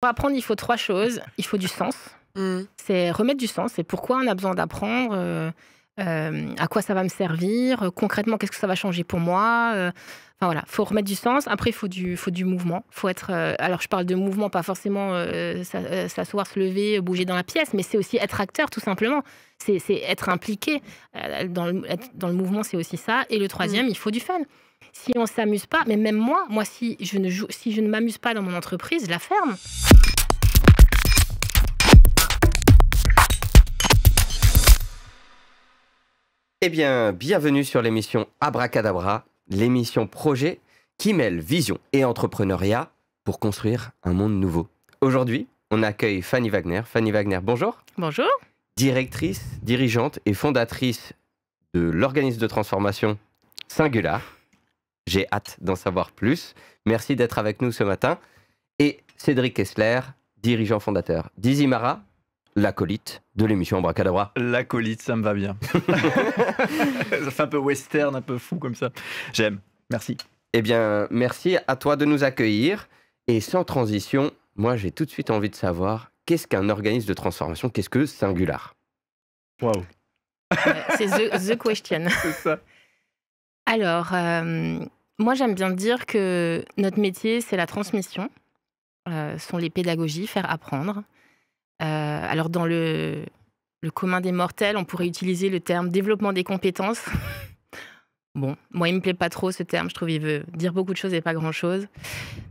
Pour apprendre, il faut 3 choses. Il faut du sens. C'est remettre du sens. C'est pourquoi on a besoin d'apprendre, à quoi ça va me servir, concrètement, qu'est-ce que ça va changer pour moi. Enfin voilà, faut remettre du sens. Après, il faut du mouvement. Faut être. Alors, je parle de mouvement, pas forcément s'asseoir, se lever, bouger dans la pièce, mais c'est aussi être acteur, tout simplement. C'est être impliqué dans le mouvement, c'est aussi ça. Et le troisième, il faut du fun. Si on s'amuse pas, mais même moi, si je ne m'amuse pas dans mon entreprise, je la ferme. Eh bien, bienvenue sur l'émission Abracadabra, l'émission projet qui mêle vision et entrepreneuriat pour construire un monde nouveau. Aujourd'hui, on accueille Fanny Wagner. Fanny Wagner, bonjour. Bonjour. Directrice, dirigeante et fondatrice de l'organisme de transformation Singular. J'ai hâte d'en savoir plus. Merci d'être avec nous ce matin. Et Cédric Kessler, dirigeant fondateur d'Easymara, l'acolyte de l'émission Abracadabra. L'acolyte, ça me va bien. Ça fait un peu western, un peu fou comme ça. J'aime. Merci. Eh bien, merci à toi de nous accueillir. Et sans transition, moi, j'ai tout de suite envie de savoir qu'est-ce qu'un organisme de transformation, qu'est-ce que Singular? Waouh. C'est the question. C'est ça. Alors, moi, j'aime bien dire que notre métier, c'est la transmission, sont les pédagogies, faire apprendre. Alors, dans le commun des mortels, on pourrait utiliser le terme développement des compétences. Bon, moi, il me plaît pas trop ce terme. Je trouve qu'il veut dire beaucoup de choses et pas grand-chose.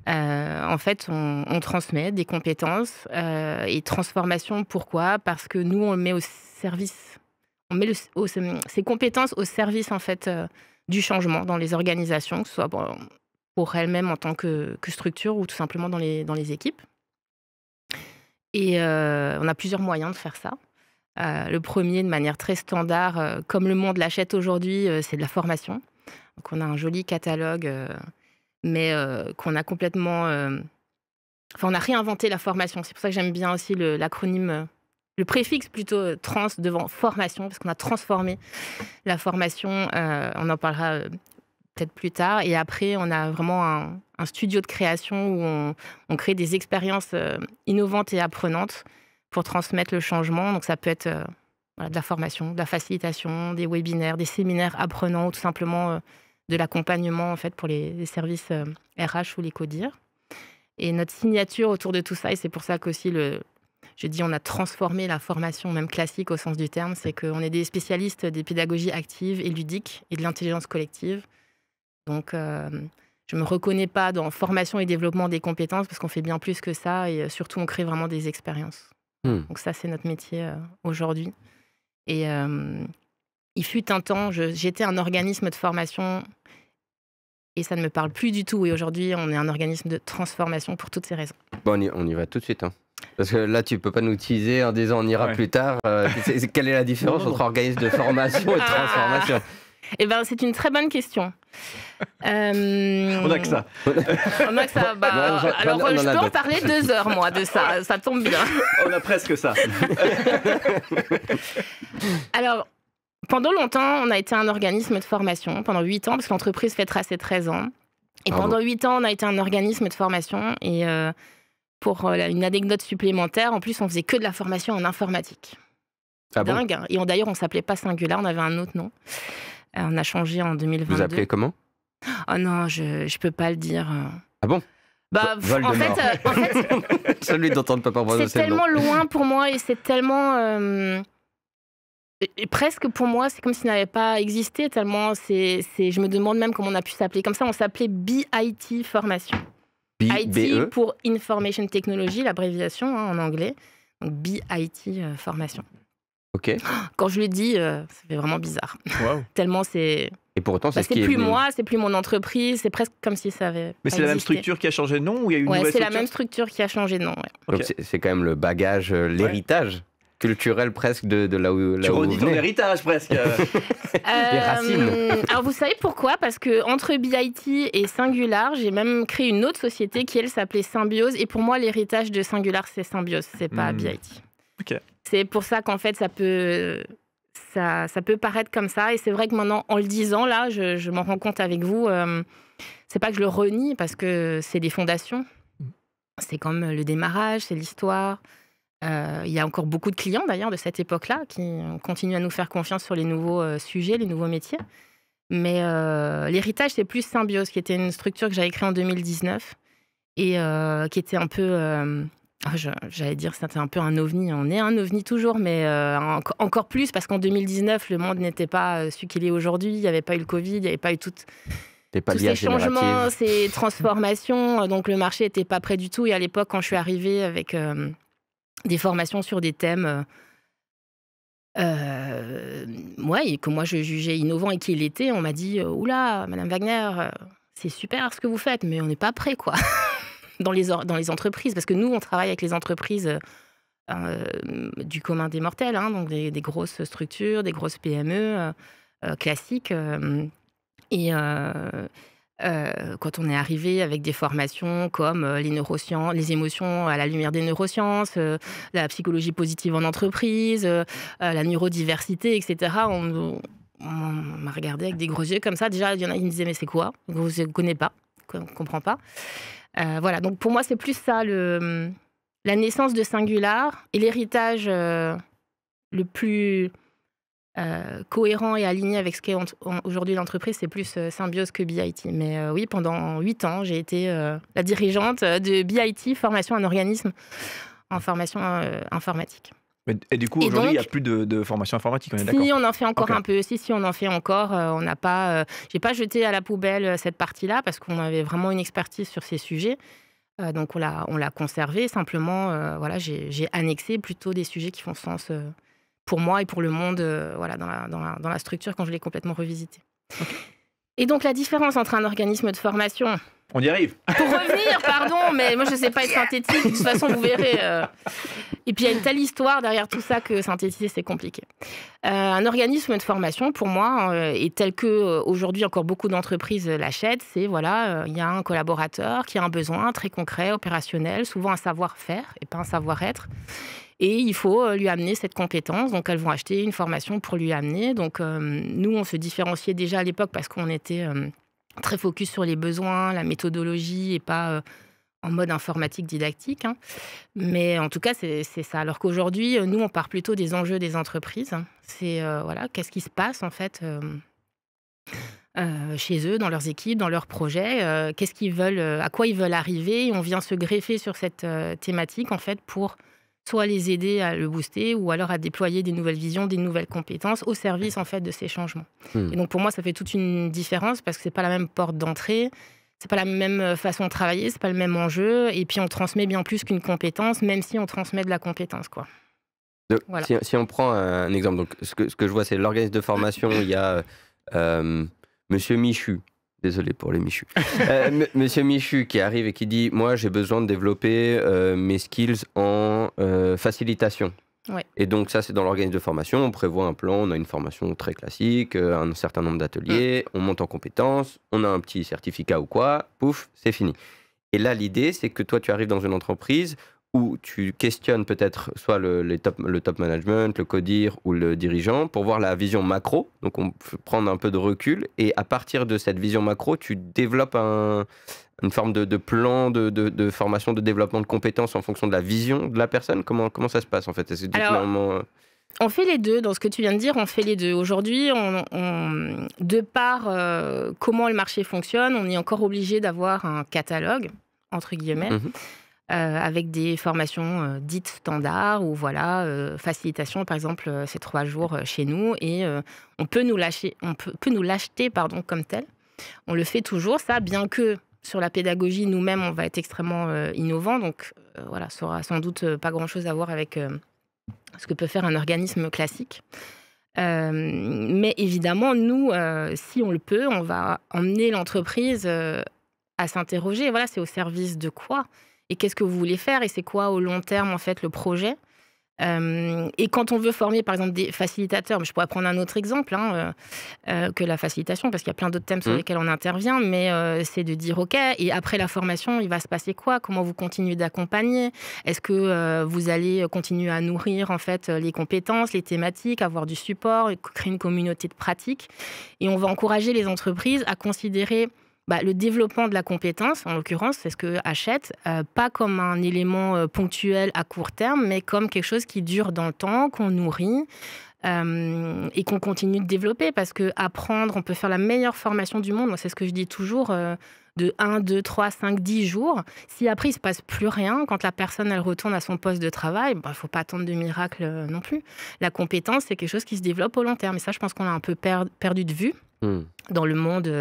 En fait, on transmet des compétences et transformation. Pourquoi? Parce que nous, on le met au service. On met ces compétences au service, en fait, du changement dans les organisations, que ce soit pour elles-mêmes en tant que structure ou tout simplement dans les équipes. Et on a plusieurs moyens de faire ça. Le premier, de manière très standard, comme le monde l'achète aujourd'hui, c'est de la formation. Donc on a un joli catalogue, mais qu'on a complètement... Enfin, on a réinventé la formation. C'est pour ça que j'aime bien aussi l'acronyme, le préfixe plutôt trans devant formation, parce qu'on a transformé la formation. On en parlera peut-être plus tard. Et après, on a vraiment un studio de création où on crée des expériences innovantes et apprenantes pour transmettre le changement. Donc ça peut être de la formation, de la facilitation, des webinaires, des séminaires apprenants ou tout simplement de l'accompagnement en fait, pour les services RH ou les CODIR. Et notre signature autour de tout ça, et c'est pour ça qu'aussi je dis on a transformé la formation, même classique au sens du terme, c'est qu'on est des spécialistes des pédagogies actives et ludiques et de l'intelligence collective. Donc, je ne me reconnais pas dans formation et développement des compétences parce qu'on fait bien plus que ça et surtout, on crée vraiment des expériences. Donc ça, c'est notre métier aujourd'hui. Et il fut un temps, j'étais un organisme de formation et ça ne me parle plus du tout. Et aujourd'hui, on est un organisme de transformation pour toutes ces raisons. Bon, on y va tout de suite. Hein. Parce que là, tu ne peux pas nous teaser en disant on ira plus tard. Quelle est la différence entre organisme de formation et de transformation? Eh ben, c'est une très bonne question. On n'a que ça. On a que ça. Alors, je peux en parler 2 heures, moi, de ça. Ça tombe bien. On a presque ça. Alors, pendant longtemps, on a été un organisme de formation. Pendant 8 ans, parce que l'entreprise fêtera ses 13 ans. Et pendant 8 ans, on a été un organisme de formation. Et pour une anecdote supplémentaire, en plus, on faisait que de la formation en informatique. Ah dingue. Bon? Et d'ailleurs, on ne s'appelait pas Singular, on avait un autre nom. On a changé en 2022. Vous appelez comment? Oh non, je ne peux pas le dire. Ah bon? En fait, celui dont on ne peut pas prononcer c'est tellement loin pour moi et c'est tellement... presque pour moi, c'est comme s'il n'avait pas existé tellement. Je me demande même comment on a pu s'appeler. Comme ça, on s'appelait BIT Formation. IT pour Information Technology, l'abréviation en anglais. Donc BIT Formation. Ok. Quand je le dis, ça fait vraiment bizarre. Wow. Tellement c'est... Et pourtant, c'est ce c'est qui est plus venu. moi, c'est plus mon entreprise, c'est presque comme si ça avait. Mais pas c'est la même existé. structure qui a changé de nom ou il y a eu une Ouais, nouvelle c'est structure? la même structure qui a changé de nom. Ouais. Donc Ok. c'est quand même le bagage, l'héritage culturel presque de là où Tu vous redis ton venez. héritage presque. Les racines. Alors vous savez pourquoi? Parce que entre BIT et Singular, j'ai même créé une autre société qui elle s'appelait Symbiose. Et pour moi, l'héritage de Singular, c'est Symbiose, c'est pas BIT. Ok. C'est pour ça qu'en fait, ça peut paraître comme ça. Et c'est vrai que maintenant, en le disant, là, je m'en rends compte avec vous. C'est pas que je le renie parce que c'est des fondations. C'est comme le démarrage, c'est l'histoire. Il y a encore beaucoup de clients d'ailleurs de cette époque-là qui continuent à nous faire confiance sur les nouveaux sujets, les nouveaux métiers. Mais l'héritage, c'est plus Symbiose, qui était une structure que j'avais créée en 2019 et qui était un peu... j'allais dire c'était un peu un ovni. On est un ovni toujours, mais encore plus parce qu'en 2019, le monde n'était pas celui qu'il est aujourd'hui. Il n'y avait pas eu le Covid, il n'y avait pas eu tous ces changements, ces transformations. Donc le marché n'était pas prêt du tout. Et à l'époque, quand je suis arrivée avec des formations sur des thèmes et que moi je jugeais innovants et qu'il était, on m'a dit oula, Madame Wagner, c'est super ce que vous faites, mais on n'est pas prêt quoi. dans les entreprises, parce que nous on travaille avec les entreprises du commun des mortels, hein, donc des grosses structures, des grosses PME classiques. Et quand on est arrivé avec des formations comme les neurosciences, les émotions à la lumière des neurosciences, la psychologie positive en entreprise, la neurodiversité, etc., on m'a regardé avec des gros yeux comme ça. Déjà, il y en a qui me disaient « mais c'est quoi ? Vous ne connaissez pas, on ne comprend pas ». Voilà, donc pour moi, c'est plus ça, la naissance de Singular et l'héritage le plus cohérent et aligné avec ce qu'est aujourd'hui l'entreprise, c'est plus Symbiose que BIT. Mais oui, pendant 8 ans, j'ai été la dirigeante de BIT, formation, un organisme en formation informatique. Et du coup, aujourd'hui, il n'y a plus de formation informatique, on est d'accord ? Si, on en fait encore un peu. Si, on en fait encore. On n'a pas... j'ai pas jeté à la poubelle cette partie-là parce qu'on avait vraiment une expertise sur ces sujets. Donc, on l'a conservé. Simplement, voilà, j'ai annexé plutôt des sujets qui font sens pour moi et pour le monde voilà, dans la structure quand je l'ai complètement revisité. Okay. Et donc, la différence entre un organisme de formation... On y arrive. Pour revenir, pardon, mais moi, je ne sais pas être synthétique. De toute façon, vous verrez. Et puis, il y a une telle histoire derrière tout ça que synthétiser, c'est compliqué. Un organisme de formation, pour moi, et tel que aujourd'hui encore beaucoup d'entreprises l'achètent, c'est, voilà, il y a un collaborateur qui a un besoin très concret, opérationnel, souvent un savoir-faire et pas un savoir-être. Et il faut lui amener cette compétence. Donc, elles vont acheter une formation pour lui amener. Donc, nous, on se différenciait déjà à l'époque parce qu'on était... très focus sur les besoins, la méthodologie et pas en mode informatique didactique. Hein. Mais en tout cas, c'est ça. Alors qu'aujourd'hui, nous, on part plutôt des enjeux des entreprises. C'est voilà, qu'est-ce qui se passe en fait chez eux, dans leurs équipes, dans leurs projets, qu'est-ce qu'ils veulent, à quoi ils veulent arriver. Et on vient se greffer sur cette thématique en fait pour soit les aider à le booster ou alors à déployer des nouvelles visions, des nouvelles compétences au service en fait de ces changements. Et donc pour moi, ça fait toute une différence parce que c'est pas la même porte d'entrée, c'est pas la même façon de travailler, c'est pas le même enjeu. Et puis on transmet bien plus qu'une compétence, même si on transmet de la compétence, quoi. Donc, voilà. Si on prend un exemple, donc ce que je vois, c'est l'organisme de formation. Il y a Monsieur Michu. Désolé pour les Michus. Monsieur Michu qui arrive et qui dit « Moi, j'ai besoin de développer mes skills en facilitation. » Ouais. Et donc, ça, c'est dans l'organisme de formation. On prévoit un plan, on a une formation très classique, un certain nombre d'ateliers, on monte en compétences, on a un petit certificat ou quoi, pouf, c'est fini. Et là, l'idée, c'est que toi, tu arrives dans une entreprise où tu questionnes peut-être soit le top management, le codir ou le dirigeant pour voir la vision macro. Donc, on peut prendre un peu de recul et à partir de cette vision macro, tu développes une forme de plan de formation, de développement de compétences en fonction de la vision de la personne. Comment ça se passe en fait? On fait les deux. Dans ce que tu viens de dire, on fait les deux. Aujourd'hui, de par comment le marché fonctionne, on est encore obligé d'avoir un catalogue, entre guillemets, avec des formations dites standards ou voilà, facilitation, par exemple, c'est 3 jours chez nous et on peut nous l'acheter comme tel. On le fait toujours, ça, bien que sur la pédagogie, nous-mêmes, on va être extrêmement innovants. Donc, voilà, ça aura sans doute pas grand-chose à voir avec ce que peut faire un organisme classique. Mais évidemment, nous, si on le peut, on va emmener l'entreprise à s'interroger. Voilà, c'est au service de quoi ? Et qu'est-ce que vous voulez faire ? Et c'est quoi au long terme, en fait, le projet ? Et quand on veut former, par exemple, des facilitateurs, je pourrais prendre un autre exemple que la facilitation, parce qu'il y a plein d'autres thèmes sur lesquels on intervient, mais c'est de dire, OK, et après la formation, il va se passer quoi ? Comment vous continuez d'accompagner ? Est-ce que vous allez continuer à nourrir, en fait, les compétences, les thématiques, avoir du support, créer une communauté de pratique ? Et on va encourager les entreprises à considérer le développement de la compétence, en l'occurrence, c'est ce que achète, pas comme un élément ponctuel à court terme, mais comme quelque chose qui dure dans le temps, qu'on nourrit et qu'on continue de développer. Parce que apprendre, on peut faire la meilleure formation du monde. Moi, c'est ce que je dis toujours, de 1, 2, 3, 5, 10 jours. Si après, il ne se passe plus rien, quand la personne, elle retourne à son poste de travail, il ne faut pas attendre de miracle non plus. La compétence, c'est quelque chose qui se développe au long terme. Et ça, je pense qu'on l'a un peu perdu de vue. Dans le monde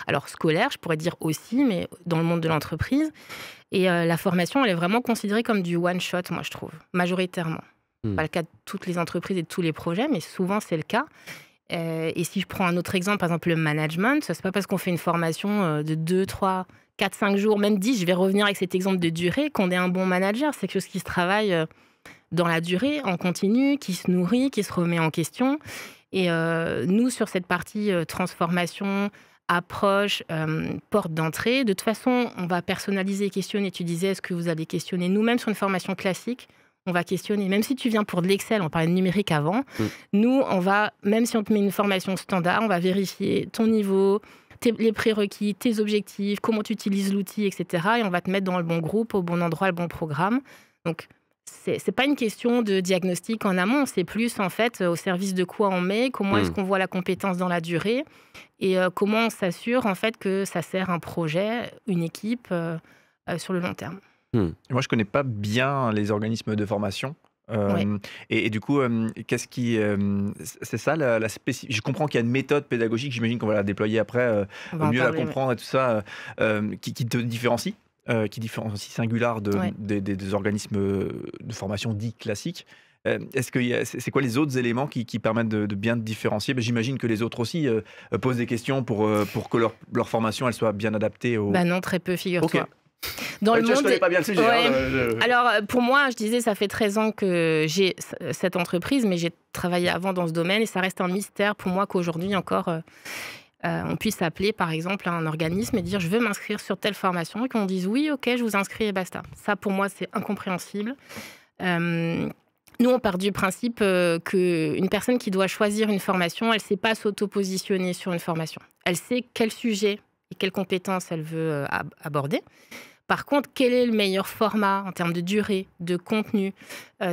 alors scolaire, je pourrais dire aussi, mais dans le monde de l'entreprise. Et la formation, elle est vraiment considérée comme du one-shot, moi, je trouve, majoritairement. Pas le cas de toutes les entreprises et de tous les projets, mais souvent, c'est le cas. Et si je prends un autre exemple, par exemple, le management, c'est pas parce qu'on fait une formation de 2, 3, 4, 5 jours, même 10, je vais revenir avec cet exemple de durée, qu'on est un bon manager. C'est quelque chose qui se travaille dans la durée, en continu, qui se nourrit, qui se remet en question. Et nous, sur cette partie transformation, approche, porte d'entrée, de toute façon, on va personnaliser et questionner. Tu disais, est-ce que vous allez questionner? Nous-mêmes, sur une formation classique, on va questionner. Même si tu viens pour de l'Excel, on parlait de numérique avant, nous, on va, même si on te met une formation standard, on va vérifier ton niveau, les prérequis, tes objectifs, comment tu utilises l'outil, etc. Et on va te mettre dans le bon groupe, au bon endroit, le bon programme. Donc, c'est pas une question de diagnostic en amont, c'est plus en fait au service de quoi on met, comment est-ce qu'on voit la compétence dans la durée et comment on s'assure en fait que ça sert un projet, une équipe sur le long terme. Moi, je connais pas bien les organismes de formation. Et du coup, qu'est-ce qui. C'est ça la spécificité. Je comprends qu'il y a une méthode pédagogique, j'imagine qu'on va la déployer après, mieux la comprendre et tout ça, qui te différencie. Qui différencie Singular des organismes de formation dits classiques. C'est quoi les autres éléments qui permettent de bien te différencier? J'imagine que les autres aussi posent des questions pour que leur formation elle soit bien adaptée au... Non, très peu, figure-toi. Dans le monde, je connais pas bien le sujet. Alors, pour moi, je disais, ça fait 13 ans que j'ai cette entreprise, mais j'ai travaillé avant dans ce domaine et ça reste un mystère pour moi qu'aujourd'hui encore... on puisse appeler par exemple un organisme et dire je veux m'inscrire sur telle formation et qu'on dise oui, ok, je vous inscris et basta. Ça pour moi c'est incompréhensible. Nous on part du principe qu'une personne qui doit choisir une formation, elle ne sait pas s'auto-positionner sur une formation. Elle sait quel sujet et quelles compétences elle veut aborder. Par contre, quel est le meilleur format en termes de durée, de contenu,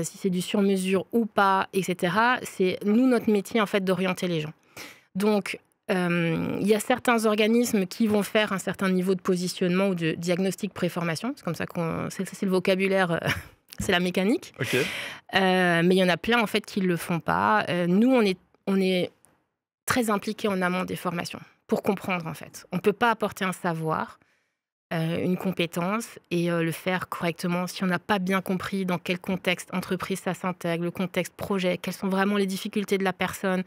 si c'est du sur-mesure ou pas, etc. C'est nous notre métier en fait d'orienter les gens. Donc il y a certains organismes qui vont faire un certain niveau de positionnement ou de diagnostic pré-formation. C'est comme ça c'est le vocabulaire, c'est la mécanique. Okay. Mais il y en a plein en fait qui ne le font pas. Nous, on est très impliqués en amont des formations pour comprendre en fait. On ne peut pas apporter un savoir, une compétence et le faire correctement si on n'a pas bien compris dans quel contexte entreprise ça s'intègre, le contexte projet, quelles sont vraiment les difficultés de la personne,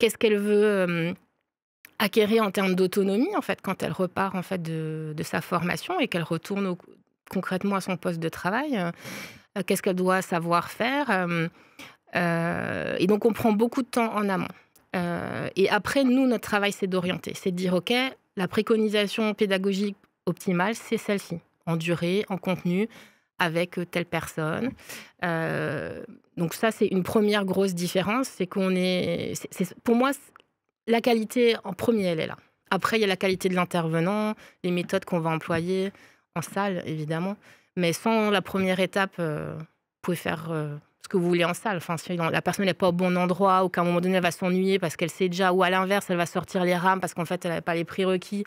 qu'est-ce qu'elle veut... acquérir en termes d'autonomie, en fait, quand elle repart en fait, de sa formation et qu'elle retourne concrètement à son poste de travail. Qu'est-ce qu'elle doit savoir faire et donc, on prend beaucoup de temps en amont. Et après, nous, notre travail, c'est d'orienter. C'est de dire, OK, la préconisation pédagogique optimale, c'est celle-ci, en durée, en contenu, avec telle personne. Donc ça, c'est une première grosse différence. C'est qu'on est... pour moi... La qualité, en premier, elle est là. Après, il y a la qualité de l'intervenant, les méthodes qu'on va employer en salle, évidemment. Mais sans la première étape, vous pouvez faire ce que vous voulez en salle. Enfin, si la personne n'est pas au bon endroit ou qu'à un moment donné, elle va s'ennuyer parce qu'elle sait déjà, ou à l'inverse, elle va sortir les rames parce qu'en fait, elle n'avait pas les prérequis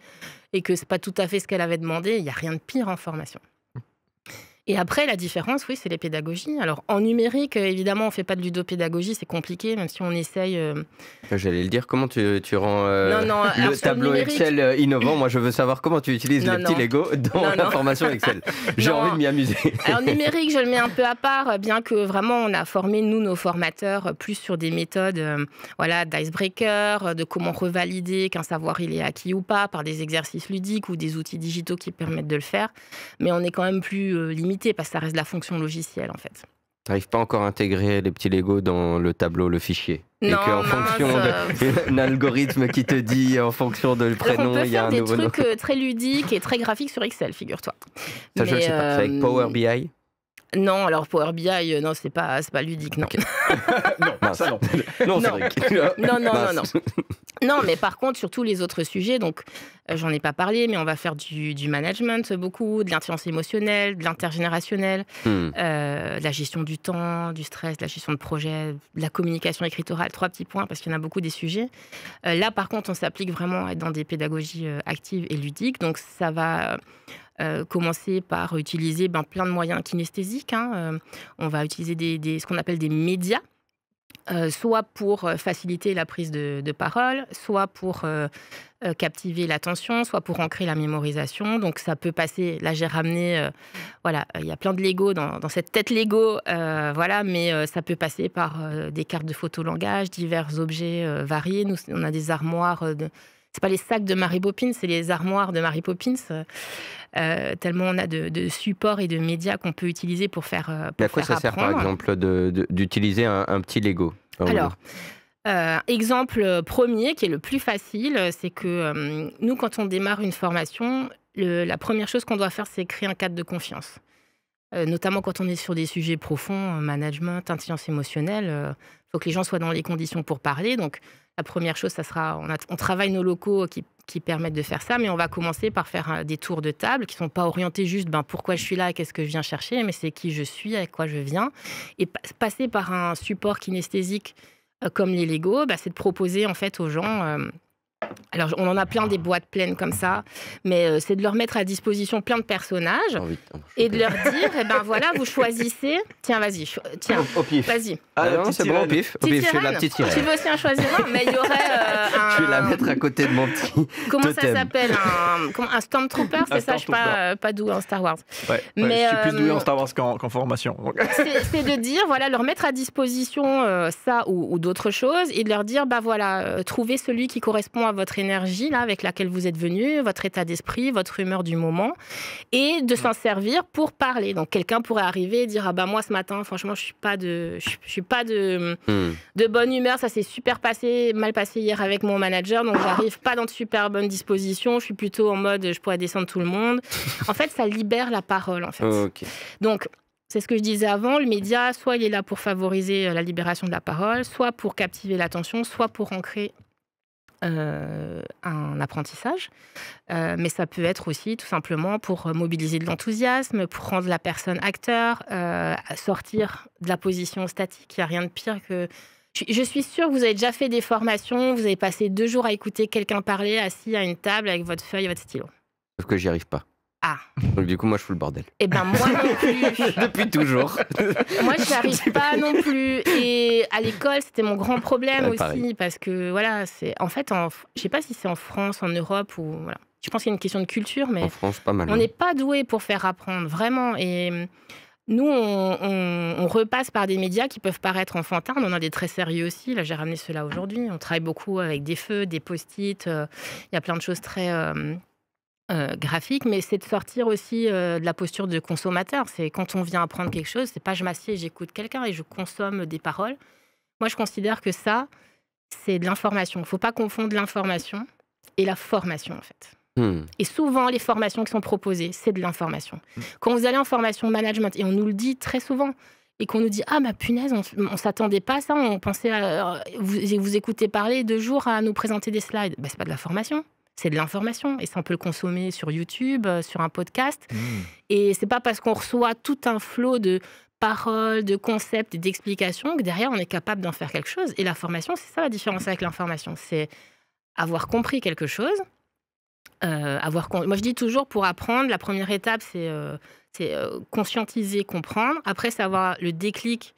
et que ce n'est pas tout à fait ce qu'elle avait demandé, il n'y a rien de pire en formation. Et après, la différence, oui, c'est les pédagogies. Alors, en numérique, évidemment, on ne fait pas de ludopédagogie, c'est compliqué, même si on essaye... J'allais le dire, comment tu rends alors, le tableau numérique... Excel innovant? Moi, je veux savoir comment tu utilises les petits Lego dans la formation Excel. J'ai envie de m'y amuser. Alors, numérique, je le mets un peu à part, bien que vraiment, on a formé, nous, nos formateurs, plus sur des méthodes d'icebreaker, de comment revalider qu'un savoir, il est acquis ou pas, par des exercices ludiques ou des outils digitaux qui permettent de le faire. Mais on est quand même plus limité, parce que ça reste de la fonction logicielle en fait. Tu n'arrives pas encore à intégrer les petits Lego dans le tableau, le fichier? Non, et qu'en fonction d'un algorithme qui te dit en fonction de le prénom, il y a un nouveau nom. On peut faire des trucs très ludiques et très graphiques sur Excel, figure-toi. Ça, je ne sais pas. C'est avec Power BI? Non, alors Power BI, non, c'est pas ludique, non. Okay. Non, ça non. Non, non. Non, mais par contre, sur tous les autres sujets, donc j'en ai pas parlé, mais on va faire du management beaucoup, de l'intelligence émotionnelle, de l'intergénérationnel, de la gestion du temps, du stress, de la gestion de projet, de la communication écritorale, 3 petits points, parce qu'il y en a beaucoup des sujets. Là, par contre, on s'applique vraiment à être dans des pédagogies actives et ludiques, donc ça va commencer par utiliser plein de moyens kinesthésiques. On va utiliser ce qu'on appelle des médias. Soit pour faciliter la prise de parole, soit pour captiver l'attention, soit pour ancrer la mémorisation. Donc ça peut passer, là j'ai ramené, voilà, il y a plein de Lego dans cette tête Lego, voilà, mais ça peut passer par des cartes de photolangage, divers objets variés. Nous, on a des armoires, c'est pas les sacs de Mary Poppins, c'est les armoires de Mary Poppins. Tellement on a de supports et de médias qu'on peut utiliser pour faire apprendre. À quoi ça sert, par exemple, d'utiliser un petit Lego? Alors, exemple premier, qui est le plus facile, c'est que nous, quand on démarre une formation, la première chose qu'on doit faire, c'est créer un cadre de confiance. Notamment quand on est sur des sujets profonds, management, intelligence émotionnelle, il faut que les gens soient dans les conditions pour parler. Donc, la première chose, ça sera, on travaille nos locaux qui permettent de faire ça, mais on va commencer par faire des tours de table qui ne sont pas orientés juste pourquoi je suis là, qu'est-ce que je viens chercher, mais c'est qui je suis, avec quoi je viens. Et passer par un support kinesthésique comme les Lego, c'est de proposer en fait aux gens... alors, on en a plein des boîtes pleines comme ça, mais c'est de leur mettre à disposition plein de personnages et de leur dire, voilà, vous choisissez. Tiens, vas-y. Tiens, au pif. Vas-y. Ah non, c'est bon, au pif. Au pif, je fais la petite sirène. Tu veux aussi en choisir un? Mais il y aurait Je vais la mettre à côté de mon petit Comment totem. ça s'appelle? Un Stormtrooper, c'est ça? Je suis pas douée en Star Wars. Ouais, mais je suis plus douée en Star Wars qu'en formation. C'est de dire, voilà, leur mettre à disposition ça ou d'autres choses et de leur dire, voilà, trouvez celui qui correspond à votre énergie là, avec laquelle vous êtes venu, votre état d'esprit, votre humeur du moment, et de s'en servir pour parler. Donc quelqu'un pourrait arriver et dire moi ce matin, franchement, je suis pas de bonne humeur, ça s'est mal passé hier avec mon manager, donc j'arrive pas dans de super bonnes dispositions, je suis plutôt en mode je pourrais descendre tout le monde. En fait, ça libère la parole en fait. Okay. Donc c'est ce que je disais avant, le média, soit il est là pour favoriser la libération de la parole, soit pour captiver l'attention, soit pour ancrer un apprentissage, mais ça peut être aussi tout simplement pour mobiliser de l'enthousiasme, pour rendre la personne acteur, sortir de la position statique. Il n'y a rien de pire que... Je suis sûre que vous avez déjà fait des formations, vous avez passé 2 jours à écouter quelqu'un parler assis à une table avec votre feuille et votre stylo. Sauf que j'y arrive pas. Ah. Donc du coup, moi, je fous le bordel. Eh ben moi non plus. Depuis toujours. Moi, je n'y arrive pas non plus. Et à l'école, c'était mon grand problème aussi. Pareil. Parce que, voilà, c'est... En fait, je ne sais pas si c'est en France, en Europe ou... Voilà. Je pense qu'il y a une question de culture, mais... En France, pas mal. On n'est pas doué pour faire apprendre, vraiment. Et nous, on repasse par des médias qui peuvent paraître enfantins. On en a des très sérieux aussi. Là, j'ai ramené ceux-là aujourd'hui. On travaille beaucoup avec des feux, des post-it. Il y a plein de choses très... graphique, mais c'est de sortir aussi de la posture de consommateur. C'est quand on vient apprendre quelque chose, c'est pas je m'assieds et j'écoute quelqu'un et je consomme des paroles. Moi, je considère que ça, c'est de l'information. Il ne faut pas confondre l'information et la formation, en fait. Et souvent, les formations qui sont proposées, c'est de l'information. Quand vous allez en formation management, et on nous le dit très souvent, et qu'on nous dit « Ah, punaise, on s'attendait pas à ça, on pensait à... Vous écoutez parler 2 jours à nous présenter des slides. » C'est pas de la formation. C'est de l'information et ça on peut le consommer sur YouTube, sur un podcast. Et c'est pas parce qu'on reçoit tout un flot de paroles, de concepts et d'explications que derrière on est capable d'en faire quelque chose. Et la formation, c'est ça la différence avec l'information, c'est avoir compris quelque chose. Moi je dis toujours pour apprendre, la première étape c'est conscientiser, comprendre. Après c'est avoir le déclic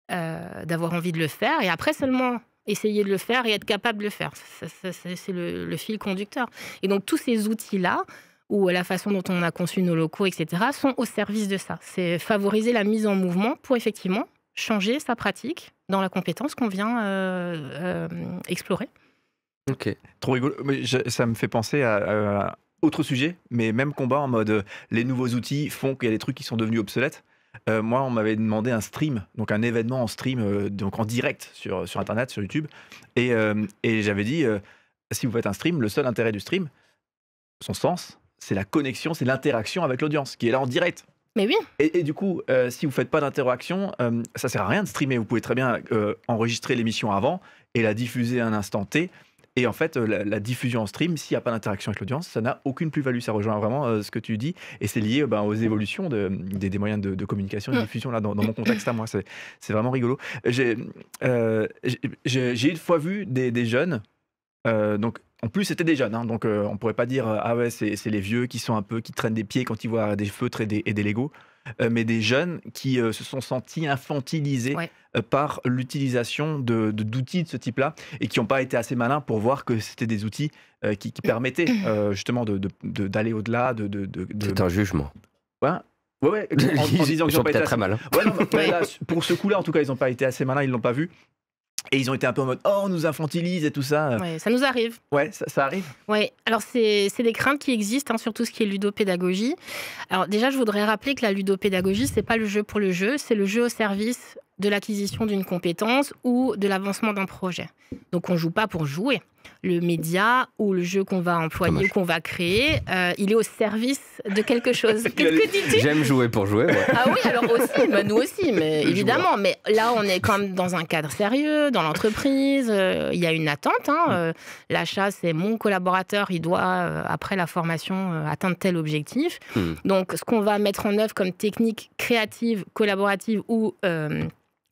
d'avoir envie de le faire et après seulement essayer de le faire et être capable de le faire. C'est le fil conducteur. Et donc, tous ces outils-là, ou la façon dont on a conçu nos locaux, etc., sont au service de ça. C'est favoriser la mise en mouvement pour, effectivement, changer sa pratique dans la compétence qu'on vient explorer. Ok. Trop rigolo. Ça me fait penser à autre sujet, mais même combat en mode les nouveaux outils font qu'il y a des trucs qui sont devenus obsolètes. Moi, on m'avait demandé un stream, donc un événement en stream, donc en direct sur Internet, sur YouTube. Et j'avais dit, si vous faites un stream, le seul intérêt du stream, son sens, c'est la connexion, c'est l'interaction avec l'audience, qui est là en direct. Mais oui. Et du coup, si vous ne faites pas d'interaction, ça ne sert à rien de streamer. Vous pouvez très bien enregistrer l'émission avant et la diffuser à un instant T. Et en fait, la diffusion en stream, s'il n'y a pas d'interaction avec l'audience, ça n'a aucune plus-value. Ça rejoint vraiment ce que tu dis. Et c'est lié aux évolutions des moyens de communication et de diffusion là, dans mon contexte à moi. C'est vraiment rigolo. J'ai une fois vu des jeunes. Donc, en plus, c'était des jeunes, hein, donc on pourrait pas dire ah ouais, c'est les vieux qui sont un peu qui traînent des pieds quand ils voient des feutres et des Legos, mais des jeunes qui se sont sentis infantilisés Ouais. par l'utilisation d'outils de ce type-là et qui n'ont pas été assez malins pour voir que c'était des outils qui permettaient justement d'aller au-delà C'est un jugement. Ouais, ouais, en disant Ils qu'ils sont n'ont pas été peut-être assez... très malins. Ouais, non, mais là, pour ce coup-là, en tout cas, ils n'ont pas été assez malins, ils l'ont pas vu. Et ils ont été un peu en mode oh, on nous infantilise et tout ça. Ouais, ça nous arrive. Ouais, ça arrive. Ouais, alors c'est des craintes qui existent, hein, sur tout ce qui est ludopédagogie. Alors déjà, je voudrais rappeler que la ludopédagogie, c'est pas le jeu pour le jeu, c'est le jeu au service de l'acquisition d'une compétence ou de l'avancement d'un projet. Donc on joue pas pour jouer. Le média ou le jeu qu'on va employer Dommage. ou qu'on va créer, il est au service de quelque chose. Qu'est-ce que dis-tu? J'aime jouer pour jouer. Ouais. Ah oui, alors aussi, bah nous aussi, mais Le évidemment. Mais là, on est quand même dans un cadre sérieux, dans l'entreprise. Il y a une attente. L'achat, c'est mon collaborateur, il doit, après la formation, atteindre tel objectif. Donc, ce qu'on va mettre en œuvre comme technique créative, collaborative ou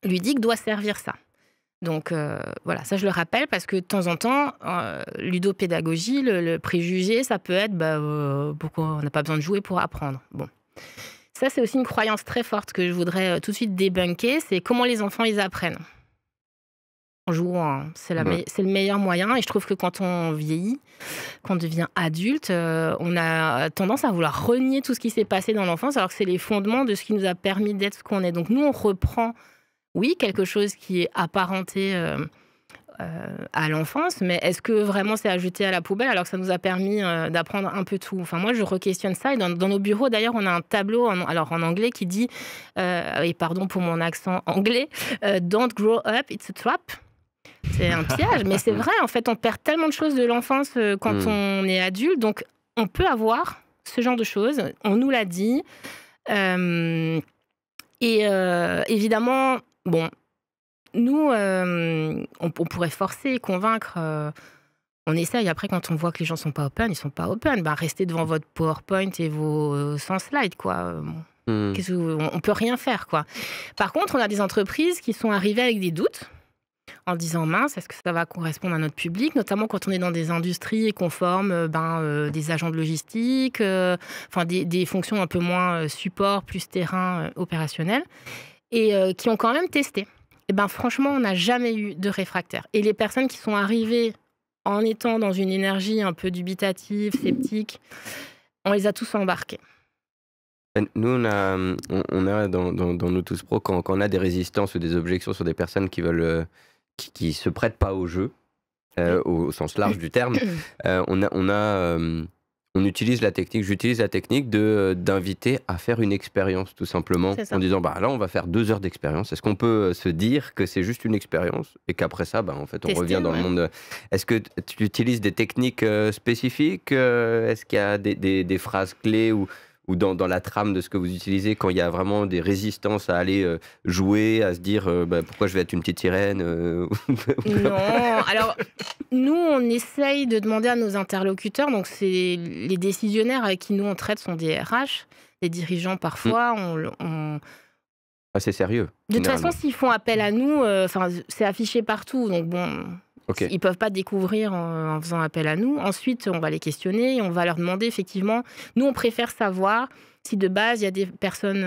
ludique doit servir ça. Donc voilà, ça je le rappelle parce que de temps en temps, ludopédagogie, le préjugé, ça peut être pourquoi on n'a pas besoin de jouer pour apprendre. Bon. Ça, c'est aussi une croyance très forte que je voudrais tout de suite débunker, c'est comment les enfants ils apprennent. En jouant, hein. C'est le meilleur moyen. Et je trouve que quand on vieillit, quand on devient adulte, on a tendance à vouloir renier tout ce qui s'est passé dans l'enfance, alors que c'est les fondements de ce qui nous a permis d'être ce qu'on est. Donc nous, on reprend, oui, quelque chose qui est apparenté à l'enfance, mais est-ce que vraiment c'est à jeter à la poubelle alors que ça nous a permis d'apprendre un peu tout? Enfin, moi, je re-questionne ça. Et dans nos bureaux, d'ailleurs, on a un tableau en anglais qui dit, et pardon pour mon accent anglais, Don't grow up, it's a trap. C'est un piège, mais c'est vrai, en fait, on perd tellement de choses de l'enfance quand on est adulte. Donc, on peut avoir ce genre de choses. On nous l'a dit. Évidemment, bon, nous, on pourrait forcer, convaincre. On essaye. Après, quand on voit que les gens sont pas open, ils sont pas open. Ben, restez devant votre PowerPoint et vos 100 slides, quoi. On peut rien faire, quoi. Par contre, on a des entreprises qui sont arrivées avec des doutes en disant mince, est-ce que ça va correspondre à notre public, notamment quand on est dans des industries et qu'on forme des agents de logistique, des fonctions un peu moins support, plus terrain opérationnel, et qui ont quand même testé. Et franchement, on n'a jamais eu de réfractaires. Et les personnes qui sont arrivées en étant dans une énergie un peu dubitative, sceptique, on les a tous embarqués. Nous, on a dans nous tous pro, quand on a des résistances ou des objections sur des personnes qui veulent, qui se prêtent pas au jeu, au sens large du terme, on utilise la technique, j'utilise la technique d'inviter à faire une expérience, tout simplement, en disant là, on va faire 2 heures d'expérience. Est-ce qu'on peut se dire que c'est juste une expérience et qu'après ça, en fait, on revient dans le monde. Est-ce que tu utilises des techniques spécifiques? Est-ce qu'il y a des phrases clés ou dans la trame de ce que vous utilisez, quand il y a vraiment des résistances à aller jouer, à se dire pourquoi je vais être une petite sirène Non, alors nous on essaye de demander à nos interlocuteurs, donc c'est les décisionnaires avec qui nous on traite sont des RH, des dirigeants parfois, c'est sérieux. De toute façon, s'ils font appel à nous, c'est affiché partout, donc bon... Ils ne peuvent pas découvrir en faisant appel à nous. Ensuite, on va les questionner et on va leur demander effectivement. Nous, on préfère savoir si de base, il y a des personnes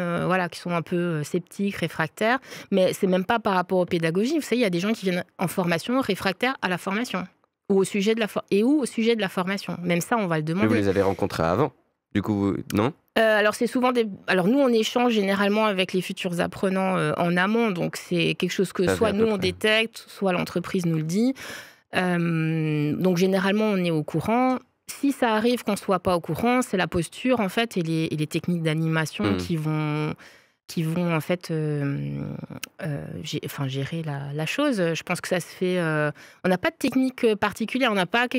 qui sont un peu sceptiques, réfractaires. Mais ce n'est même pas par rapport aux pédagogies. Vous savez, il y a des gens qui viennent en formation réfractaires à la formation ou au sujet de la formation. Même ça, on va le demander. Mais vous les avez rencontrés avant, du coup, non? Alors, c'est souvent Alors, nous, on échange généralement avec les futurs apprenants en amont. Donc, c'est quelque chose que soit nous, on détecte, soit l'entreprise nous le dit. Donc, généralement, on est au courant. Si ça arrive qu'on ne soit pas au courant, c'est la posture, en fait, et les techniques d'animation qui vont en fait gérer la chose. Je pense que ça se fait... on n'a pas de technique particulière. On n'a pas...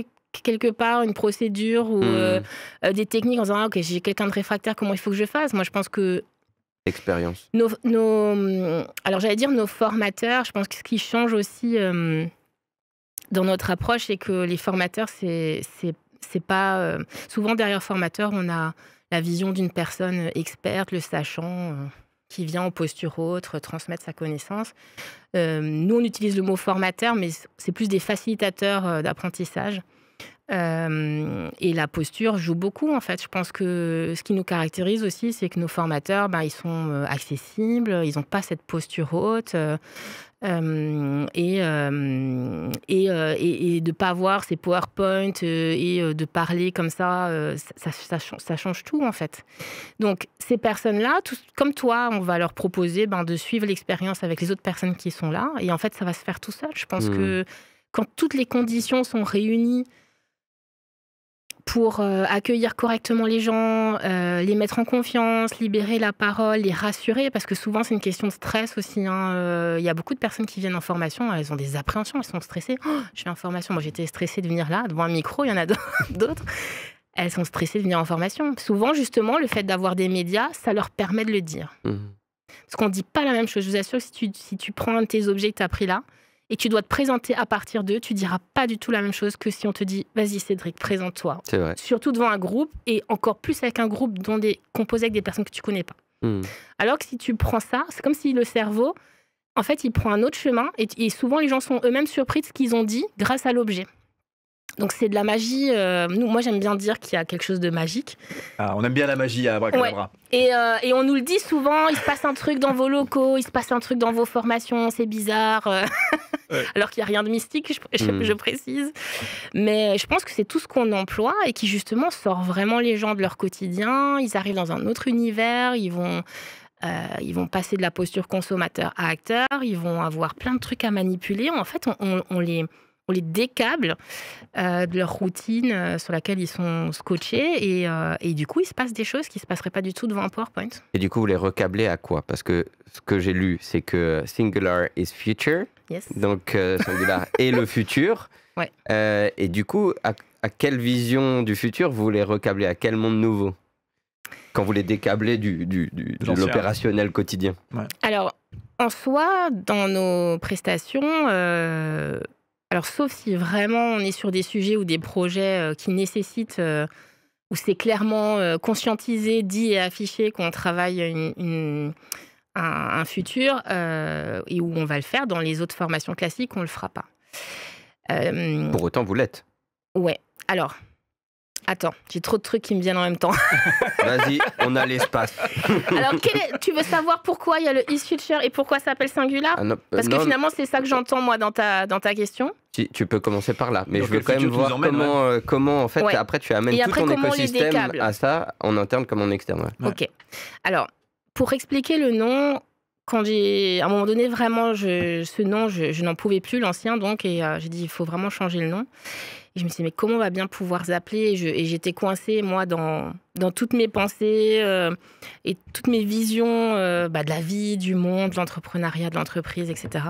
quelque part une procédure ou des techniques en disant ok, j'ai quelqu'un de réfractaire, comment il faut que je fasse? Moi je pense que expérience. Alors j'allais dire nos formateurs, je pense que ce qui change aussi dans notre approche, c'est que les formateurs, c'est pas... souvent, derrière formateur, on a la vision d'une personne experte, le sachant, qui vient en posture autre, transmettre sa connaissance. Nous, on utilise le mot formateur, mais c'est plus des facilitateurs d'apprentissage. Et la posture joue beaucoup, en fait. Je pense que ce qui nous caractérise aussi, c'est que nos formateurs, ils sont accessibles, ils n'ont pas cette posture haute. Et de ne pas avoir ces PowerPoint et de parler comme ça, ça change tout, en fait. Donc, ces personnes-là, comme toi, on va leur proposer de suivre l'expérience avec les autres personnes qui sont là. Et en fait, ça va se faire tout seul. Je pense que quand toutes les conditions sont réunies pour accueillir correctement les gens, les mettre en confiance, libérer la parole, les rassurer, parce que souvent c'est une question de stress aussi. Il y a beaucoup de personnes qui viennent en formation, elles ont des appréhensions, elles sont stressées. Oh, je fais en formation, moi j'étais stressée de venir là, devant un micro, il y en a d'autres. Elles sont stressées de venir en formation. Souvent, justement, le fait d'avoir des médias, ça leur permet de le dire. Parce qu'on ne dit pas la même chose. Je vous assure que si tu prends un de tes objets que tu as pris là, et tu dois te présenter à partir d'eux, tu diras pas du tout la même chose que si on te dit « Vas-y Cédric, présente-toi ». C'est vrai. Surtout devant un groupe, et encore plus avec un groupe composé avec des personnes que tu connais pas. Alors que si tu prends ça, c'est comme si le cerveau, en fait, il prend un autre chemin, et souvent les gens sont eux-mêmes surpris de ce qu'ils ont dit grâce à l'objet. Donc c'est de la magie. Moi, j'aime bien dire qu'il y a quelque chose de magique. Ah, on aime bien la magie à Abracadabra. Ouais. Et on nous le dit souvent, il se passe un truc dans vos locaux, il se passe un truc dans vos formations, c'est bizarre. Ouais. Alors qu'il n'y a rien de mystique, je précise. Mais je pense que c'est tout ce qu'on emploie et qui justement sort vraiment les gens de leur quotidien. Ils arrivent dans un autre univers, ils vont passer de la posture consommateur à acteur, ils vont avoir plein de trucs à manipuler. En fait, on les décable de leur routine sur laquelle ils sont scotchés et du coup, il se passe des choses qui ne se passeraient pas du tout devant un PowerPoint. Et du coup, vous les recablez à quoi? Parce que ce que j'ai lu, c'est que singular is future, donc singular est le futur. Ouais. Et du coup, à quelle vision du futur vous les recablez? À quel monde nouveau? Quand vous les décablez de l'opérationnel quotidien. Ouais. Alors, en soi, dans nos prestations... Alors, sauf si vraiment on est sur des sujets ou des projets qui nécessitent, où c'est clairement conscientisé, dit et affiché qu'on travaille un futur et où on va le faire. Dans les autres formations classiques, on ne le fera pas. Pour autant, vous l'êtes. Ouais. Alors, attends, j'ai trop de trucs qui me viennent en même temps. Vas-y, on a l'espace. Alors, tu veux savoir pourquoi il y a le is future et pourquoi ça s'appelle singular? Parce que finalement, c'est ça que j'entends moi dans ta question. Tu peux commencer par là, mais donc je veux quand même voir comment en fait, après tu amènes tout ton écosystème à ça, en interne comme en externe. Ouais. Ok. Alors, pour expliquer le nom, quand à un moment donné, vraiment, ce nom, je n'en pouvais plus, l'ancien, donc, et j'ai dit, il faut vraiment changer le nom. Et je me suis dit, mais comment on va bien pouvoir s'appeler? Et j'étais coincée, moi, dans toutes mes pensées et toutes mes visions de la vie, du monde, de l'entrepreneuriat, de l'entreprise, etc.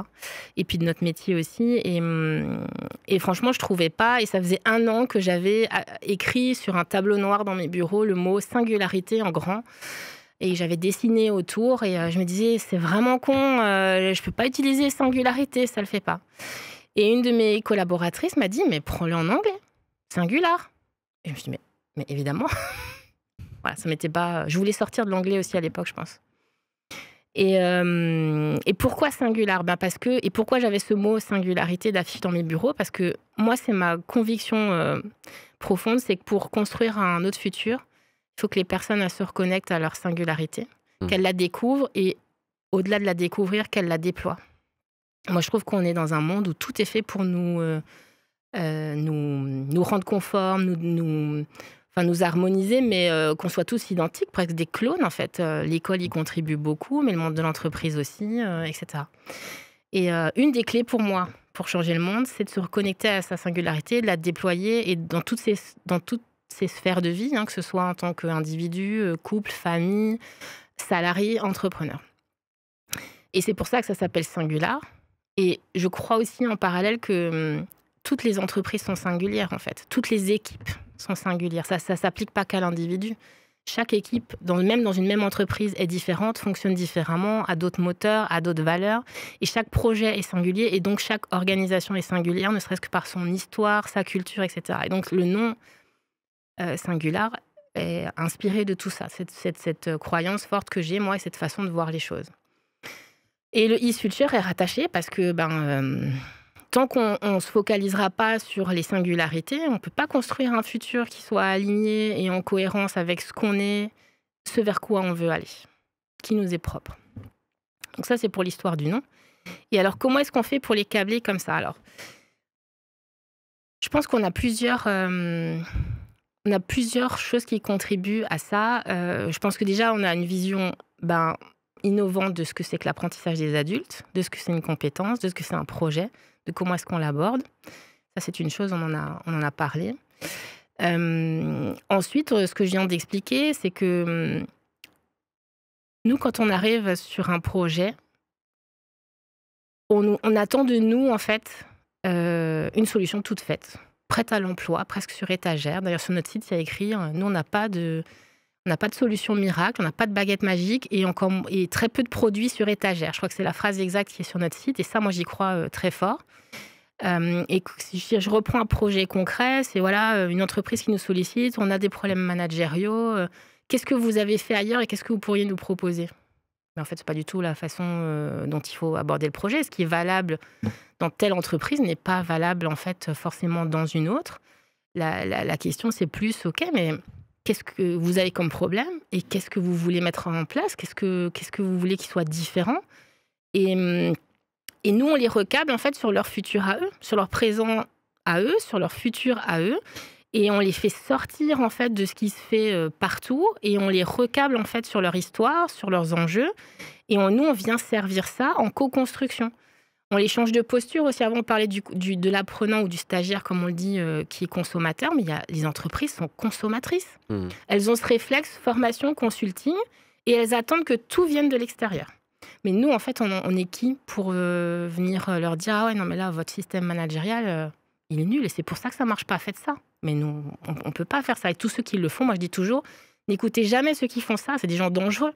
Et puis de notre métier aussi. Et franchement, je ne trouvais pas. Et ça faisait 1 an que j'avais écrit sur un tableau noir dans mes bureaux le mot singularité en grand. Et j'avais dessiné autour. Et je me disais, c'est vraiment con, je ne peux pas utiliser singularité, ça ne le fait pas. Et une de mes collaboratrices m'a dit, mais prends-le en anglais, singular. Et je me suis dit, mais évidemment. Voilà, ça m'était pas... Je voulais sortir de l'anglais aussi à l'époque, je pense. Et pourquoi singular? Et pourquoi j'avais ce mot singularité d'affiche dans mes bureaux? Parce que moi, c'est ma conviction profonde, c'est que pour construire un autre futur, il faut que les personnes se reconnectent à leur singularité, qu'elles la découvrent et, au-delà de la découvrir, qu'elles la déploient. Moi, je trouve qu'on est dans un monde où tout est fait pour nous rendre conformes, nous harmoniser, mais qu'on soit tous identiques, presque des clones, en fait. L'école y contribue beaucoup, mais le monde de l'entreprise aussi, etc. Et une des clés pour moi, pour changer le monde, c'est de se reconnecter à sa singularité, de la déployer et dans toutes ces sphères de vie, que ce soit en tant qu'individu, couple, famille, salarié, entrepreneur. Et c'est pour ça que ça s'appelle singular. Et je crois aussi en parallèle que toutes les entreprises sont singulières, en fait. Toutes les équipes sont singulières. Ça ne s'applique pas qu'à l'individu. Chaque équipe, même dans une même entreprise, est différente, fonctionne différemment, a d'autres moteurs, a d'autres valeurs. Et chaque projet est singulier. Et donc, chaque organisation est singulière, ne serait-ce que par son histoire, sa culture, etc. Et donc, le nom Singular est inspiré de tout ça, cette croyance forte que j'ai, moi, et cette façon de voir les choses. Et le Is Future est rattaché parce que tant qu'on ne se focalisera pas sur les singularités, on ne peut pas construire un futur qui soit aligné et en cohérence avec ce qu'on est, ce vers quoi on veut aller, qui nous est propre. Donc ça, c'est pour l'histoire du nom. Et alors, comment est-ce qu'on fait pour les câbler comme ça? Alors, je pense qu'on a plusieurs choses qui contribuent à ça. Je pense que déjà, on a une vision innovante de ce que c'est que l'apprentissage des adultes, de ce que c'est une compétence, de ce que c'est un projet, de comment est-ce qu'on l'aborde. Ça, c'est une chose, on en a parlé. Ensuite, ce que je viens d'expliquer, c'est que nous, quand on arrive sur un projet, on attend de nous, en fait, une solution toute faite, prête à l'emploi, presque sur étagère. D'ailleurs, sur notre site, il y a écrit, nous, on n'a pas de solution miracle, on n'a pas de baguette magique et très peu de produits sur étagère. Je crois que c'est la phrase exacte qui est sur notre site et ça, moi, j'y crois très fort. Et si je reprends un projet concret, c'est une entreprise qui nous sollicite, on a des problèmes managériaux. Qu'est-ce que vous avez fait ailleurs et qu'est-ce que vous pourriez nous proposer? Mais en fait, ce n'est pas du tout la façon dont il faut aborder le projet. Ce qui est valable dans telle entreprise n'est pas valable en fait forcément dans une autre. La question, c'est plus, OK, mais qu'est-ce que vous avez comme problème et qu'est-ce que vous voulez mettre en place? Qu'est-ce que vous voulez qu'il soit différent? Et nous, on les recable en fait sur leur futur à eux, sur leur présent à eux, sur leur futur à eux. Et on les fait sortir en fait de ce qui se fait partout et on les recable en fait sur leur histoire, sur leurs enjeux. Et nous, on vient servir ça en co-construction. On les change de posture aussi. Avant, on parlait de l'apprenant ou du stagiaire, comme on le dit, qui est consommateur. Mais les entreprises sont consommatrices. Elles ont ce réflexe formation, consulting, et elles attendent que tout vienne de l'extérieur. Mais nous, en fait, on est qui pour venir leur dire « Ah ouais, non, mais là, votre système managérial, il est nul et c'est pour ça que ça ne marche pas. Faites ça. » Mais nous, on ne peut pas faire ça. Et tous ceux qui le font, moi, je dis toujours, n'écoutez jamais ceux qui font ça. C'est des gens dangereux.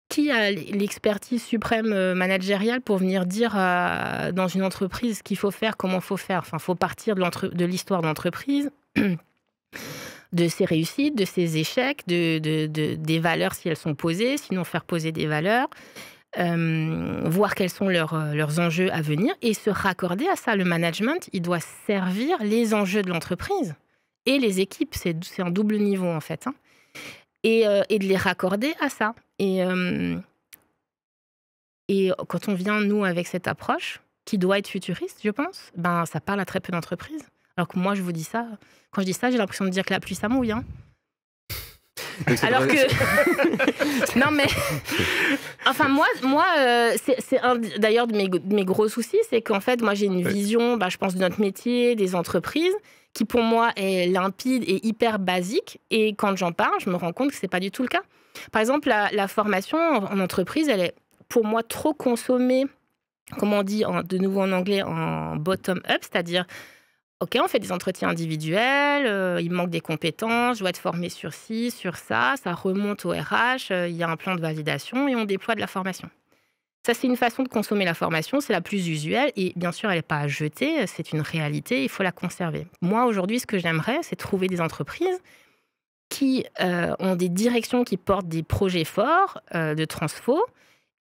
Qui a l'expertise suprême managériale pour venir dire dans une entreprise ce qu'il faut faire, comment il faut faire? Enfin, il faut partir de l'histoire de l'entreprise, de ses réussites, de ses échecs, des valeurs si elles sont posées, sinon faire poser des valeurs, voir quels sont leurs enjeux à venir et se raccorder à ça. Le management, il doit servir les enjeux de l'entreprise et les équipes. C'est un double niveau, en fait. Et de les raccorder à ça. Et quand on vient, nous, avec cette approche, qui doit être futuriste, je pense, ça parle à très peu d'entreprises. Alors que moi, je vous dis ça, quand je dis ça, j'ai l'impression de dire que la pluie, ça mouille. Alors que... non, mais... Enfin, moi c'est d'ailleurs de mes gros soucis, c'est qu'en fait, moi, j'ai une vision, je pense, de notre métier, des entreprises, qui pour moi est limpide et hyper basique. Et quand j'en parle, je me rends compte que ce n'est pas du tout le cas. Par exemple, la formation en entreprise, elle est pour moi trop consommée, comme on dit de nouveau en anglais, en bottom-up, c'est-à-dire, OK, on fait des entretiens individuels, il manque des compétences, je dois être formé sur ci, sur ça, ça remonte au RH, il y a un plan de validation et on déploie de la formation. Ça, c'est une façon de consommer la formation, c'est la plus usuelle et bien sûr, elle n'est pas à jeter, c'est une réalité, il faut la conserver. Moi, aujourd'hui, ce que j'aimerais, c'est trouver des entreprises qui ont des directions qui portent des projets forts de transfo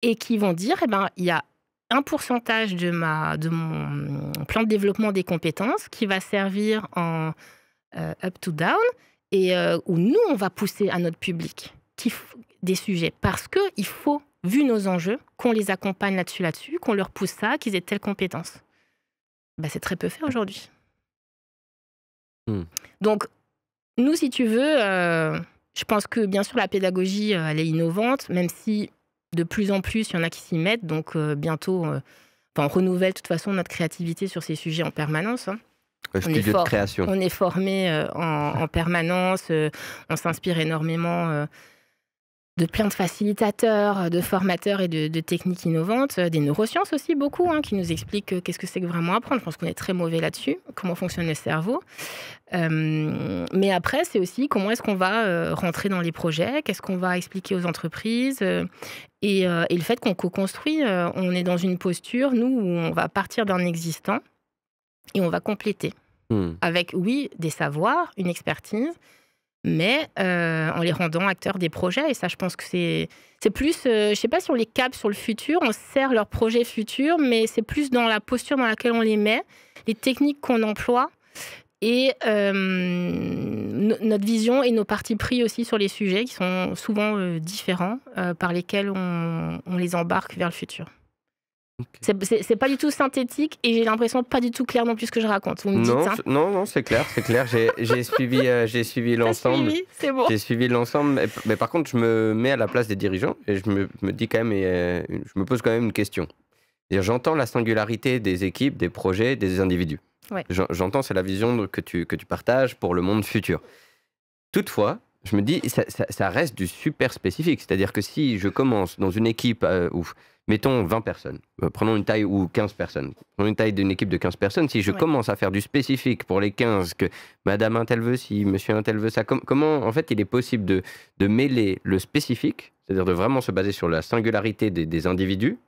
et qui vont dire, il y a un pourcentage de mon plan de développement des compétences qui va servir en up to down et où nous, on va pousser à notre public des sujets parce qu'il faut, vu nos enjeux, qu'on les accompagne là-dessus, qu'on leur pousse ça, qu'ils aient telle compétence. C'est très peu fait aujourd'hui. Donc, nous, si tu veux, je pense que bien sûr la pédagogie, elle est innovante, même si de plus en plus, il y en a qui s'y mettent. Donc bientôt, on renouvelle de toute façon notre créativité sur ces sujets en permanence. Studio de création. On est formé en permanence, on s'inspire énormément de plein de facilitateurs, de formateurs et de techniques innovantes, des neurosciences aussi beaucoup, qui nous expliquent qu'est-ce que c'est que vraiment apprendre. Je pense qu'on est très mauvais là-dessus, comment fonctionne le cerveau. Mais après, c'est aussi comment est-ce qu'on va rentrer dans les projets, qu'est-ce qu'on va expliquer aux entreprises. Et le fait qu'on co-construit, on est dans une posture, nous, où on va partir d'un existant et on va compléter. Avec, oui, des savoirs, une expertise, mais en les rendant acteurs des projets. Et ça, je pense que c'est plus, je ne sais pas si on les capte sur le futur, on sert leurs projets futurs, mais c'est plus dans la posture dans laquelle on les met, les techniques qu'on emploie et notre vision et nos partis pris aussi sur les sujets qui sont souvent différents, par lesquels on les embarque vers le futur. Okay. C'est pas du tout synthétique et j'ai l'impression pas du tout clair non plus ce que je raconte. Vous me dites, non, c'est clair. J'ai suivi l'ensemble. C'est bon. J'ai suivi l'ensemble, mais par contre, je me mets à la place des dirigeants et je me dis quand même, je me pose quand même une question. J'entends la singularité des équipes, des projets, des individus. Ouais. J'entends, c'est la vision que tu partages pour le monde futur. Toutefois, je me dis, ça reste du super spécifique. C'est-à-dire que si je commence dans une équipe où, mettons 20 personnes, prenons une taille ou 15 personnes, prenons une taille d'une équipe de 15 personnes, si je commence à faire du spécifique pour les 15, que madame un tel veut ci, monsieur un tel veut ça, comment en fait il est possible de mêler le spécifique, c'est-à-dire de vraiment se baser sur la singularité des individus,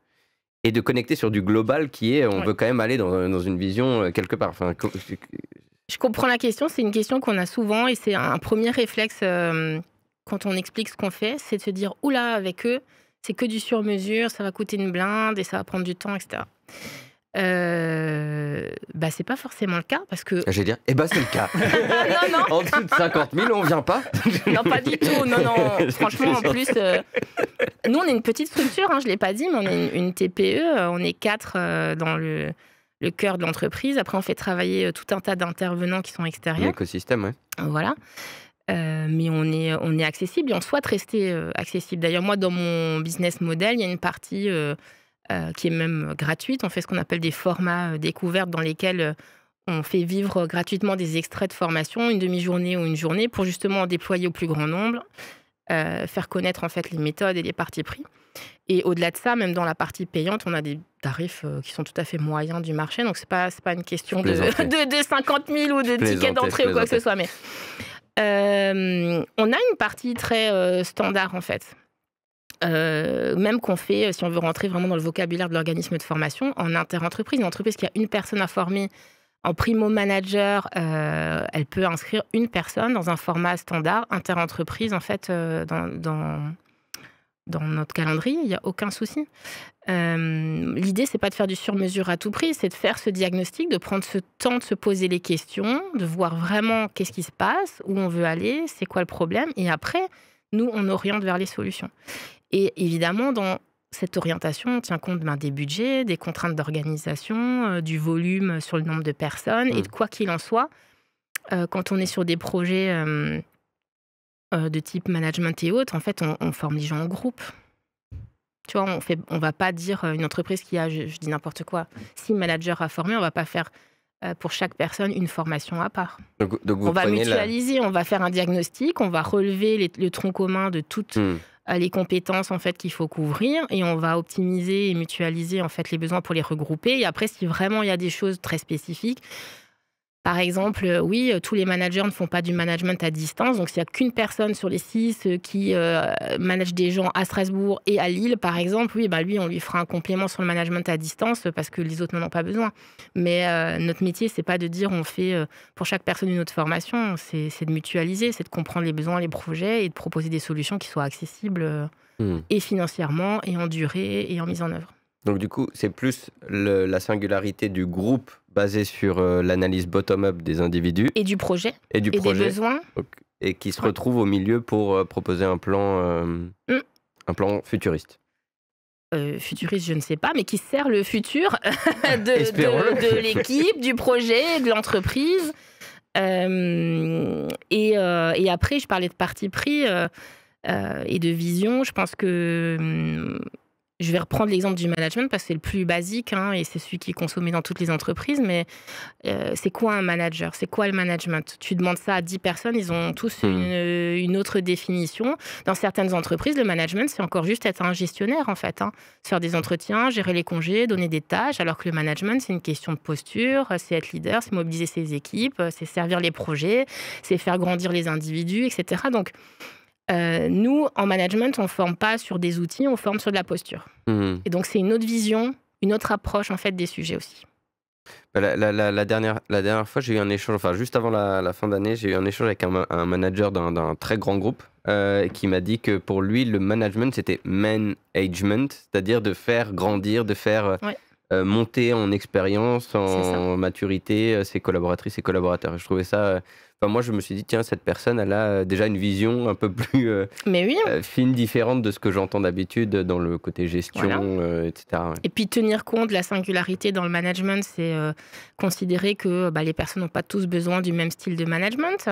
et de connecter sur du global qui est, on veut quand même aller dans une vision quelque part. Enfin, je comprends la question, c'est une question qu'on a souvent et c'est un premier réflexe quand on explique ce qu'on fait, c'est de se dire « Oula, avec eux, c'est que du sur-mesure, ça va coûter une blinde et ça va prendre du temps, etc. » C'est pas forcément le cas parce que... J'ai dire, c'est le cas. Non. En dessous de 50 000, on vient pas. Non, pas du tout. Non. Franchement, en plus, nous, on est une petite structure, je l'ai pas dit, mais on est une TPE. On est 4 dans le cœur de l'entreprise. Après, on fait travailler tout un tas d'intervenants qui sont extérieurs. Un écosystème, ouais. Voilà. Mais on est accessible et on souhaite rester accessible. D'ailleurs, moi, dans mon business model, il y a une partie... qui est même gratuite. On fait ce qu'on appelle des formats découvertes dans lesquels on fait vivre gratuitement des extraits de formation, une demi-journée ou une journée, pour justement en déployer au plus grand nombre, faire connaître en fait les méthodes et les partis pris. Et au-delà de ça, même dans la partie payante, on a des tarifs qui sont tout à fait moyens du marché. Donc, c'est pas une question de 50 000 ou de tickets d'entrée ou quoi que ce soit. Mais on a une partie très standard en fait. Même qu'on fait, si on veut rentrer vraiment dans le vocabulaire de l'organisme de formation, en inter-entreprise. Une entreprise qui a une personne à former en primo-manager, elle peut inscrire une personne dans un format standard, inter-entreprise, en fait, dans notre calendrier, il n'y a aucun souci. L'idée, c'est pas de faire du sur-mesure à tout prix, c'est de faire ce diagnostic, de prendre ce temps de se poser les questions, de voir vraiment qu'est-ce qui se passe, où on veut aller, c'est quoi le problème, et après, nous, on oriente vers les solutions. Et évidemment, dans cette orientation, on tient compte des budgets, des contraintes d'organisation, du volume sur le nombre de personnes. Et de quoi qu'il en soit, quand on est sur des projets de type management et autres, en fait, on forme les gens en groupe. Tu vois, on va pas dire une entreprise qui a, je dis n'importe quoi, 6 managers à former, on va pas faire pour chaque personne une formation à part. Donc on va mutualiser, on va faire un diagnostic, on va relever le tronc commun de toutes les compétences en fait qu'il faut couvrir et on va optimiser et mutualiser en fait les besoins pour les regrouper. Et après, si vraiment il y a des choses très spécifiques, par exemple, oui, tous les managers ne font pas du management à distance. Donc, s'il n'y a qu'une personne sur les 6 qui manage des gens à Strasbourg et à Lille, par exemple, oui, lui, on lui fera un complément sur le management à distance parce que les autres n'en ont pas besoin. Mais notre métier, c'est pas de dire on fait pour chaque personne une autre formation. C'est de mutualiser, c'est de comprendre les besoins, les projets et de proposer des solutions qui soient accessibles et financièrement, et en durée, et en mise en œuvre. Donc du coup, c'est plus la singularité du groupe basé sur l'analyse bottom-up des individus. Et du projet. Et des besoins. Et qui se retrouve au milieu pour proposer un plan futuriste. Futuriste, je ne sais pas, mais qui sert le futur de l'équipe, du projet, de l'entreprise. Et après, je parlais de parti pris et de vision. Je pense que... je vais reprendre l'exemple du management parce que c'est le plus basique hein, et c'est celui qui est consommé dans toutes les entreprises. Mais c'est quoi un manager? C'est quoi le management? Tu demandes ça à 10 personnes, ils ont tous une autre définition. Dans certaines entreprises, le management, c'est encore juste être un gestionnaire en fait. Hein. Faire des entretiens, gérer les congés, donner des tâches, alors que le management, c'est une question de posture, c'est être leader, c'est mobiliser ses équipes, c'est servir les projets, c'est faire grandir les individus, etc. Donc, nous, en management, on ne forme pas sur des outils, on forme sur de la posture. Et donc, c'est une autre vision, une autre approche en fait des sujets aussi. La dernière fois, j'ai eu un échange, enfin juste avant la fin d'année, j'ai eu un échange avec un manager d'un très grand groupe qui m'a dit que pour lui, le management, c'était management, c'est-à-dire de faire grandir, de faire monter en expérience, en maturité ses collaboratrices et collaborateurs. Je trouvais ça... Enfin, moi, je me suis dit, tiens, cette personne, elle a déjà une vision un peu plus fine, différente de ce que j'entends d'habitude dans le côté gestion, etc. Ouais. Et puis, tenir compte de la singularité dans le management, c'est considérer que les personnes n'ont pas tous besoin du même style de management,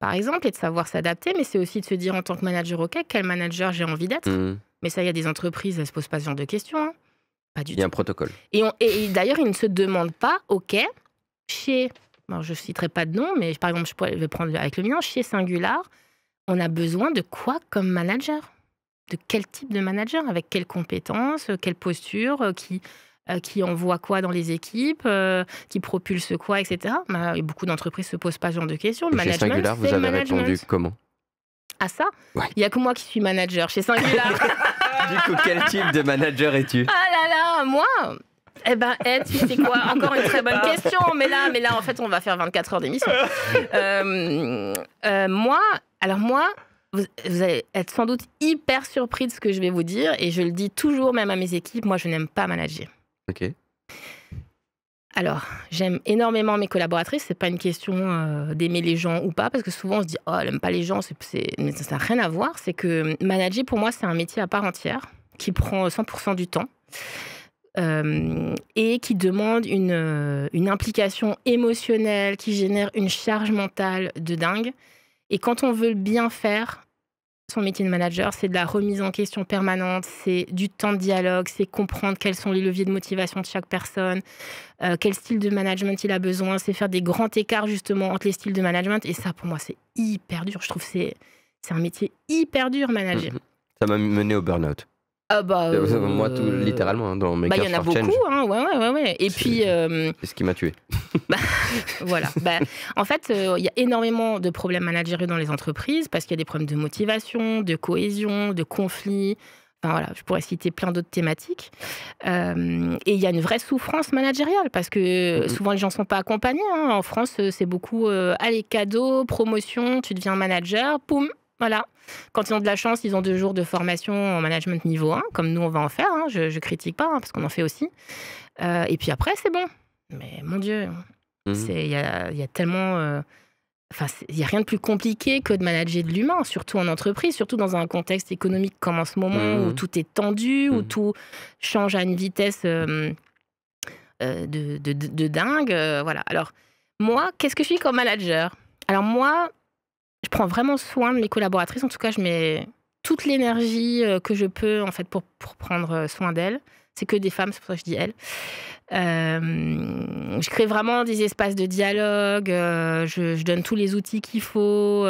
par exemple, et de savoir s'adapter. Mais c'est aussi de se dire, en tant que manager, OK, quel manager j'ai envie d'être. Mais ça, il y a des entreprises, elles ne se posent pas ce genre de questions. Hein. Pas du tout. Il y a un protocole. Et d'ailleurs, ils ne se demandent pas, OK, chez... Alors, je ne citerai pas de nom, mais par exemple, je vais prendre avec le mien. Chez Singular, on a besoin de quoi comme manager? De quel type de manager? Avec quelles compétences? Quelle posture? Qui envoie quoi dans les équipes? Qui propulse quoi, etc. Beaucoup d'entreprises ne se posent pas ce genre de questions. Le chez management, Singular, vous avez répondu comment? À ça? Il n'y a que moi qui suis manager chez Singular. Du coup, quel type de manager es-tu? Ah là là, moi tu sais quoi? Encore une très bonne question. Mais là, en fait, on va faire 24 heures d'émission. Moi, vous allez être sans doute hyper surpris de ce que je vais vous dire. Et je le dis toujours, même à mes équipes, moi, je n'aime pas manager. OK. Alors, j'aime énormément mes collaboratrices. C'est pas une question d'aimer les gens ou pas, parce que souvent, on se dit « Oh, elle n'aime pas les gens. » Mais ça n'a rien à voir. C'est que manager, pour moi, c'est un métier à part entière qui prend 100% du temps. Et qui demande une implication émotionnelle, qui génère une charge mentale de dingue. Et quand on veut bien faire son métier de manager, c'est de la remise en question permanente, c'est du temps de dialogue, c'est comprendre quels sont les leviers de motivation de chaque personne, quel style de management il a besoin, c'est faire des grands écarts justement entre les styles de management. Et ça, pour moi, c'est hyper dur. Je trouve que c'est un métier hyper dur, manager. Ça m'a mené au burn-out. Moi, littéralement, hein, dans mes il y en a beaucoup, hein, ouais. Et puis... c'est ce qui m'a tué. Voilà. En fait, il y a énormément de problèmes managériaux dans les entreprises parce qu'il y a des problèmes de motivation, de cohésion, de conflits. Enfin, voilà, je pourrais citer plein d'autres thématiques. Et il y a une vraie souffrance managériale parce que souvent, les gens ne sont pas accompagnés. Hein. En France, c'est beaucoup allez, cadeaux, promotion, tu deviens manager, poum, voilà. Quand ils ont de la chance, ils ont 2 jours de formation en management niveau 1, comme nous, on va en faire. Hein. Je ne critique pas, hein, parce qu'on en fait aussi. Et puis après, c'est bon. Mais mon Dieu, il y a tellement... il n'y a rien de plus compliqué que de manager de l'humain, surtout en entreprise, surtout dans un contexte économique comme en ce moment, où tout est tendu, où tout change à une vitesse de dingue. Voilà. Alors, moi, qu'est-ce que je suis comme manager? Alors moi... Je prends vraiment soin de mes collaboratrices. En tout cas, je mets toute l'énergie que je peux en fait, pour prendre soin d'elles. C'est que des femmes, c'est pour ça que je dis elles. Je crée vraiment des espaces de dialogue. Je donne tous les outils qu'il faut.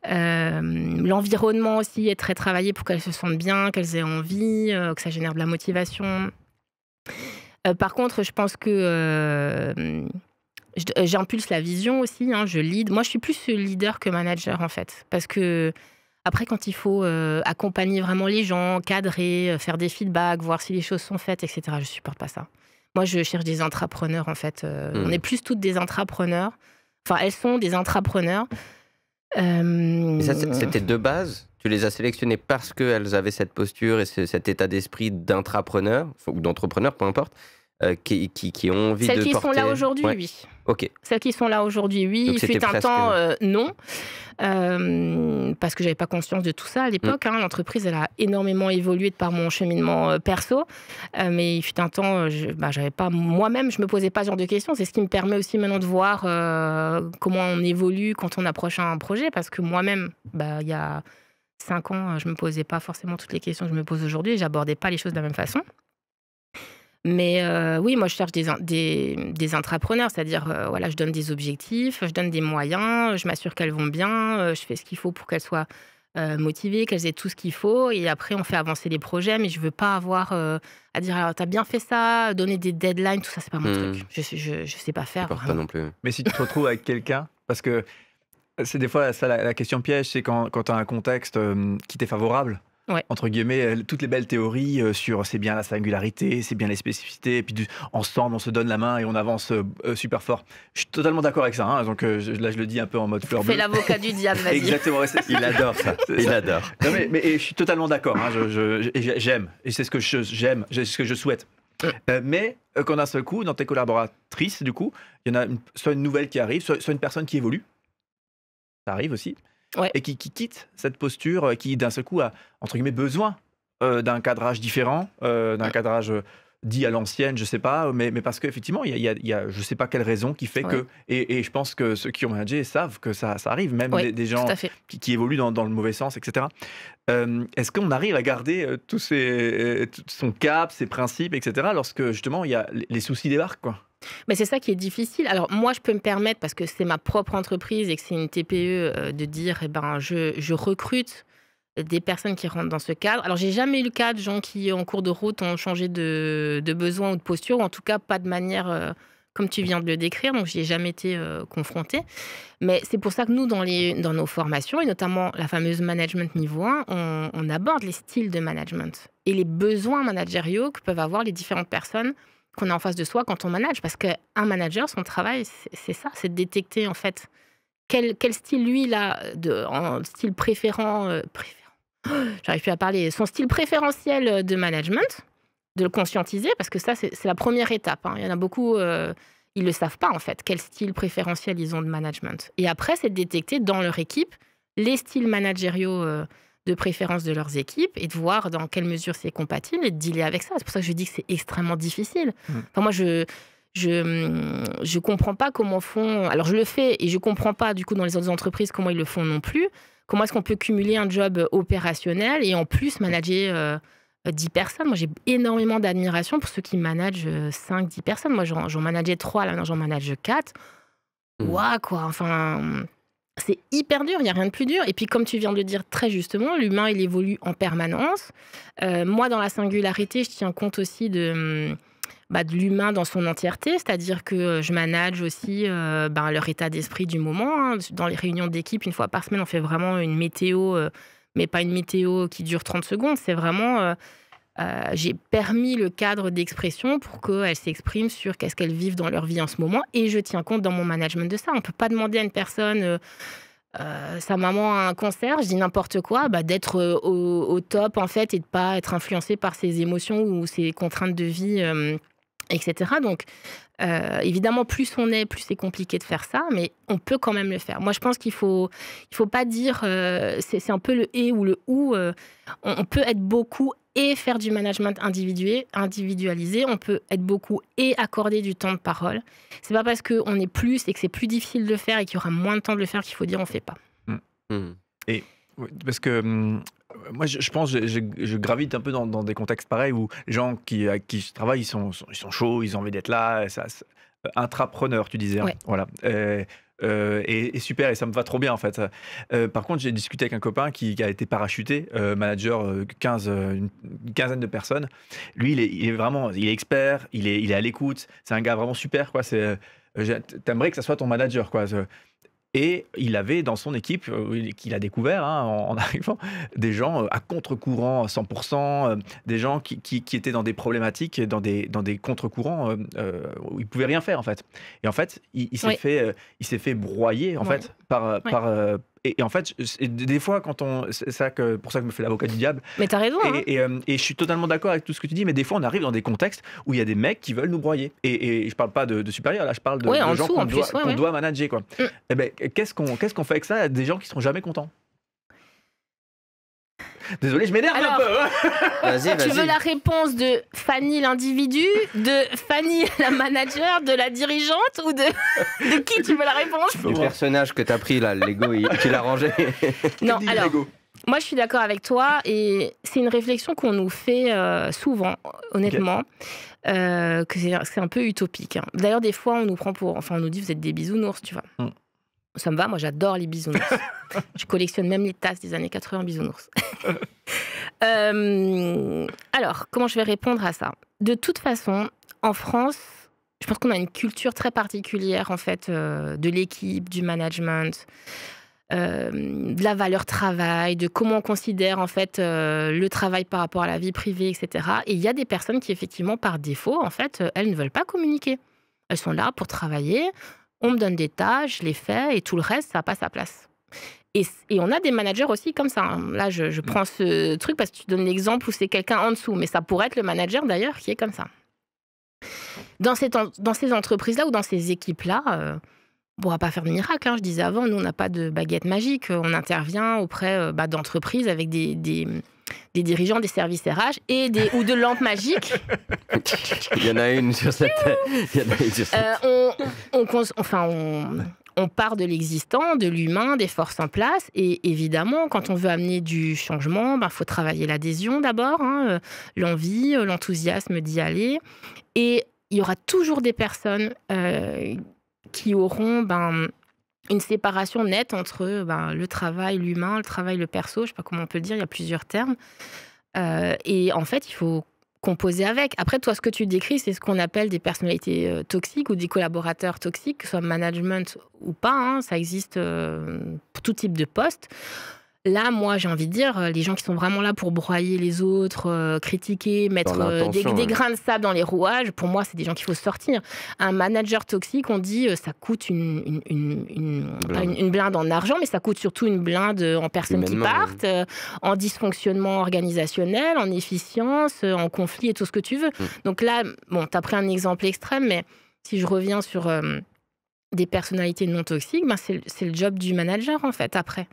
L'environnement aussi est très travaillé pour qu'elles se sentent bien, qu'elles aient envie, que ça génère de la motivation. Par contre, je pense que... j'impulse la vision aussi, hein, je lead. Moi, je suis plus leader que manager, en fait. Parce que, après, quand il faut accompagner vraiment les gens, cadrer, faire des feedbacks, voir si les choses sont faites, etc., je ne supporte pas ça. Moi, je cherche des intrapreneurs, en fait. On est plus toutes des intrapreneurs. Enfin, elles sont des intrapreneurs. Mais ça, c'était de base? Tu les as sélectionnées parce qu'elles avaient cette posture et cet état d'esprit d'intrapreneur, ou d'entrepreneur, peu importe, qui ont envie de porter... Celles qui sont là aujourd'hui, oui. Ok. Celles qui sont là aujourd'hui, oui. Donc, il fut un temps, non. Parce que j'avais pas conscience de tout ça à l'époque. Hein. L'entreprise, elle a énormément évolué de par mon cheminement perso. Mais il fut un temps, j'avais pas... Moi-même, je me posais pas ce genre de questions. C'est ce qui me permet aussi maintenant de voir comment on évolue quand on approche un projet. Parce que moi-même, 5 ans, je ne me posais pas forcément toutes les questions que je me pose aujourd'hui et j'abordais pas les choses de la même façon. Mais oui, moi, je cherche des intrapreneurs, c'est-à-dire, voilà, je donne des objectifs, je donne des moyens, je m'assure qu'elles vont bien, je fais ce qu'il faut pour qu'elles soient motivées, qu'elles aient tout ce qu'il faut et après, on fait avancer les projets, mais je veux pas avoir à dire: «Alors, tu as bien fait ça», donner des deadlines, tout ça, c'est pas mon truc. Je sais pas faire, Pas vraiment. non plus. Mais si tu te retrouves avec quelqu'un, parce que c'est des fois ça la question piège, c'est quand tu as un contexte qui t'est favorable, Ouais. entre guillemets, toutes les belles théories sur c'est bien la singularité, c'est bien les spécificités, et puis ensemble on se donne la main et on avance super fort. Je suis totalement d'accord avec ça, hein, donc là je le dis un peu en mode fleur Fais bleue. l'avocat du diable, vas-y. Exactement, ouais, Il adore ça. C'est Il ça. adore. Non, mais je suis totalement d'accord, hein, j'aime, et c'est ce que j'aime, c'est ce que je souhaite. Mais quand d'un seul coup, dans tes collaboratrices, du coup, il y en a soit une nouvelle qui arrive, soit une personne qui évolue, ça arrive aussi, Ouais. et qui quitte cette posture, qui d'un seul coup a, entre guillemets, besoin d'un cadrage différent, d'un cadrage dit à l'ancienne, je sais pas, mais parce qu'effectivement, il y a je sais pas quelle raison qui fait Ouais. que, et je pense que ceux qui ont managé savent que ça arrive, même Ouais, des tout gens à fait. qui évoluent dans le mauvais sens, etc. Est-ce qu'on arrive à garder tout son cap, ses principes, etc., lorsque justement il y a les soucis débarquent, quoi? Mais c'est ça qui est difficile. Alors moi, je peux me permettre, parce que c'est ma propre entreprise et que c'est une TPE, de dire, eh ben, je recrute des personnes qui rentrent dans ce cadre. Alors, j'ai jamais eu le cas de gens qui, en cours de route, ont changé de besoin ou de posture, ou en tout cas pas de manière comme tu viens de le décrire, donc j'y ai jamais été confrontée. Mais c'est pour ça que nous, dans nos formations, et notamment la fameuse management niveau 1, on aborde les styles de management et les besoins managériaux que peuvent avoir les différentes personnes qu'on a en face de soi quand on manage. Parce qu'un manager, son travail, c'est ça, c'est de détecter en fait quel style lui, il a, en style j'arrive plus à parler, son style préférentiel de management, de le conscientiser, parce que ça, c'est la première étape, hein. Il y en a beaucoup, ils ne le savent pas en fait, quel style préférentiel ils ont de management. Et après, c'est de détecter dans leur équipe les styles managériaux de préférence de leurs équipes et de voir dans quelle mesure c'est compatible et de dealer avec ça. C'est pour ça que je dis que c'est extrêmement difficile. Enfin, moi, je comprends pas comment font. Alors, je le fais et je comprends pas, du coup, dans les autres entreprises, comment ils le font non plus. Comment est-ce qu'on peut cumuler un job opérationnel et en plus manager 10 personnes? Moi, j'ai énormément d'admiration pour ceux qui managent 5-10 personnes. Moi, j'en manageais 3, là, maintenant, j'en manage 4. Ouah, quoi. Enfin, c'est hyper dur, il n'y a rien de plus dur. Et puis, comme tu viens de le dire très justement, l'humain, il évolue en permanence. Moi, dans la singularité, je tiens compte aussi de l'humain dans son entièreté, c'est-à-dire que je manage aussi leur état d'esprit du moment, hein. Dans les réunions d'équipe, une fois par semaine, on fait vraiment une météo, mais pas une météo qui dure 30 secondes. C'est vraiment, j'ai permis le cadre d'expression pour qu'elles s'expriment sur qu'est-ce qu'elles vivent dans leur vie en ce moment. Et je tiens compte dans mon management de ça. On ne peut pas demander à une personne, sa maman a un cancer, je dis n'importe quoi, d'être au top en fait et de ne pas être influencée par ses émotions ou ses contraintes de vie, etc. Donc, évidemment, plus on est, plus c'est compliqué de faire ça, mais on peut quand même le faire. Moi, je pense qu'il faut pas dire, c'est un peu le et ou le ou. On peut être beaucoup et faire du management individualisé. On peut être beaucoup et accorder du temps de parole. C'est pas parce qu'on est plus et que c'est plus difficile de le faire et qu'il y aura moins de temps de le faire qu'il faut dire on fait pas. Et parce que moi, je pense, je gravite un peu dans des contextes pareils où les gens avec qui je travaille, ils sont chauds, ils ont envie d'être là. Intrapreneur, tu disais. Hein, Ouais. voilà. Et super, et ça me va trop bien en fait. Par contre, j'ai discuté avec un copain qui a été parachuté, manager une quinzaine de personnes. Lui, il est vraiment, il est expert, il est à l'écoute. C'est un gars vraiment super, quoi. T'aimerais que ça soit ton manager, quoi. Et il avait dans son équipe, qu'il a découvert en arrivant, des gens à contre-courant à 100%, des gens qui étaient dans des problématiques, dans des contre-courants où ils ne pouvaient rien faire en fait. Et en fait, il s'est fait broyer en fait par et en fait, des fois, c'est ça pour ça que je me fais l'avocat du diable. Mais t'as raison. Et je suis totalement d'accord avec tout ce que tu dis, mais des fois, on arrive dans des contextes où il y a des mecs qui veulent nous broyer. Et je parle pas de supérieurs, là, je parle de gens qu'on doit manager, quoi. Eh ben, qu'est-ce qu'on fait avec ça? Des gens qui seront jamais contents. Désolé, je m'énerve un peu. Vas-y. Tu veux la réponse de Fanny l'individu, de Fanny la manager, de la dirigeante ou de qui tu veux la réponse? Du personnage que t'as pris là, Lego, tu l'as rangé. Non, alors, Moi, je suis d'accord avec toi et c'est une réflexion qu'on nous fait souvent, honnêtement, que c'est un peu utopique. Hein. D'ailleurs, des fois, on nous prend pour... Enfin, on nous dit, vous êtes des bisounours, tu vois. Ça me va, moi, j'adore les bisounours. Je collectionne même les tasses des années 80 bisounours. Alors, comment je vais répondre à ça? De toute façon, en France, je pense qu'on a une culture très particulière, en fait, de l'équipe, du management, de la valeur travail, de comment on considère en fait le travail par rapport à la vie privée, etc. Et il y a des personnes qui, effectivement, par défaut, en fait, elles ne veulent pas communiquer. Elles sont là pour travailler, on me donne des tâches, je les fais, et tout le reste, ça n'a pas sa place. Et on a des managers aussi comme ça. Hein. Là, je prends ce truc parce que tu donnes l'exemple où c'est quelqu'un en dessous, mais ça pourrait être le manager, d'ailleurs, qui est comme ça. Dans ces entreprises-là ou dans ces équipes-là, on ne va pas faire de miracle. Hein. Je disais avant, nous, on n'a pas de baguette magique. On intervient auprès d'entreprises avec des dirigeants des services RH ou de lampes magiques. Il y en a une sur cette... On part de l'existant, de l'humain, des forces en place. Et évidemment, quand on veut amener du changement, faut travailler l'adhésion d'abord, hein, l'envie, l'enthousiasme d'y aller. Et il y aura toujours des personnes qui auront une séparation nette entre le travail, l'humain, le travail, le perso. Je ne sais pas comment on peut le dire, il y a plusieurs termes. Et en fait, il faut composer avec. Après, toi, ce que tu décris, c'est ce qu'on appelle des personnalités toxiques ou des collaborateurs toxiques, que ce soit management ou pas. Hein, ça existe pour tout type de poste. Là, moi, j'ai envie de dire, les gens qui sont vraiment là pour broyer les autres, critiquer, mettre des grains de sable dans les rouages, pour moi, c'est des gens qu'il faut sortir. Un manager toxique, on dit, ça coûte une blinde en argent, mais ça coûte surtout une blinde en personnes qui partent, en dysfonctionnement organisationnel, en efficience, en conflit et tout ce que tu veux. Donc là, bon, tu as pris un exemple extrême, mais si je reviens sur... des personnalités non toxiques, c'est le job du manager, en fait, après.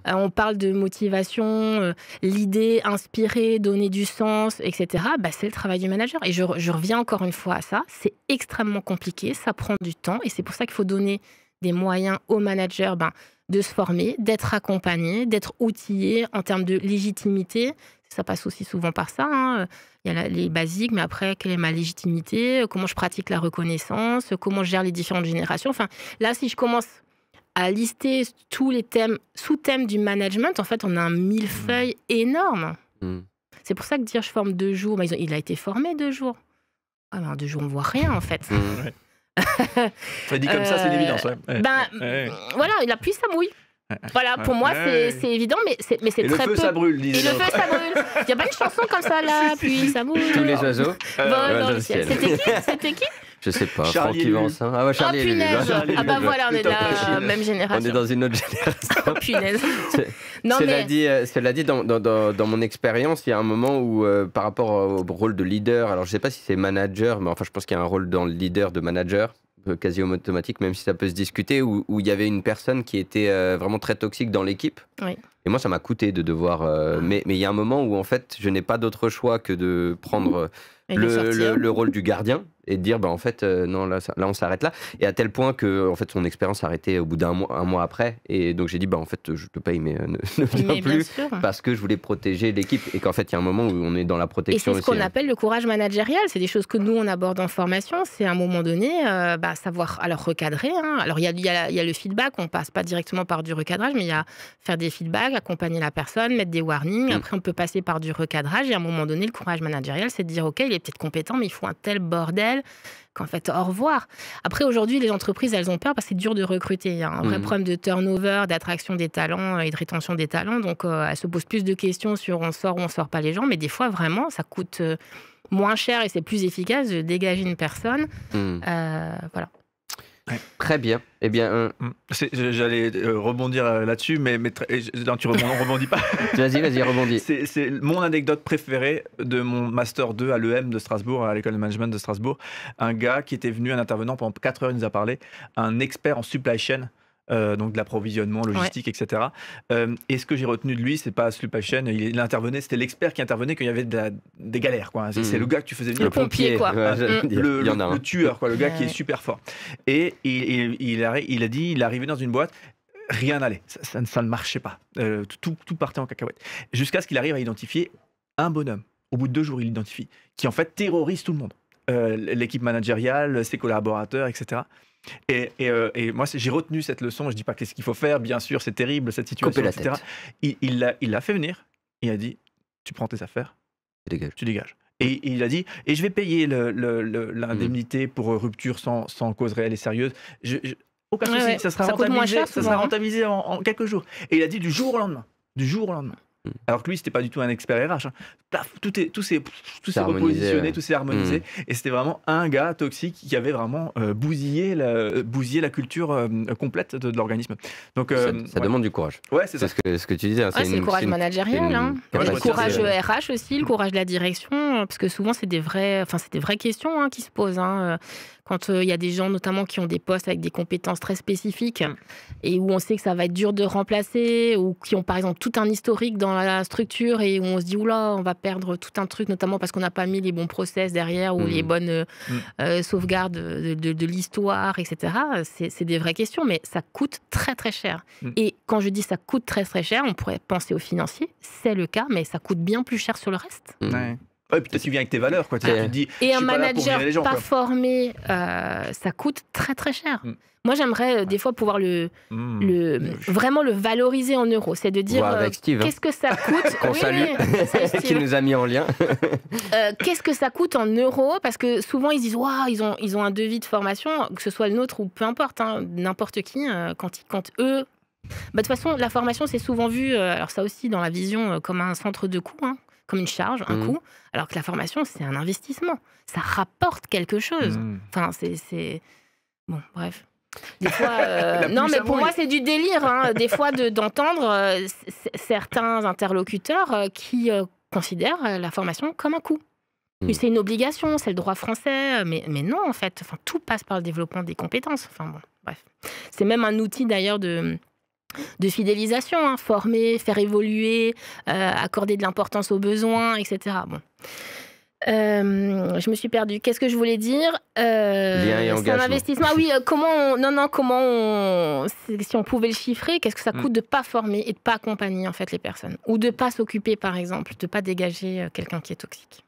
On parle de motivation, l'idée, inspirer, donner du sens, etc. C'est le travail du manager. Et je reviens encore une fois à ça. C'est extrêmement compliqué, ça prend du temps. Et c'est pour ça qu'il faut donner des moyens aux managers de se former, d'être accompagnés, d'être outillés en termes de légitimité. Ça passe aussi souvent par ça. Hein. Il y a les basiques, mais après, quelle est ma légitimité? Comment je pratique la reconnaissance? Comment je gère les différentes générations? Enfin, là, si je commence à lister tous les sous-thèmes du management, en fait, on a un millefeuille énorme. C'est pour ça que dire je forme 2 jours, il a été formé 2 jours. Ah, en 2 jours, on ne voit rien, en fait. Dit comme ça, c'est une évidence. Voilà, la pluie, ça mouille. Voilà, pour moi, c'est évident, mais c'est très peu. Et le feu, ça brûle, Et le feu, ça brûle. Il n'y a pas une chanson comme ça, là, puis ça brûle. Tous les oiseaux dans le ciel. C'était qui? Je sais pas, Charlie Francky Vincent. Ah ouais, Charlie et Lulu. Ah bah voilà, on est de la même génération. On est dans une autre génération. Oh punaise. Cela dit, dans mon expérience, il y a un moment où, par rapport au rôle de leader, alors je sais pas si c'est manager, mais enfin je pense qu'il y a un rôle dans le leader de manager, quasi automatique, même si ça peut se discuter, où il y avait une personne qui était vraiment très toxique dans l'équipe. Oui. Et moi, ça m'a coûté de devoir... mais il y a un moment où, en fait, je n'ai pas d'autre choix que de prendre le rôle du gardien et de dire, en fait, non, là, on s'arrête là. Et à tel point que, en fait, son expérience s'arrêtait au bout un mois après. Et donc, j'ai dit, en fait, je te paye, mais ne viens plus. Parce que je voulais protéger l'équipe. Et qu'en fait, il y a un moment où on est dans la protection aussi. Et c'est ce qu'on appelle le courage managérial. C'est des choses que nous, on aborde en formation. C'est à un moment donné, savoir alors recadrer. Hein. Alors, il y a le feedback. On passe pas directement par du recadrage, mais il y a faire des feedbacks, accompagner la personne, mettre des warnings. Après, on peut passer par du recadrage. Et à un moment donné, le courage managérial, c'est de dire, OK, il est peut-être compétent, mais il faut un tel bordel qu'en fait, au revoir. Après, aujourd'hui, les entreprises, elles ont peur parce que c'est dur de recruter. Il y a un vrai problème de turnover, d'attraction des talents et de rétention des talents. Donc, elles se posent plus de questions sur on sort ou on sort pas les gens. Mais des fois, vraiment, ça coûte moins cher et c'est plus efficace de dégager une personne. Voilà. Très bien. Eh bien, j'allais rebondir là-dessus, mais non, tu rebondis pas. Vas-y, rebondis. C'est mon anecdote préférée de mon Master 2 à l'EM de Strasbourg, à l'école de management de Strasbourg. Un gars qui était venu, un intervenant, pendant 4 heures, il nous a parlé, un expert en supply chain, donc de l'approvisionnement, logistique, etc. Et ce que j'ai retenu de lui, c'est pas supply chain, il intervenait, c'était l'expert qui intervenait quand il y avait des galères, quoi. C'est le gars que tu faisais venir. Le pompier, quoi. Le tueur, quoi, le gars qui est super fort. Et il a dit, il est arrivé dans une boîte, rien n'allait, ça ne marchait pas. Tout partait en cacahuète. Jusqu'à ce qu'il arrive à identifier un bonhomme. Au bout de 2 jours, il l'identifie, qui en fait terrorise tout le monde. L'équipe managériale, ses collaborateurs, etc. Et moi, j'ai retenu cette leçon. Je dis pas qu'est-ce qu'il faut faire. Bien sûr, c'est terrible cette situation, Couper la etc. tête. Il l'a fait venir. Il a dit, tu prends tes affaires, tu dégages. Et il a dit, et je vais payer l'indemnité pour rupture sans cause réelle et sérieuse. Aucun souci, ça sera rentabilisé en quelques jours. Et il a dit du jour au lendemain. Du jour au lendemain. Alors que lui, c'était pas du tout un expert RH. Hein. Plaf, tout s'est repositionné, tout s'est harmonisé. Et c'était vraiment un gars toxique qui avait vraiment bousillé la culture complète de l'organisme. Donc, ça demande du courage. Ouais, c'est ça. Ce que tu disais. C'est le courage managérial. Le courage RH aussi, le courage de la direction. Parce que souvent, c'est des vraies questions qui se posent. Quand il y a des gens notamment qui ont des postes avec des compétences très spécifiques et où on sait que ça va être dur de remplacer, ou qui ont par exemple tout un historique dans la structure et où on se dit oula, on va perdre tout un truc, notamment parce qu'on n'a pas mis les bons process derrière ou les bonnes sauvegardes de l'histoire, etc. C'est des vraies questions, mais ça coûte très très cher. Et quand je dis ça coûte très très cher, on pourrait penser aux financiers, c'est le cas, mais ça coûte bien plus cher sur le reste. Ouais, puis tu viens avec tes valeurs, quoi. Tu te dis, et un manager pas formé, ça coûte très très cher. Moi, j'aimerais des fois pouvoir vraiment le valoriser en euros. C'est de dire qu'est-ce que ça coûte. Qu'on salue, qui nous a mis en lien. Qu'est-ce que ça coûte en euros? Parce que souvent, ils disent waouh, ils ont un devis de formation, que ce soit le nôtre ou peu importe, n'importe qui, quand eux. De toute façon, la formation, c'est souvent vu, alors ça aussi, dans la vision, comme un centre de coût. Comme une charge, un coût, alors que la formation, c'est un investissement. Ça rapporte quelque chose. Enfin, c'est... Bon, bref. Des fois... non, mais pour moi, c'est du délire, des fois, d'entendre certains interlocuteurs qui considèrent la formation comme un coût. C'est une obligation, c'est le droit français, mais non, en fait. Enfin, tout passe par le développement des compétences. Enfin, bon, bref. C'est même un outil, d'ailleurs, de fidélisation, former, faire évoluer, accorder de l'importance aux besoins, etc. Bon. Je me suis perdue. Qu'est-ce que je voulais dire? Lien et engagement. C'est un investissement. Oui, si on pouvait le chiffrer, qu'est-ce que ça coûte de ne pas former et de ne pas accompagner en fait, les personnes? Ou de ne pas s'occuper, par exemple, de ne pas dégager quelqu'un qui est toxique.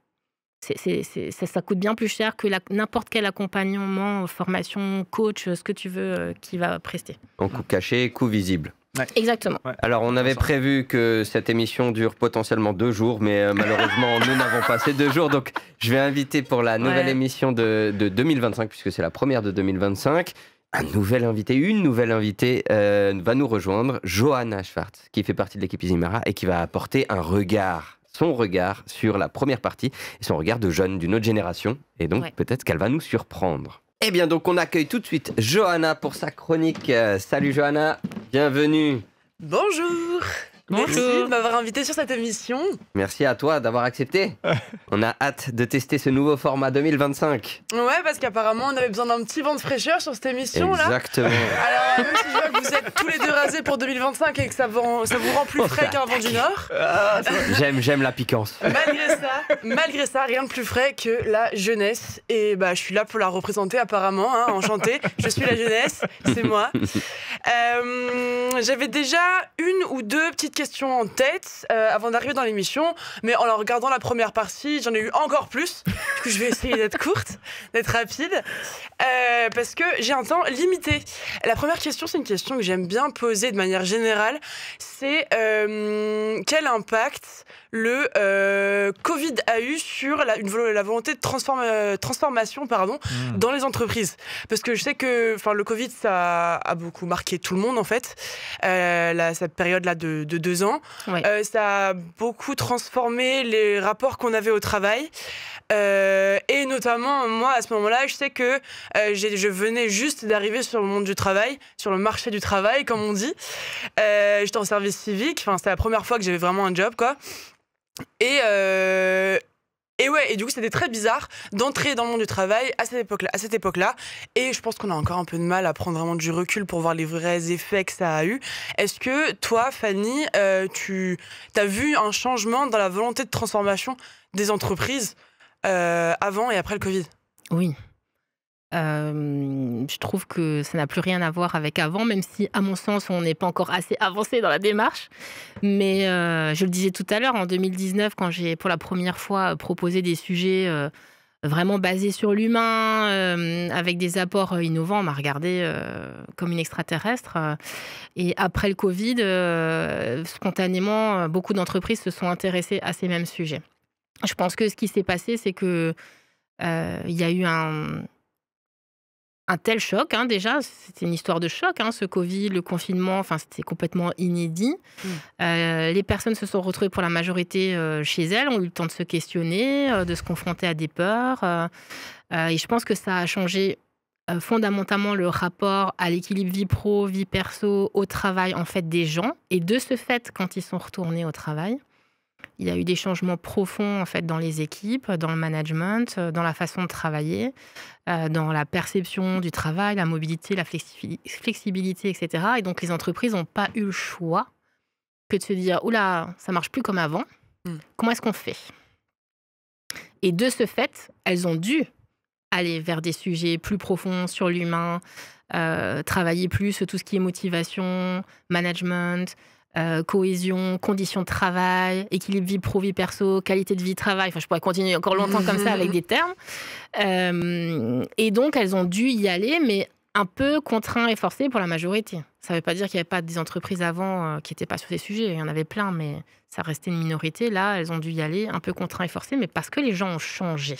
Ça coûte bien plus cher que n'importe quel accompagnement, formation, coach, ce que tu veux, qui va prester. En coût caché, coût visible. Ouais. Exactement. Ouais. Alors, on avait prévu que cette émission dure potentiellement 2 jours, mais malheureusement, nous n'avons pas ces 2 jours. Donc, je vais inviter pour la nouvelle émission de 2025, puisque c'est la première de 2025, une nouvelle invitée va nous rejoindre, Johanna Schwartz, qui fait partie de l'équipe Isimera et qui va apporter son regard sur la première partie et son regard de jeune d'une autre génération. Et donc, peut-être qu'elle va nous surprendre. Eh bien, donc, on accueille tout de suite Johanna pour sa chronique. Salut Johanna, bienvenue. Bonjour. Merci de m'avoir invité sur cette émission. Merci à toi d'avoir accepté. On a hâte de tester ce nouveau format 2025. Ouais, parce qu'apparemment, on avait besoin d'un petit vent de fraîcheur sur cette émission. Exactement. Alors, même si je vois que vous êtes tous les deux rasés pour 2025 et que ça vous rend plus frais qu'un vent du Nord. J'aime la piquance. Malgré ça, rien de plus frais que la jeunesse. Et je suis là pour la représenter apparemment. Enchantée. Je suis la jeunesse, c'est moi. J'avais déjà 1 ou 2 petites questions en tête avant d'arriver dans l'émission, mais en regardant la première partie, j'en ai eu encore plus. Du coup, je vais essayer d'être courte, d'être rapide, parce que j'ai un temps limité. La première question, c'est une question que j'aime bien poser de manière générale. C'est quel impact le Covid a eu sur la volonté de transformation dans les entreprises. Parce que je sais que le Covid, ça a beaucoup marqué tout le monde, en fait, cette période-là de 2 ans. Ouais. Ça a beaucoup transformé les rapports qu'on avait au travail. Et notamment, moi, à ce moment-là, je sais que je venais juste d'arriver sur le monde du travail, sur le marché du travail, comme on dit. J'étais en service civique. C'était la première fois que j'avais vraiment un job, quoi. Et du coup, c'était très bizarre d'entrer dans le monde du travail à cette époque-là. Et je pense qu'on a encore un peu de mal à prendre vraiment du recul pour voir les vrais effets que ça a eu. Est-ce que toi, Fanny, tu as vu un changement dans la volonté de transformation des entreprises avant et après le Covid? Oui. Je trouve que ça n'a plus rien à voir avec avant, même si, à mon sens, on n'est pas encore assez avancé dans la démarche. Mais je le disais tout à l'heure, en 2019, quand j'ai pour la première fois proposé des sujets vraiment basés sur l'humain, avec des apports innovants, on m'a regardé comme une extraterrestre. Et après le Covid, spontanément, beaucoup d'entreprises se sont intéressées à ces mêmes sujets. Je pense que ce qui s'est passé, c'est que il y a eu un tel choc, hein, déjà, c'était une histoire de choc, hein, ce Covid, le confinement, enfin, c'était complètement inédit. Les personnes se sont retrouvées pour la majorité chez elles, ont eu le temps de se questionner, de se confronter à des peurs. Et je pense que ça a changé fondamentalement le rapport à l'équilibre vie pro, vie perso, au travail, en fait, des gens. Et de ce fait, quand ils sont retournés au travail, il y a eu des changements profonds en fait dans les équipes, dans le management, dans la façon de travailler, dans la perception du travail, la mobilité, la flexibilité, etc. Et donc les entreprises n'ont pas eu le choix que de se dire oula, ça marche plus comme avant. Comment est-ce qu'on fait? Et de ce fait, elles ont dû aller vers des sujets plus profonds sur l'humain, travailler plus tout ce qui est motivation, management. Cohésion, conditions de travail, équilibre vie pro, vie perso, qualité de vie, travail. Enfin, je pourrais continuer encore longtemps comme ça avec des termes. Et donc, elles ont dû y aller, mais un peu contraint et forcé pour la majorité. Ça ne veut pas dire qu'il n'y avait pas des entreprises avant qui n'étaient pas sur ces sujets. Il y en avait plein, mais ça restait une minorité. Là, elles ont dû y aller un peu contraint et forcé, mais parce que les gens ont changé.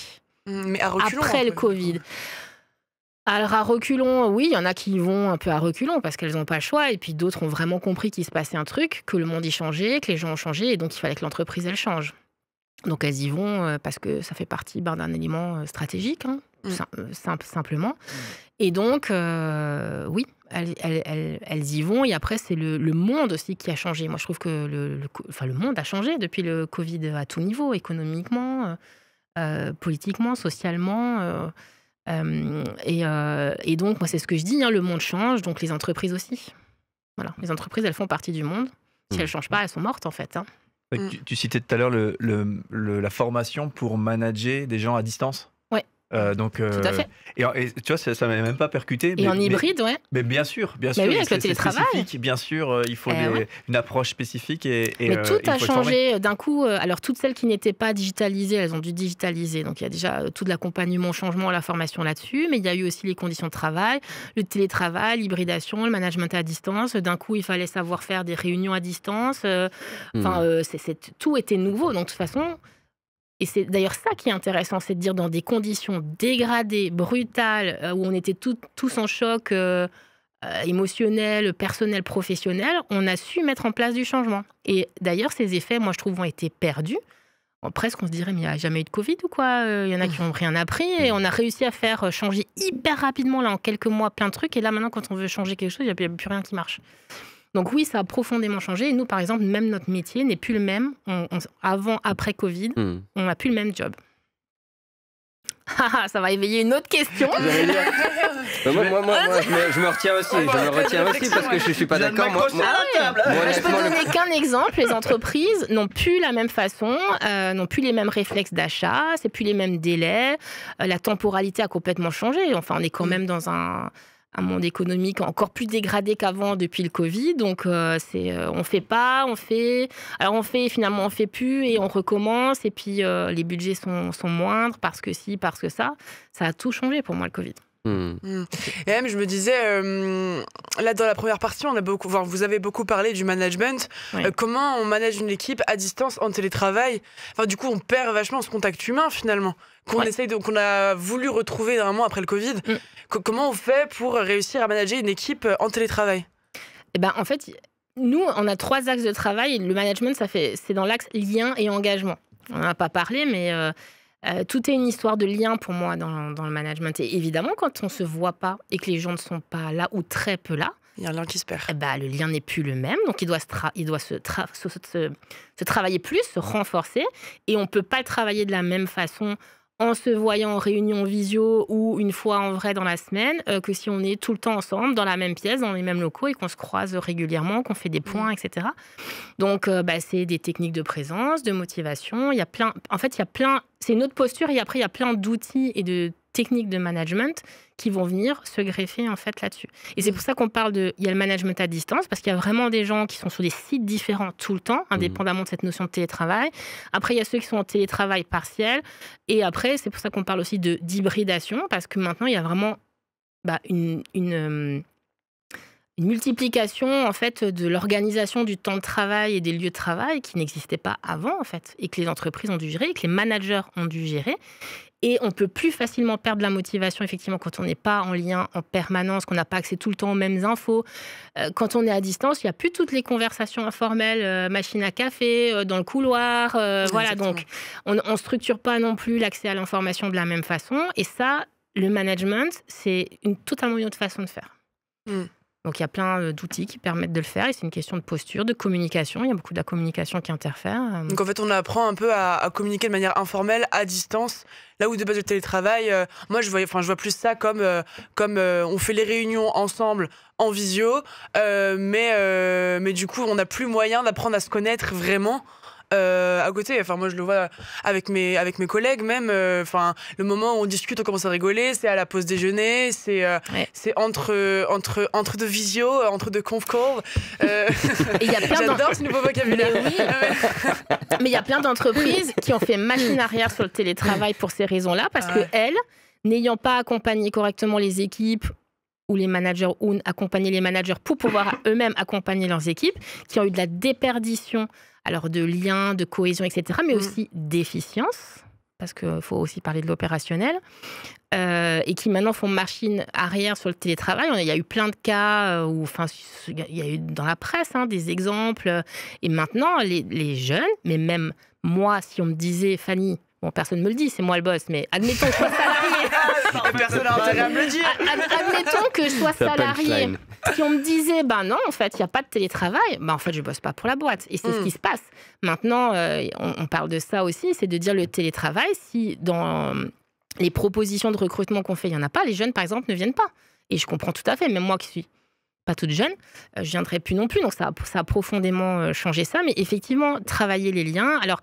Mais à reculons, après le Covid. Alors à reculons, oui, il y en a qui y vont un peu à reculons parce qu'elles n'ont pas le choix, et puis d'autres ont vraiment compris qu'il se passait un truc, que le monde y changeait, que les gens ont changé, et donc il fallait que l'entreprise, elle change. Donc elles y vont parce que ça fait partie d'un élément stratégique, hein, simplement. Et donc, oui, elles y vont, et après c'est le monde aussi qui a changé. Moi je trouve que le monde a changé depuis le Covid à tout niveau, économiquement, politiquement, socialement... Et donc, moi, c'est ce que je dis, hein, le monde change, donc les entreprises aussi. Voilà, les entreprises, elles font partie du monde. Si elles ne changent pas, elles sont mortes, en fait. Hein. Tu citais tout à l'heure la formation pour manager des gens à distance. Ouais. Donc, tout à fait. Et tu vois, ça ne m'avait même pas percuté. Et en hybride, ouais. Mais bien sûr. Mais oui, avec le télétravail. Bien sûr, il faut une approche spécifique. Mais tout a changé d'un coup. Alors, toutes celles qui n'étaient pas digitalisées, elles ont dû digitaliser. Donc, il y a déjà tout l'accompagnement au changement, la formation là-dessus. Mais il y a eu aussi les conditions de travail, le télétravail, l'hybridation, le management à distance. D'un coup, il fallait savoir faire des réunions à distance. Tout était nouveau. Donc, de toute façon... Et c'est d'ailleurs ça qui est intéressant, c'est de dire dans des conditions dégradées, brutales, où on était tous en choc émotionnel, personnel, professionnel, on a su mettre en place du changement. Et d'ailleurs, ces effets, moi, je trouve, ont été perdus. Presque, on se dirait, mais il n'y a jamais eu de Covid ou quoi? Il y en a qui n'ont rien appris, et on a réussi à faire changer hyper rapidement, là, en quelques mois, plein de trucs. Et là, maintenant, quand on veut changer quelque chose, il n'y a plus rien qui marche. Donc oui, ça a profondément changé. Et nous, par exemple, même notre métier n'est plus le même. Avant, après Covid, on n'a plus le même job. Ça va éveiller une autre question. Moi, je me retiens aussi. Parce que je ne suis pas d'accord. Je peux donner qu'un exemple. Les entreprises n'ont plus la même façon, n'ont plus les mêmes réflexes d'achat, c'est plus les mêmes délais. La temporalité a complètement changé. Enfin, on est quand même dans un monde économique encore plus dégradé qu'avant depuis le Covid. Donc, on fait pas, on fait. Alors, on fait, finalement, on fait plus et on recommence. Et puis, les budgets sont moindres parce que si, parce que ça. Ça a tout changé pour moi, le Covid. Et même, je me disais, là, dans la première partie, vous avez beaucoup parlé du management. Oui. Comment on manage une équipe à distance, en télétravail? Enfin, du coup, on perd vachement ce contact humain, finalement, qu'on a voulu retrouver normalement après le Covid. Comment on fait pour réussir à manager une équipe en télétravail? En fait, nous, on a 3 axes de travail. Le management, c'est dans l'axe lien et engagement. On n'en a pas parlé, mais... tout est une histoire de lien pour moi dans le management. Et évidemment, quand on ne se voit pas et que les gens ne sont pas là ou très peu là, il y a un lien qui se perd. Le lien n'est plus le même. Donc, il doit se travailler plus, se renforcer. Et on ne peut pas travailler de la même façon en se voyant en réunion visio ou une fois en vrai dans la semaine que si on est tout le temps ensemble, dans la même pièce, dans les mêmes locaux et qu'on se croise régulièrement, qu'on fait des points, etc. Donc, c'est des techniques de présence, de motivation. Il y a plein... En fait, c'est une autre posture et après, il y a plein d'outils et de techniques de management qui vont venir se greffer en fait là-dessus. Et c'est pour ça qu'on parle il y a le management à distance, parce qu'il y a vraiment des gens qui sont sur des sites différents tout le temps, indépendamment de cette notion de télétravail. Après, il y a ceux qui sont en télétravail partiel. Et après, c'est pour ça qu'on parle aussi d'hybridation, parce que maintenant, il y a vraiment une multiplication en fait de l'organisation du temps de travail et des lieux de travail qui n'existaient pas avant en fait, et que les entreprises ont dû gérer, et que les managers ont dû gérer. Et on peut plus facilement perdre la motivation, effectivement, quand on n'est pas en lien en permanence, qu'on n'a pas accès tout le temps aux mêmes infos. Quand on est à distance, il n'y a plus toutes les conversations informelles, machine à café, dans le couloir. Voilà, donc on ne structure pas non plus l'accès à l'information de la même façon. Et ça, le management, c'est totalement une autre façon de faire. Donc il y a plein d'outils qui permettent de le faire, et c'est une question de posture, de communication. Il y a beaucoup de la communication qui interfère. Donc en fait, on apprend un peu à communiquer de manière informelle, à distance. Là où de base le télétravail, moi je vois plus ça comme on fait les réunions ensemble en visio, mais du coup on n'a plus moyen d'apprendre à se connaître vraiment. À côté, enfin moi je le vois avec mes collègues même, enfin le moment où on discute, on commence à rigoler, c'est à la pause déjeuner, c'est entre deux visio, entre deux conf calls. J'adore ce nouveau vocabulaire. Mais il y a plein d'entreprises qui ont fait machine arrière sur le télétravail pour ces raisons-là, parce que elles, n'ayant pas accompagné correctement les équipes ou les managers, ou accompagner les managers pour pouvoir eux-mêmes accompagner leurs équipes, qui ont eu de la déperdition, alors de liens, de cohésion, etc., mais aussi d'efficience, parce qu'il faut aussi parler de l'opérationnel, et qui maintenant font machine arrière sur le télétravail. Il y a eu plein de cas où, enfin, il y a eu dans la presse des exemples, et maintenant, les jeunes, mais même moi, si on me disait, Fanny, bon, personne ne me le dit, c'est moi le boss, mais admettons que je sois salarié. Personne n'a intérêt à me le dire. Admettons que je sois salarié. Si on me disait, non, en fait, il n'y a pas de télétravail, en fait, je ne bosse pas pour la boîte. Et c'est ce qui se passe. Maintenant, on parle de ça aussi, c'est de dire le télétravail, si dans les propositions de recrutement qu'on fait, il n'y en a pas, les jeunes, par exemple, ne viennent pas. Et je comprends tout à fait, même moi qui suis pas toute jeune, je ne viendrai plus non plus. Donc, ça a profondément changé ça. Mais effectivement, travailler les liens. Alors,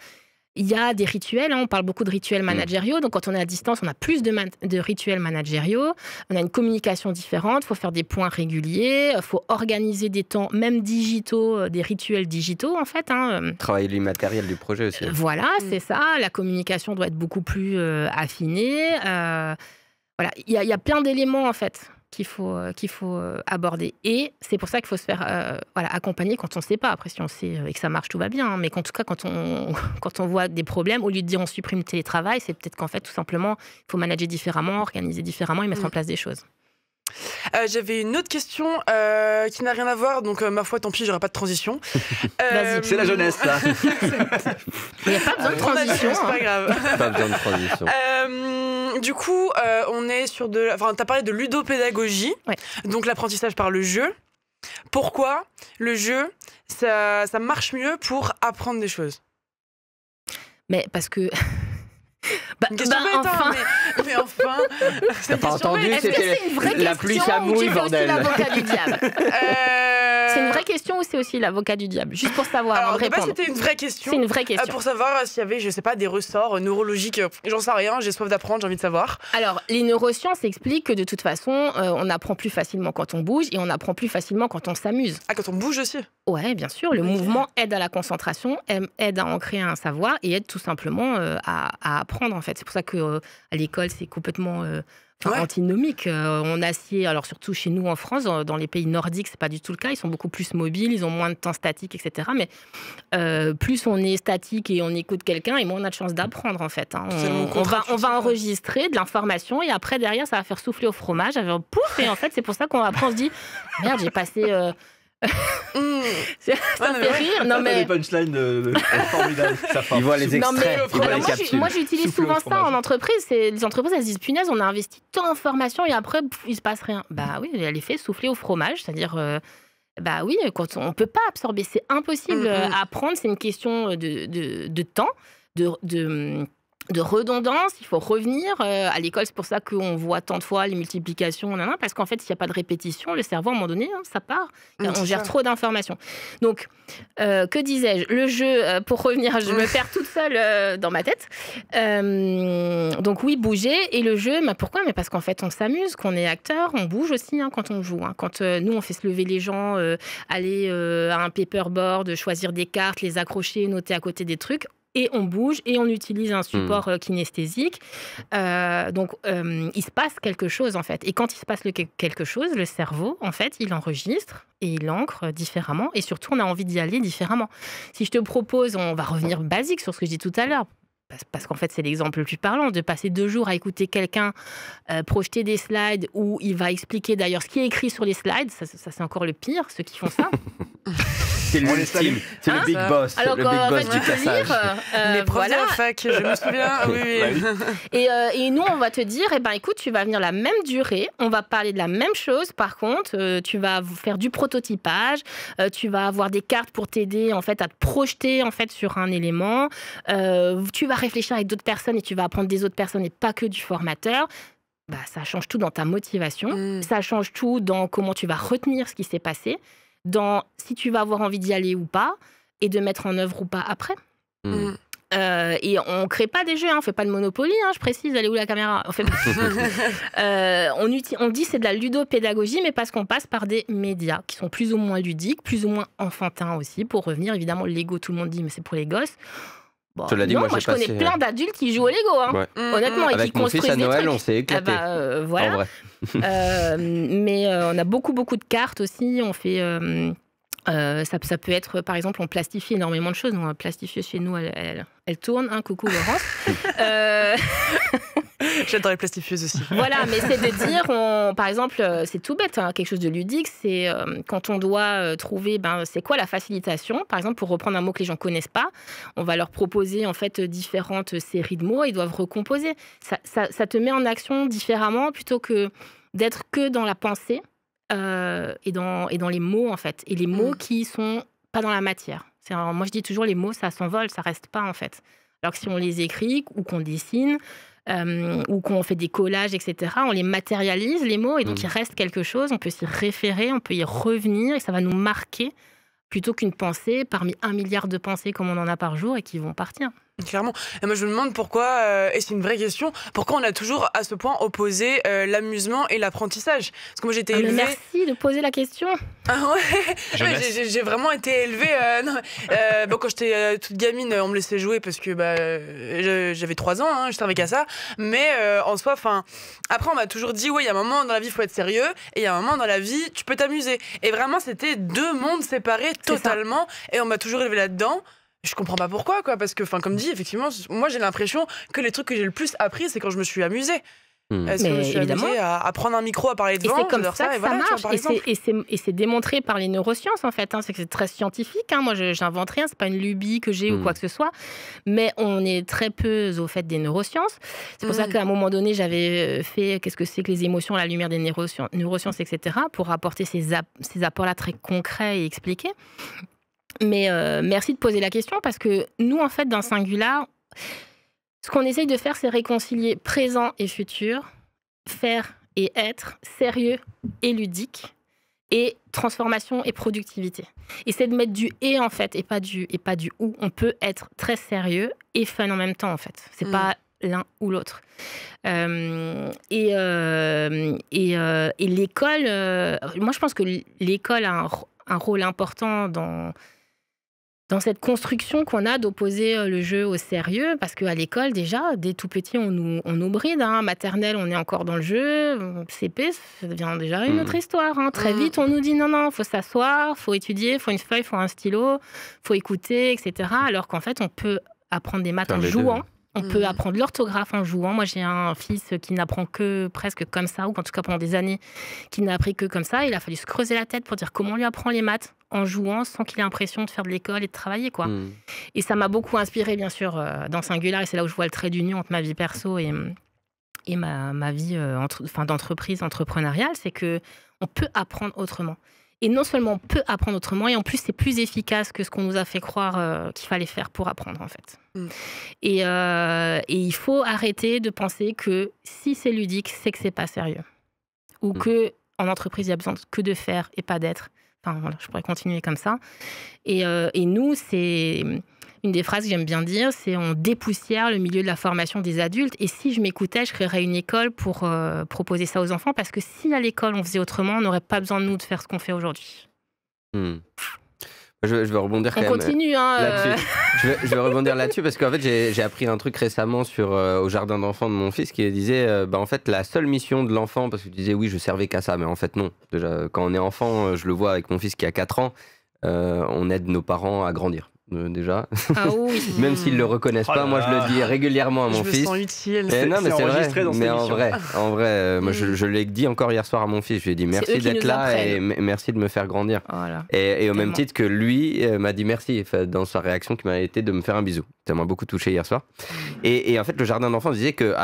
il y a des rituels, on parle beaucoup de rituels managériaux, donc quand on est à distance, on a plus de rituels managériaux, on a une communication différente, il faut faire des points réguliers, il faut organiser des temps, même digitaux, des rituels digitaux en fait. Travailler l'immatériel du projet aussi. Voilà, c'est ça, la communication doit être beaucoup plus affinée. Voilà, il y a plein d'éléments en fait qu'il faut aborder. Et c'est pour ça qu'il faut se faire accompagner quand on ne sait pas. Après, si on sait et que ça marche, tout va bien. Mais en tout cas, quand on voit des problèmes, au lieu de dire on supprime le télétravail, c'est peut-être qu'en fait, tout simplement, il faut manager différemment, organiser différemment et mettre en place des choses. J'avais une autre question qui n'a rien à voir, donc ma foi, tant pis, j'aurai pas de transition. C'est la jeunesse, là. Il n'y a pas besoin de transition. C'est pas grave. Pas besoin de transition. Du coup, on est sur tu as parlé de ludopédagogie, donc l'apprentissage par le jeu. Pourquoi le jeu, ça marche mieux pour apprendre des choses? Mais parce que... Une question bête, enfin. Mais enfin, T'as pas entendu, c'était la pluie chamouille, bordel. L'avocat du diable. C'est une vraie question ou c'est aussi l'avocat du diable? Juste pour savoir, alors, avant de répondre. C'était une vraie question. C'est une vraie question. Pour savoir s'il y avait, je sais pas, des ressorts neurologiques. J'en sais rien, j'ai soif d'apprendre, j'ai envie de savoir. Alors, les neurosciences expliquent que de toute façon, on apprend plus facilement quand on bouge et on apprend plus facilement quand on s'amuse. Ah, quand on bouge aussi? Ouais, bien sûr. Le mouvement aide à la concentration, aide à ancrer un savoir et aide tout simplement à apprendre, en fait. C'est pour ça qu'à l'école, c'est complètement... antinomique. On assied, alors surtout chez nous en France, dans les pays nordiques, c'est pas du tout le cas. Ils sont beaucoup plus mobiles, ils ont moins de temps statique, etc. Mais plus on est statique et on écoute quelqu'un, et moins on a de chance d'apprendre en fait. On va enregistrer de l'information et après derrière ça va faire souffler au fromage, avec un pouf, et en fait c'est pour ça qu'après on se dit merde, j'ai passé. Ça fait rire. Non, mais... des punchlines formidables. Ils voient les extraits, ils voient les capsules. Moi, j'utilise souvent ça en entreprise. Les entreprises, elles se disent, punaise, on a investi tant en formation et après, il se passe rien. Bah oui, elle est fait souffler au fromage, c'est-à-dire... bah oui, quand on peut pas absorber, c'est impossible. Apprendre, c'est une question de temps, de redondance, il faut revenir. À l'école, c'est pour ça qu'on voit tant de fois les multiplications, parce qu'en fait, s'il n'y a pas de répétition, le cerveau, à un moment donné, ça part. On gère trop d'informations. Donc, que disais-je? Le jeu, pour revenir, je me perds toute seule dans ma tête. Donc oui, bouger. Et le jeu, pourquoi? Mais parce qu'en fait, on s'amuse, qu'on est acteur, on bouge aussi quand on joue. Quand nous, on fait se lever les gens, aller à un paperboard, choisir des cartes, les accrocher, noter à côté des trucs. Et on bouge et on utilise un support kinesthésique. Donc, il se passe quelque chose, en fait. Et quand il se passe quelque chose, le cerveau, en fait, il enregistre et il ancre différemment. Et surtout, on a envie d'y aller différemment. Si je te propose, on va revenir basique sur ce que je dis tout à l'heure, parce qu'en fait, c'est l'exemple le plus parlant, de passer 2 jours à écouter quelqu'un projeter des slides où il va expliquer d'ailleurs ce qui est écrit sur les slides. Ça c'est encore le pire, ceux qui font ça. C'est l'ultime, c'est le big boss, alors, le big boss du cassage. Les profs de la fac, je me souviens. Oui. Et nous, on va te dire, écoute, tu vas venir la même durée, on va parler de la même chose. Par contre, tu vas faire du prototypage, tu vas avoir des cartes pour t'aider en fait à te projeter en fait sur un élément. Tu vas réfléchir avec d'autres personnes et tu vas apprendre des autres personnes et pas que du formateur. Ça change tout dans ta motivation, ça change tout dans comment tu vas retenir ce qui s'est passé, dans si tu vas avoir envie d'y aller ou pas, et de mettre en œuvre ou pas après. Et on ne crée pas des jeux, on ne fait pas de Monopoly, je précise, elle est où la caméra? On dit c'est de la ludopédagogie, mais parce qu'on passe par des médias qui sont plus ou moins ludiques, plus ou moins enfantins aussi, pour revenir, évidemment, le Lego, tout le monde dit, mais c'est pour les gosses. Bon, moi je connais plein d'adultes qui jouent au Lego, honnêtement, et qui avec mon construisent fils à des Noël, trucs. on s'est éclaté. Voilà. En vrai. Mais on a beaucoup de cartes aussi. On fait, ça peut être, par exemple, on plastifie énormément de choses. Donc, la plastifieuse chez nous, elle tourne. Coucou Laurence. J'adore les plastifieuses aussi. Voilà, mais c'est de dire, par exemple, c'est tout bête, quelque chose de ludique, c'est quand on doit trouver, c'est quoi la facilitation? Par exemple, pour reprendre un mot que les gens connaissent pas, on va leur proposer en fait différentes séries de mots, ils doivent recomposer. Ça te met en action différemment plutôt que d'être que dans la pensée et dans les mots en fait, et les mots qui sont pas dans la matière. Moi, je dis toujours, les mots, ça s'envole, ça reste pas en fait. Alors que si on les écrit ou qu'on dessine, ou qu'on fait des collages, etc., on les matérialise, les mots, et donc il reste quelque chose, on peut s'y référer, on peut y revenir, et ça va nous marquer, plutôt qu'une pensée parmi 1 milliard de pensées comme on en a par jour et qui vont partir. Clairement. Et moi, je me demande pourquoi, et c'est une vraie question, pourquoi on a toujours à ce point opposé l'amusement et l'apprentissage. Parce que moi, j'ai été élevée... Merci de poser la question. Ah ouais, j'ai vraiment été élevée... quand j'étais toute gamine, on me laissait jouer parce que j'avais 3 ans, je servais qu'à ça. Mais en soi, après, on m'a toujours dit, il y a un moment dans la vie, il faut être sérieux, et il y a un moment dans la vie, tu peux t'amuser. Et vraiment, c'était 2 mondes séparés totalement, et on m'a toujours élevée là-dedans. Je comprends pas pourquoi, parce que, comme dit, effectivement, moi j'ai l'impression que les trucs que j'ai le plus appris, c'est quand je me suis amusée. Est-ce que je me suis amusée à prendre un micro, à parler devant, et c'est comme ça que ça marche. Et c'est démontré par les neurosciences, en fait. C'est que c'est très scientifique. Moi, j'invente rien, c'est pas une lubie que j'ai ou quoi que ce soit. Mais on est très peu au fait des neurosciences. C'est pour ça qu'à un moment donné, j'avais fait qu'est-ce que c'est que les émotions à la lumière des neurosciences, etc., pour apporter ces apports-là très concrets et expliqués. Mais merci de poser la question, parce que nous, en fait, dans Singular, ce qu'on essaye de faire, c'est réconcilier présent et futur, faire et être, sérieux et ludique, et transformation et productivité. Et c'est de mettre du « et » en fait, et pas du « ou ». On peut être très sérieux et fun en même temps, en fait. C'est pas l'un ou l'autre. Et l'école, moi je pense que l'école a un rôle important dans cette construction qu'on a d'opposer le jeu au sérieux, parce qu'à l'école, déjà, dès tout petit, on nous bride. Maternelle, on est encore dans le jeu. CP, ça devient déjà une autre histoire. Très vite, on nous dit non, faut s'asseoir, faut étudier, faut une feuille, faut un stylo, faut écouter, etc. Alors qu'en fait, on peut apprendre des maths en jouant. On peut apprendre l'orthographe en jouant. Moi, j'ai un fils qui n'apprend que presque comme ça, ou en tout cas pendant des années, qui n'a appris que comme ça. Il a fallu se creuser la tête pour dire comment on lui apprend les maths en jouant, sans qu'il ait l'impression de faire de l'école et de travailler, Et ça m'a beaucoup inspiré, bien sûr, dans Singular. Et c'est là où je vois le trait d'union entre ma vie perso et ma vie d'entreprise entrepreneuriale. C'est qu'on peut apprendre autrement. Et non seulement on peut apprendre autrement, et en plus c'est plus efficace que ce qu'on nous a fait croire qu'il fallait faire pour apprendre en fait. Et il faut arrêter de penser que si c'est ludique, c'est que c'est pas sérieux. Ou que en entreprise, il y a besoin que de faire et pas d'être. Enfin voilà, je pourrais continuer comme ça. Et nous, c'est une des phrases que j'aime bien dire, c'est on dépoussière le milieu de la formation des adultes. Et si je m'écoutais, je créerais une école pour proposer ça aux enfants, parce que si à l'école on faisait autrement, on n'aurait pas besoin de nous de faire ce qu'on fait aujourd'hui. Je vais rebondir quand même. On continue, hein. Là-dessus. Je vais rebondir là-dessus parce qu'en fait, j'ai appris un truc récemment au jardin d'enfants de mon fils qui disait en fait, la seule mission de l'enfant, parce que tu disais oui, je servais qu'à ça, mais en fait, non. Déjà, quand on est enfant, je le vois avec mon fils qui a 4 ans, on aide nos parents à grandir. Déjà, même s'ils le reconnaissent pas, moi je le dis régulièrement à mon fils. Je me sens utile. Non, mais c'est vrai. Dans mais en vrai, moi je l'ai dit encore hier soir à mon fils. Je lui ai dit merci d'être là et merci de me faire grandir. Voilà. Et au même titre que lui m'a dit merci dans sa réaction qui m'a été de me faire un bisou. Ça m'a beaucoup touché hier soir. Et en fait, le jardin d'enfants disait que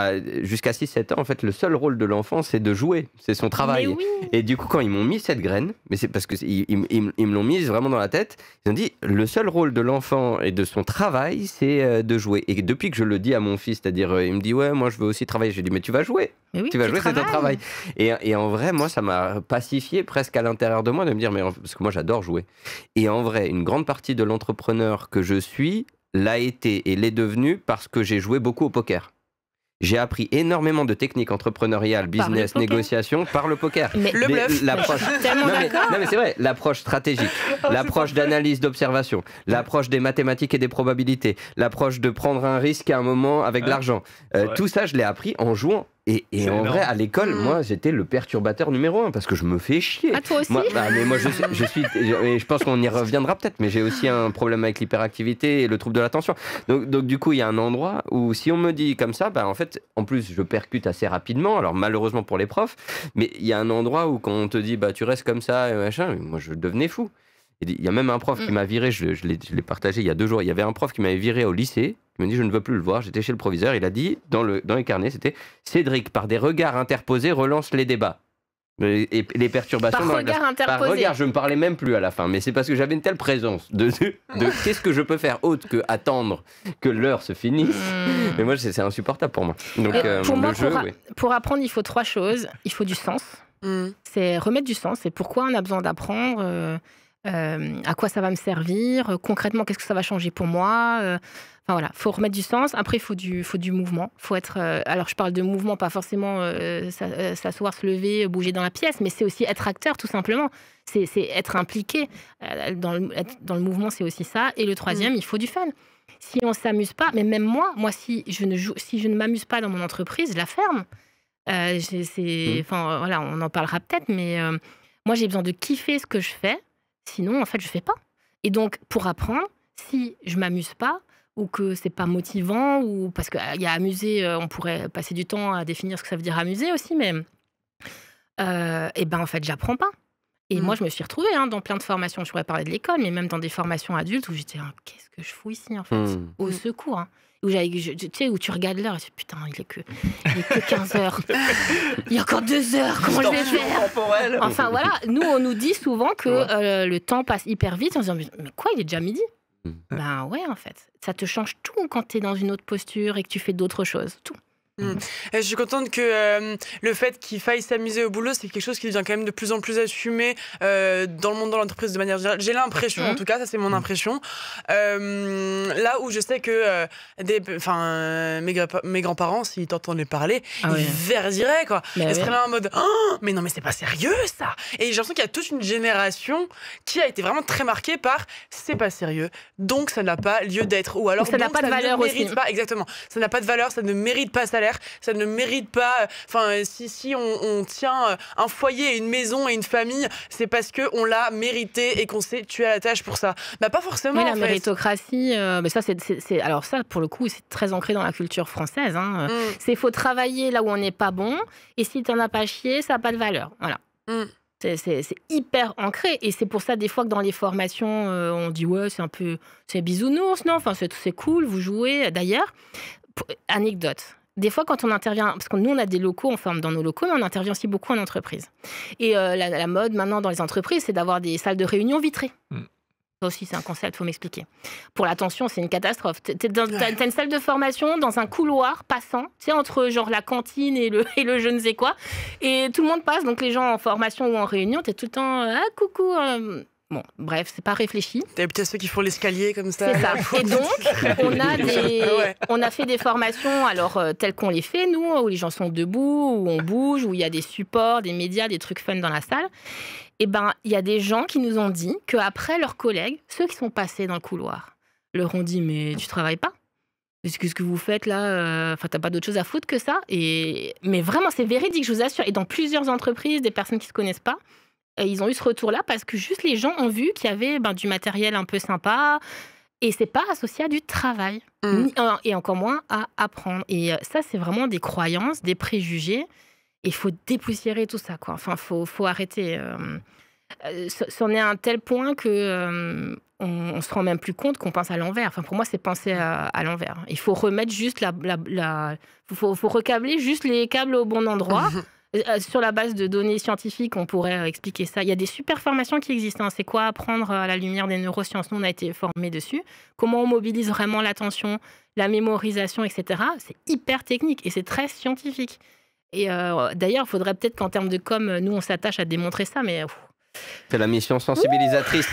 jusqu'à 6-7 ans, en fait, le seul rôle de l'enfant, c'est de jouer, c'est son travail. Oui. Et du coup, quand ils m'ont mis cette graine, mais c'est parce qu'ils me l'ont mise vraiment dans la tête, ils ont dit le seul rôle de l'enfant et de son travail, c'est de jouer. Et depuis que je le dis à mon fils, c'est-à-dire, il me dit ouais, moi je veux aussi travailler. Je lui dis mais tu vas jouer. Mais oui, tu vas jouer, c'est ton travail. Et en vrai, moi, ça m'a pacifié presque à l'intérieur de moi de me dire, parce que moi, j'adore jouer. Et en vrai, une grande partie de l'entrepreneur que je suis l'a été et l'est devenu parce que j'ai joué beaucoup au poker. J'ai appris énormément de techniques entrepreneuriales, business, négociation par le poker. Mais le bluff. Non mais c'est vrai, l'approche stratégique, l'approche d'analyse, d'observation, l'approche des mathématiques et des probabilités, l'approche de prendre un risque à un moment avec de l'argent. Tout ça, je l'ai appris en jouant. Et en vrai, à l'école, moi, j'étais le perturbateur numéro 1 parce que je me fais chier. Ah, toi aussi mais moi, je pense qu'on y reviendra peut-être, mais j'ai aussi un problème avec l'hyperactivité et le trouble de l'attention. Donc du coup, il y a un endroit où si on me dit comme ça, en fait, en plus, je percute assez rapidement. Alors malheureusement pour les profs, mais il y a un endroit où quand on te dit, tu restes comme ça, et machin, moi, je devenais fou. Il y a même un prof qui m'a viré, je l'ai partagé il y a 2 jours, il y avait un prof qui m'avait viré au lycée, il m'a dit je ne veux plus le voir, j'étais chez le proviseur, il a dit dans les carnets, c'était Cédric, par des regards interposés, relance les débats. Et les perturbations par dans regard interposé. Par regard, je ne me parlais même plus à la fin, mais c'est parce que j'avais une telle présence de qu'est-ce que je peux faire autre que attendre que l'heure se finisse. Mais moi, c'est insupportable pour moi. Donc, pour moi, pour apprendre, il faut 3 choses. Il faut du sens. C'est remettre du sens. C'est pourquoi on a besoin d'apprendre. À quoi ça va me servir, concrètement qu'est-ce que ça va changer pour moi, enfin voilà, faut remettre du sens. Après faut du mouvement, faut être alors je parle de mouvement, pas forcément s'asseoir, se lever, bouger dans la pièce, mais c'est aussi être acteur tout simplement, c'est être impliqué dans le mouvement, c'est aussi ça. Et le troisième, il faut du fun. Si on s'amuse pas, mais même moi si je ne m'amuse pas dans mon entreprise, je la ferme. Enfin voilà, on en parlera peut-être, mais moi j'ai besoin de kiffer ce que je fais. Sinon, en fait, je fais pas. Et donc, pour apprendre, si je m'amuse pas ou que c'est pas motivant, ou parce qu'il y a amuser, on pourrait passer du temps à définir ce que ça veut dire amuser aussi, mais en fait, j'apprends pas. Et moi, je me suis retrouvée dans plein de formations. Je pourrais parler de l'école, mais même dans des formations adultes où j'étais qu'est-ce que je fous ici, en fait, au secours. Où tu regardes l'heure et tu dis putain, il est que 15 heures. Il y a encore 2 heures, comment je vais faire? Enfin voilà, nous on nous dit souvent que le temps passe hyper vite en se disant mais quoi, il est déjà midi? Ben ouais, en fait, ça te change tout quand tu es dans une autre posture et que tu fais d'autres choses, tout. Je suis contente que le fait qu'il faille s'amuser au boulot, c'est quelque chose qui devient quand même de plus en plus assumé dans le monde de l'entreprise de manière générale. J'ai l'impression, en tout cas, ça c'est mon impression. Là où je sais que mes grands-parents, s'ils t'entendaient parler, ils verdiraient, quoi. Ils seraient là en mode mais non, mais c'est pas sérieux ça. Et j'ai l'impression qu'il y a toute une génération qui a été vraiment très marquée par c'est pas sérieux, donc ça n'a pas lieu d'être. Ou alors ça n'a pas de valeur aussi. Exactement. Ça n'a pas de valeur, ça ne mérite pas salaire. Ça ne mérite pas. Enfin, si on tient un foyer, une maison et une famille, c'est parce que on l'a mérité et qu'on s'est tué à la tâche pour ça. Pas forcément. Mais la méritocratie, mais ça, alors ça, pour le coup, c'est très ancré dans la culture française. C'est faut travailler là où on n'est pas bon, et si t'en as pas chié, ça n'a pas de valeur. Voilà. C'est hyper ancré, et c'est pour ça des fois que dans les formations, on dit ouais, c'est bisounours, non, enfin c'est cool, vous jouez. D'ailleurs, anecdote. des fois, quand on intervient, parce que nous, on a des locaux, on forme dans nos locaux, mais on intervient aussi beaucoup en entreprise. Et la mode, maintenant, dans les entreprises, c'est d'avoir des salles de réunion vitrées. Ça aussi, c'est un concept, il faut m'expliquer. Pour l'attention, c'est une catastrophe. T'as une salle de formation dans un couloir passant, tu sais, entre genre la cantine et le je ne sais quoi. Et tout le monde passe, donc les gens en formation ou en réunion, t'es tout le temps « Ah, coucou !» Bon, bref, c'est pas réfléchi. T'as peut-être ceux qui font l'escalier comme ça. C'est ça. Et donc, on a fait des formations, alors telles qu'on les fait, nous, où les gens sont debout, où on bouge, où il y a des supports, des médias, des trucs fun dans la salle. Et ben, il y a des gens qui nous ont dit qu'après, leurs collègues, ceux qui sont passés dans le couloir, leur ont dit « Mais tu travailles pas ? Qu'est-ce que vous faites là ? Enfin, t'as pas d'autre chose à foutre que ça ?» Mais vraiment, c'est véridique, je vous assure. Et dans plusieurs entreprises, des personnes qui se connaissent pas, ils ont eu ce retour-là parce que juste les gens ont vu qu'il y avait du matériel un peu sympa et c'est pas associé à du travail et encore moins à apprendre. Et ça, c'est vraiment des croyances, des préjugés. Et il faut dépoussiérer tout ça, quoi. Enfin, faut arrêter. C'en est à un tel point que on se rend même plus compte qu'on pense à l'envers. Enfin, pour moi, c'est penser à l'envers. Il faut remettre juste faut recabler juste les câbles au bon endroit. Sur la base de données scientifiques, on pourrait expliquer ça. Il y a des super formations qui existent. C'est quoi apprendre à la lumière des neurosciences ? Nous, on a été formés dessus. Comment on mobilise vraiment l'attention, la mémorisation, etc. C'est hyper technique et c'est très scientifique. Et d'ailleurs, il faudrait peut-être qu'en termes de com, nous, on s'attache à démontrer ça, mais... C'est la mission sensibilisatrice,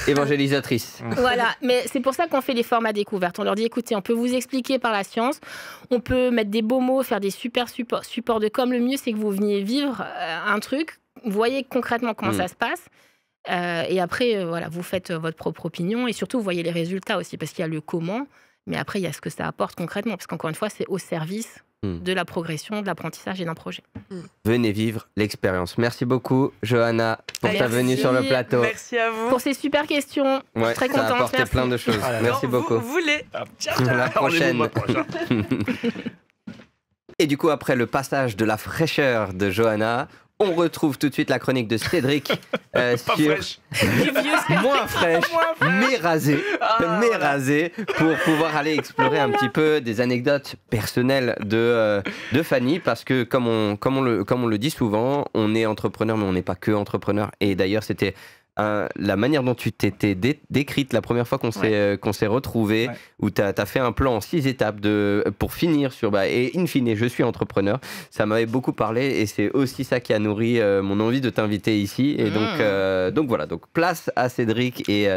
évangélisatrice. Voilà, mais c'est pour ça qu'on fait les formats découvertes. On leur dit, écoutez, on peut vous expliquer par la science, on peut mettre des beaux mots, faire des super supports de com. Le mieux, c'est que vous veniez vivre un truc, vous voyez concrètement comment ça se passe, et après, voilà, vous faites votre propre opinion, et surtout, vous voyez les résultats aussi, parce qu'il y a le comment, mais après, il y a ce que ça apporte concrètement, parce qu'encore une fois, c'est au service de la progression, de l'apprentissage et d'un projet. Venez vivre l'expérience. Merci beaucoup, Johanna, pour ta venue sur le plateau. Merci à vous. Pour ces super questions. Ouais, très ça contente. a apporté plein de choses. Merci beaucoup. Vous voulez. À la prochaine. Et du coup, après le passage de la fraîcheur de Johanna, on retrouve tout de suite la chronique de Cédric sur moins fraîche, mais rasée, pour pouvoir aller explorer un petit peu des anecdotes personnelles de Fanny, parce que comme on le dit souvent, on est entrepreneur, mais on n'est pas que entrepreneur. Et d'ailleurs, c'était la manière dont tu t'étais décrite la première fois qu'on s'est retrouvés, où tu as fait un plan en 6 étapes pour finir sur et in fine, je suis entrepreneur. Ça m'avait beaucoup parlé et c'est aussi ça qui a nourri mon envie de t'inviter ici. Et donc voilà, donc place à Cédric et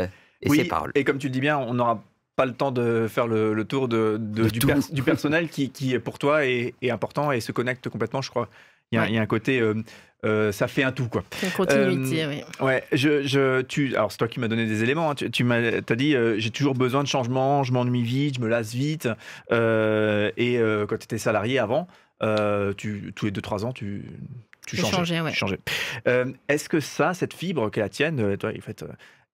ses paroles. Et comme tu le dis bien, on n'aura pas le temps de faire le tour du personnel qui pour toi est important et se connecte complètement, je crois. Il y a un côté, ça fait un tout, quoi. C'est une continuité, oui. Ouais, alors c'est toi qui m'as donné des éléments. Hein. Tu m'as dit, j'ai toujours besoin de changement, je m'ennuie vite, je me lasse vite. Et quand tu étais salarié avant, tous les 2-3 ans, tu changeais. Ouais. Tu changeais. Est-ce que cette fibre qu'est la tienne, toi, en fait,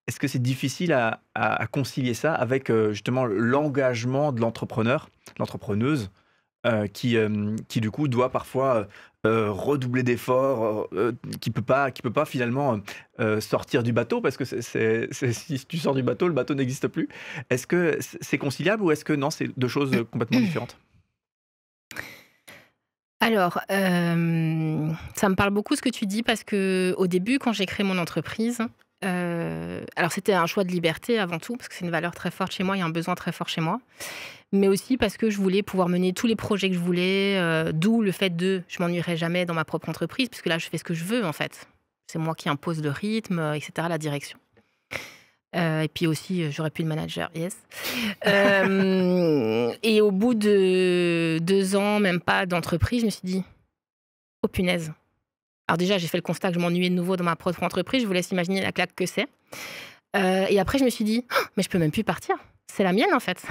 est-ce que c'est difficile à concilier ça avec justement l'engagement de l'entrepreneur, l'entrepreneuse, qui du coup doit parfois redoubler d'efforts, qui peut pas finalement sortir du bateau, parce que si tu sors du bateau, le bateau n'existe plus. Est-ce que c'est conciliable ou est-ce que non, c'est deux choses complètement différentes? Alors, ça me parle beaucoup ce que tu dis, parce qu'au début, quand j'ai créé mon entreprise, alors c'était un choix de liberté avant tout, parce que c'est une valeur très forte chez moi, il y a un besoin très fort chez moi, mais aussi parce que je voulais pouvoir mener tous les projets que je voulais, d'où le fait je m'ennuierai jamais dans ma propre entreprise, puisque là je fais ce que je veux en fait. C'est moi qui impose le rythme, etc., la direction. Et puis aussi, j'aurais plus de manager, yes. Et au bout de 2 ans, même pas d'entreprise, je me suis dit, oh punaise. Alors déjà, j'ai fait le constat que je m'ennuyais de nouveau dans ma propre entreprise. Je vous laisse imaginer la claque que c'est. Et après, je me suis dit, oh, mais je peux même plus partir. C'est la mienne, en fait.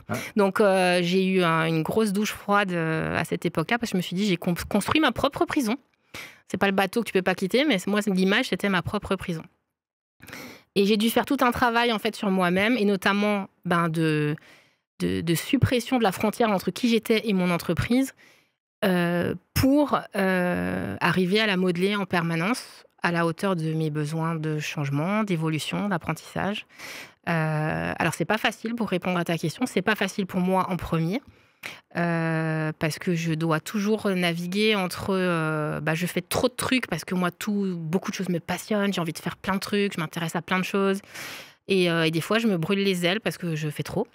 Ah. Donc, j'ai eu une grosse douche froide à cette époque-là, parce que je me suis dit, j'ai construit ma propre prison. C'est pas le bateau que tu peux pas quitter, mais moi, l'image, c'était ma propre prison. Et j'ai dû faire tout un travail, en fait, sur moi-même, et notamment de suppression de la frontière entre qui j'étais et mon entreprise, pour arriver à la modeler en permanence à la hauteur de mes besoins de changement, d'évolution, d'apprentissage. Alors, c'est pas facile, pour répondre à ta question, c'est pas facile pour moi en premier. parce que je dois toujours naviguer entre... je fais trop de trucs parce que moi, beaucoup de choses me passionnent, j'ai envie de faire plein de trucs, je m'intéresse à plein de choses. Et des fois, je me brûle les ailes parce que je fais trop.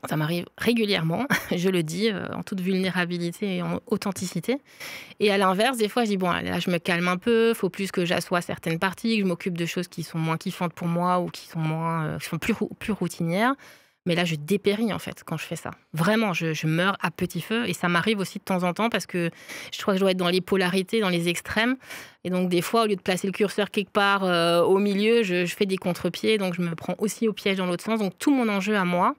Ça m'arrive régulièrement, je le dis, en toute vulnérabilité et en authenticité. Et à l'inverse, des fois, je dis, bon, là, je me calme un peu, il faut plus que j'assoie certaines parties, que je m'occupe de choses qui sont moins kiffantes pour moi ou qui sont plus routinières. Mais là, je dépéris, en fait, quand je fais ça. Vraiment, je meurs à petit feu. Et ça m'arrive aussi de temps en temps parce que je crois que je dois être dans les polarités, dans les extrêmes. Et donc, des fois, au lieu de placer le curseur quelque part au milieu, je fais des contre-pieds. Donc, je me prends aussi au piège dans l'autre sens. Donc, tout mon enjeu à moi,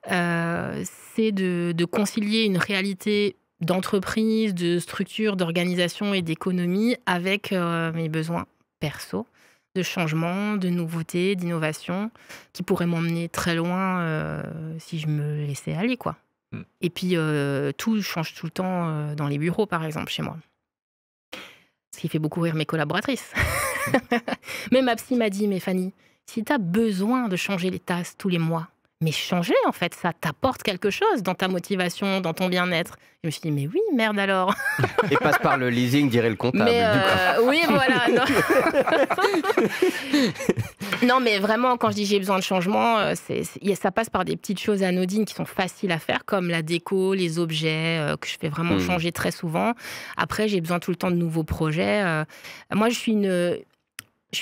c'est de concilier une réalité d'entreprise, de structure, d'organisation et d'économie avec mes besoins perso, de changement, de nouveauté, d'innovation, qui pourraient m'emmener très loin si je me laissais aller, quoi. Et puis, tout change tout le temps dans les bureaux, par exemple, chez moi. Ce qui fait beaucoup rire mes collaboratrices. Même ma psy m'a dit, mais Fanny, si tu as besoin de changer les tasses tous les mois, mais changer, en fait, ça t'apporte quelque chose dans ta motivation, dans ton bien-être. Je me suis dit, mais oui, merde alors. Et passe par le leasing, dirait le comptable. Oui, voilà. Non, mais vraiment, quand je dis j'ai besoin de changement, ça passe par des petites choses anodines qui sont faciles à faire, comme la déco, les objets, que je fais vraiment changer très souvent. Après, j'ai besoin tout le temps de nouveaux projets. Moi, je suis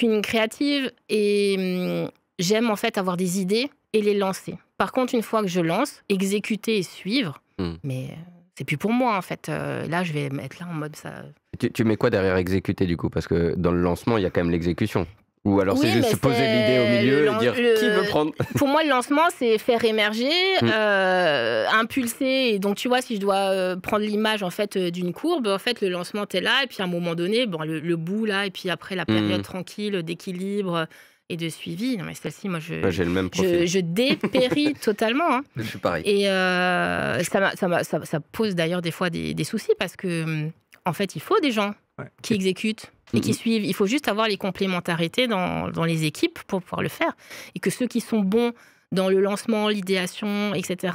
une créative et j'aime en fait avoir des idées et les lancer. Par contre, une fois que je lance, exécuter et suivre, mais c'est plus pour moi en fait. Là, je vais mettre là en mode ça. Tu mets quoi derrière exécuter du coup? Parce que dans le lancement, il y a quand même l'exécution. Ou alors c'est juste se poser l'idée au milieu et dire qui veut prendre. Pour moi, le lancement, c'est faire émerger, impulser. Et donc, tu vois, si je dois prendre l'image en fait d'une courbe, en fait, le lancement, t'es là. Et puis, à un moment donné, le bout là, et puis après, la période tranquille, d'équilibre et de suivi. Non, mais celle-ci, moi, j'ai le même profil. Je dépéris totalement. Hein. Je suis pareil. Et ça pose d'ailleurs des fois des soucis parce que, en fait, il faut des gens qui exécutent et qui suivent. Il faut juste avoir les complémentarités dans les équipes pour pouvoir le faire. Et que ceux qui sont bons dans le lancement, l'idéation, etc.,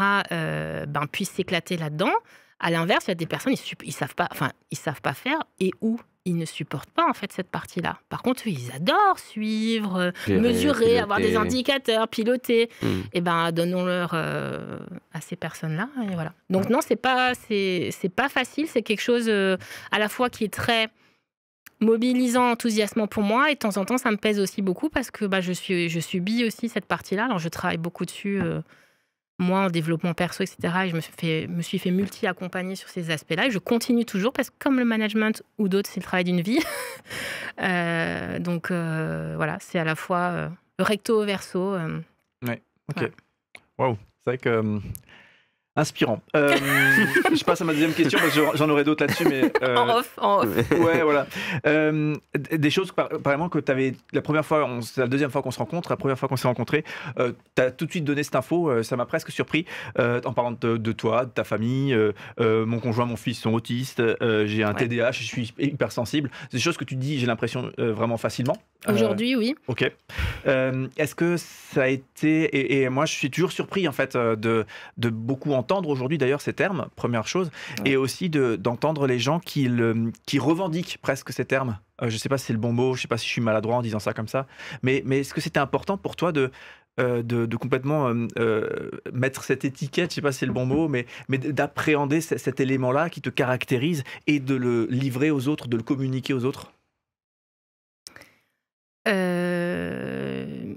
puissent s'éclater là-dedans. À l'inverse, il y a des personnes, ils savent pas faire et où ils ne supportent pas en fait cette partie-là. Par contre, ils adorent suivre, mesurer, piloter. Avoir des indicateurs, piloter. Et donnons-leur à ces personnes-là. Et voilà. Donc non, c'est pas facile. C'est quelque chose à la fois qui est très mobilisant, enthousiasmant pour moi, et de temps en temps, ça me pèse aussi beaucoup parce que je subis aussi cette partie-là. Alors, je travaille beaucoup dessus. Moi, en développement perso, etc., et je me suis fait multi-accompagner sur ces aspects-là. Et je continue toujours, parce que comme le management ou d'autres, c'est le travail d'une vie. Donc, voilà, c'est à la fois le recto verso. Ouais, ok. Waouh, c'est vrai que... inspirant. Je passe à ma deuxième question, parce que j'en aurais d'autres là-dessus. Mais, en off. Ouais, voilà. Des choses, par exemple, que tu avais la première fois, c'est la deuxième fois qu'on se rencontre, la première fois qu'on s'est rencontrés, tu as tout de suite donné cette info, ça m'a presque surpris, en parlant de toi, de ta famille. Mon conjoint, mon fils sont autistes, j'ai un TDAH, je suis hypersensible. C'est des choses que tu dis, j'ai l'impression, vraiment facilement. Aujourd'hui, oui. Ok. Est-ce que ça a été... Et moi, je suis toujours surpris, en fait, de beaucoup entendre aujourd'hui d'ailleurs ces termes, première chose, et aussi d'entendre les gens qui revendiquent presque ces termes. Je ne sais pas si c'est le bon mot, je ne sais pas si je suis maladroit en disant ça comme ça, mais est-ce que c'était important pour toi de complètement mettre cette étiquette, je ne sais pas si c'est le bon mot, mais d'appréhender cet élément-là qui te caractérise et de le livrer aux autres, de le communiquer aux autres?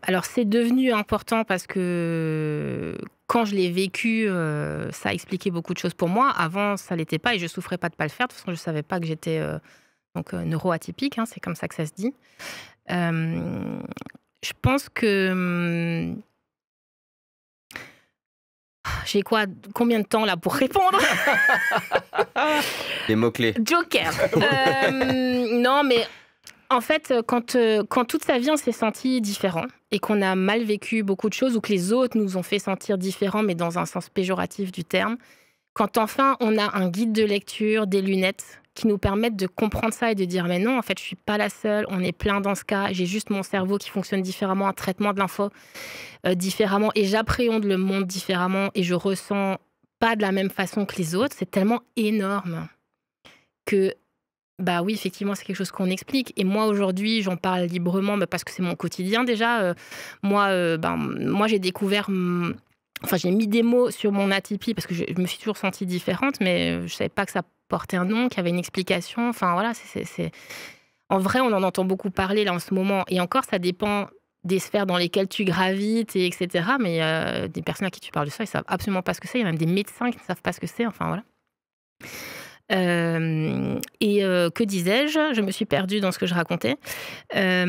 Alors, c'est devenu important parce que quand je l'ai vécu, ça a expliqué beaucoup de choses pour moi. Avant, ça ne l'était pas et je ne souffrais pas de ne pas le faire. De toute façon, je ne savais pas que j'étais neuroatypique, hein, c'est comme ça que ça se dit. Je pense que... j'ai combien de temps là pour répondre? Les mots-clés. Joker. Non, mais... En fait, quand toute sa vie, on s'est senti différent et qu'on a mal vécu beaucoup de choses ou que les autres nous ont fait sentir différents, mais dans un sens péjoratif du terme, quand enfin on a un guide de lecture, des lunettes qui nous permettent de comprendre ça et de dire « mais non, en fait, je ne suis pas la seule, on est plein dans ce cas, j'ai juste mon cerveau qui fonctionne différemment, un traitement de l'info différemment et j'appréhende le monde différemment et je ressens pas de la même façon que les autres, c'est tellement énorme que, bah oui, effectivement, c'est quelque chose qu'on explique. Et moi, aujourd'hui, j'en parle librement parce que c'est mon quotidien déjà. Moi, j'ai découvert... Enfin, j'ai mis des mots sur mon atypie parce que je me suis toujours sentie différente, mais je savais pas que ça portait un nom, qu'il y avait une explication. Enfin, voilà, En vrai, on en entend beaucoup parler là en ce moment. Et encore, ça dépend des sphères dans lesquelles tu gravites, etc. Mais des personnes à qui tu parles de ça, ils savent absolument pas ce que c'est. Il y a même des médecins qui ne savent pas ce que c'est. Enfin, voilà. Que disais-je? Je me suis perdue dans ce que je racontais. Et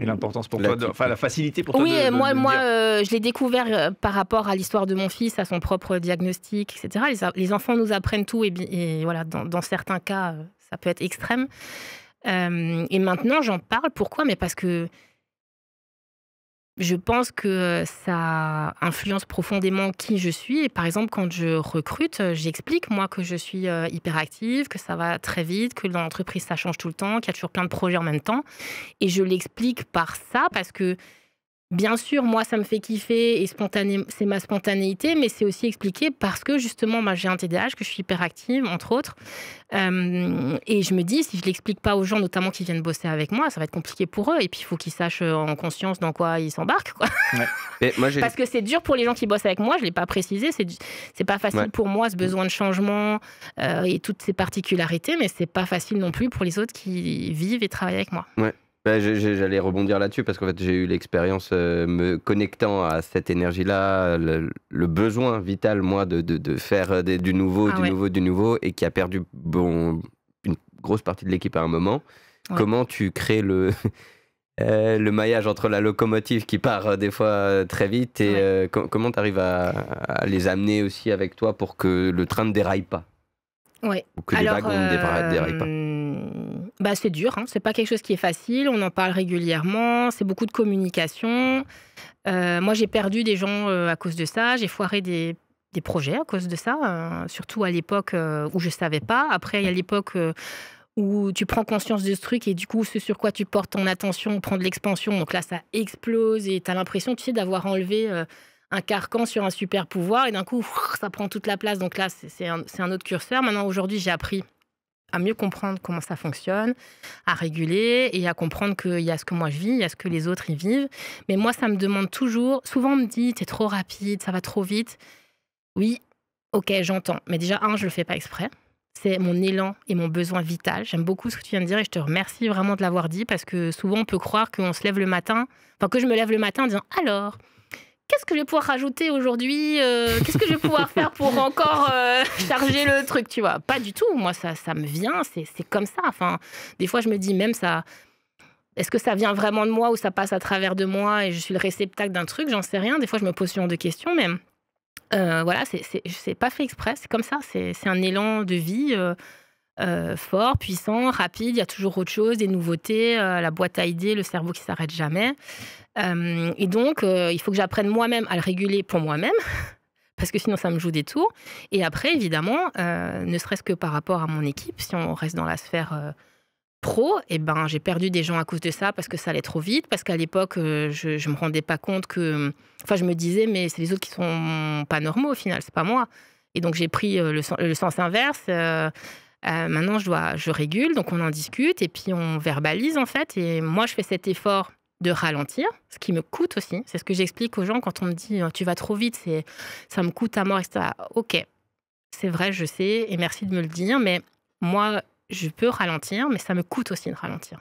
l'importance pour toi, la facilité pour toi oui, de moi, dire. je l'ai découvert par rapport à l'histoire de mon fils, à son propre diagnostic, etc. Les enfants nous apprennent tout et voilà, dans certains cas, ça peut être extrême. Et maintenant, j'en parle. Pourquoi? Mais parce que je pense que ça influence profondément qui je suis. Et par exemple, quand je recrute, j'explique, moi, que je suis hyperactive, que ça va très vite, que dans l'entreprise, ça change tout le temps, qu'il y a toujours plein de projets en même temps. Et je l'explique par ça parce que, bien sûr, moi, ça me fait kiffer et c'est ma spontanéité, mais c'est aussi expliqué parce que, justement, j'ai un TDAH, que je suis hyperactive, entre autres. Et je me dis, si je ne l'explique pas aux gens, notamment qui viennent bosser avec moi, ça va être compliqué pour eux. Et puis, il faut qu'ils sachent en conscience dans quoi ils s'embarquent, quoi. Ouais. Et moi, parce que c'est dur pour les gens qui bossent avec moi, je ne l'ai pas précisé, c'est pas facile pour moi, ce besoin de changement et toutes ces particularités, mais c'est pas facile non plus pour les autres qui vivent et travaillent avec moi. Ouais. J'allais rebondir là-dessus parce qu'en fait, j'ai eu l'expérience me connectant à cette énergie-là, le besoin vital, moi, de faire du nouveau, du nouveau, et qui a perdu une grosse partie de l'équipe à un moment. Ouais. Comment tu crées le maillage entre la locomotive qui part des fois très vite et comment tu arrives à les amener aussi avec toi pour que le train ne déraille pas? Ouais. Ou que les wagons ne déraillent pas? C'est dur, hein. C'est pas quelque chose qui est facile, on en parle régulièrement, c'est beaucoup de communication. Moi, j'ai perdu des gens à cause de ça, j'ai foiré des projets à cause de ça, surtout à l'époque où je savais pas. Après, il y a l'époque où tu prends conscience de ce truc et du coup, ce sur quoi tu portes ton attention prend de l'expansion. Donc là, ça explose et tu as l'impression, tu sais, d'avoir enlevé un carcan sur un super pouvoir et d'un coup, ça prend toute la place. Donc là, c'est un autre curseur. Maintenant, aujourd'hui, j'ai appris à mieux comprendre comment ça fonctionne, à réguler et à comprendre qu'il y a ce que moi je vis, il y a ce que les autres y vivent. Mais moi, ça me demande toujours... Souvent, on me dit, t'es trop rapide, ça va trop vite. Oui, ok, j'entends. Mais déjà, je le fais pas exprès. C'est mon élan et mon besoin vital. J'aime beaucoup ce que tu viens de dire et je te remercie vraiment de l'avoir dit parce que souvent, on peut croire qu'on se lève le matin... Enfin, que je me lève le matin en disant « Alors ?» qu'est-ce que je vais pouvoir rajouter aujourd'hui qu'est-ce que je vais pouvoir faire pour encore charger le truc, tu vois? Pas du tout. Moi, ça me vient, c'est comme ça. Enfin, des fois, je me dis même ça... Est-ce que ça vient vraiment de moi ou ça passe à travers de moi et je suis le réceptacle d'un truc? J'en sais rien. Des fois, je me pose ce genre de questions, mais voilà, c'est pas fait exprès. C'est comme ça. C'est un élan de vie fort, puissant, rapide. Il y a toujours autre chose, des nouveautés, la boîte à idées, le cerveau qui s'arrête jamais. Et donc, il faut que j'apprenne moi-même à le réguler pour moi-même, parce que sinon ça me joue des tours. Et après, évidemment, ne serait-ce que par rapport à mon équipe, si on reste dans la sphère pro, j'ai perdu des gens à cause de ça, parce que ça allait trop vite, parce qu'à l'époque, je me rendais pas compte que... Enfin, je me disais, mais c'est les autres qui sont pas normaux au final, c'est pas moi. Et donc, j'ai pris le sens inverse. Maintenant, je régule, donc on en discute, et puis on verbalise, en fait. Et moi, je fais cet effort de ralentir, ce qui me coûte aussi. C'est ce que j'explique aux gens quand on me dit « tu vas trop vite, ça me coûte à mort », etc. Ok, c'est vrai, je sais, et merci de me le dire, mais moi, je peux ralentir, mais ça me coûte aussi de ralentir.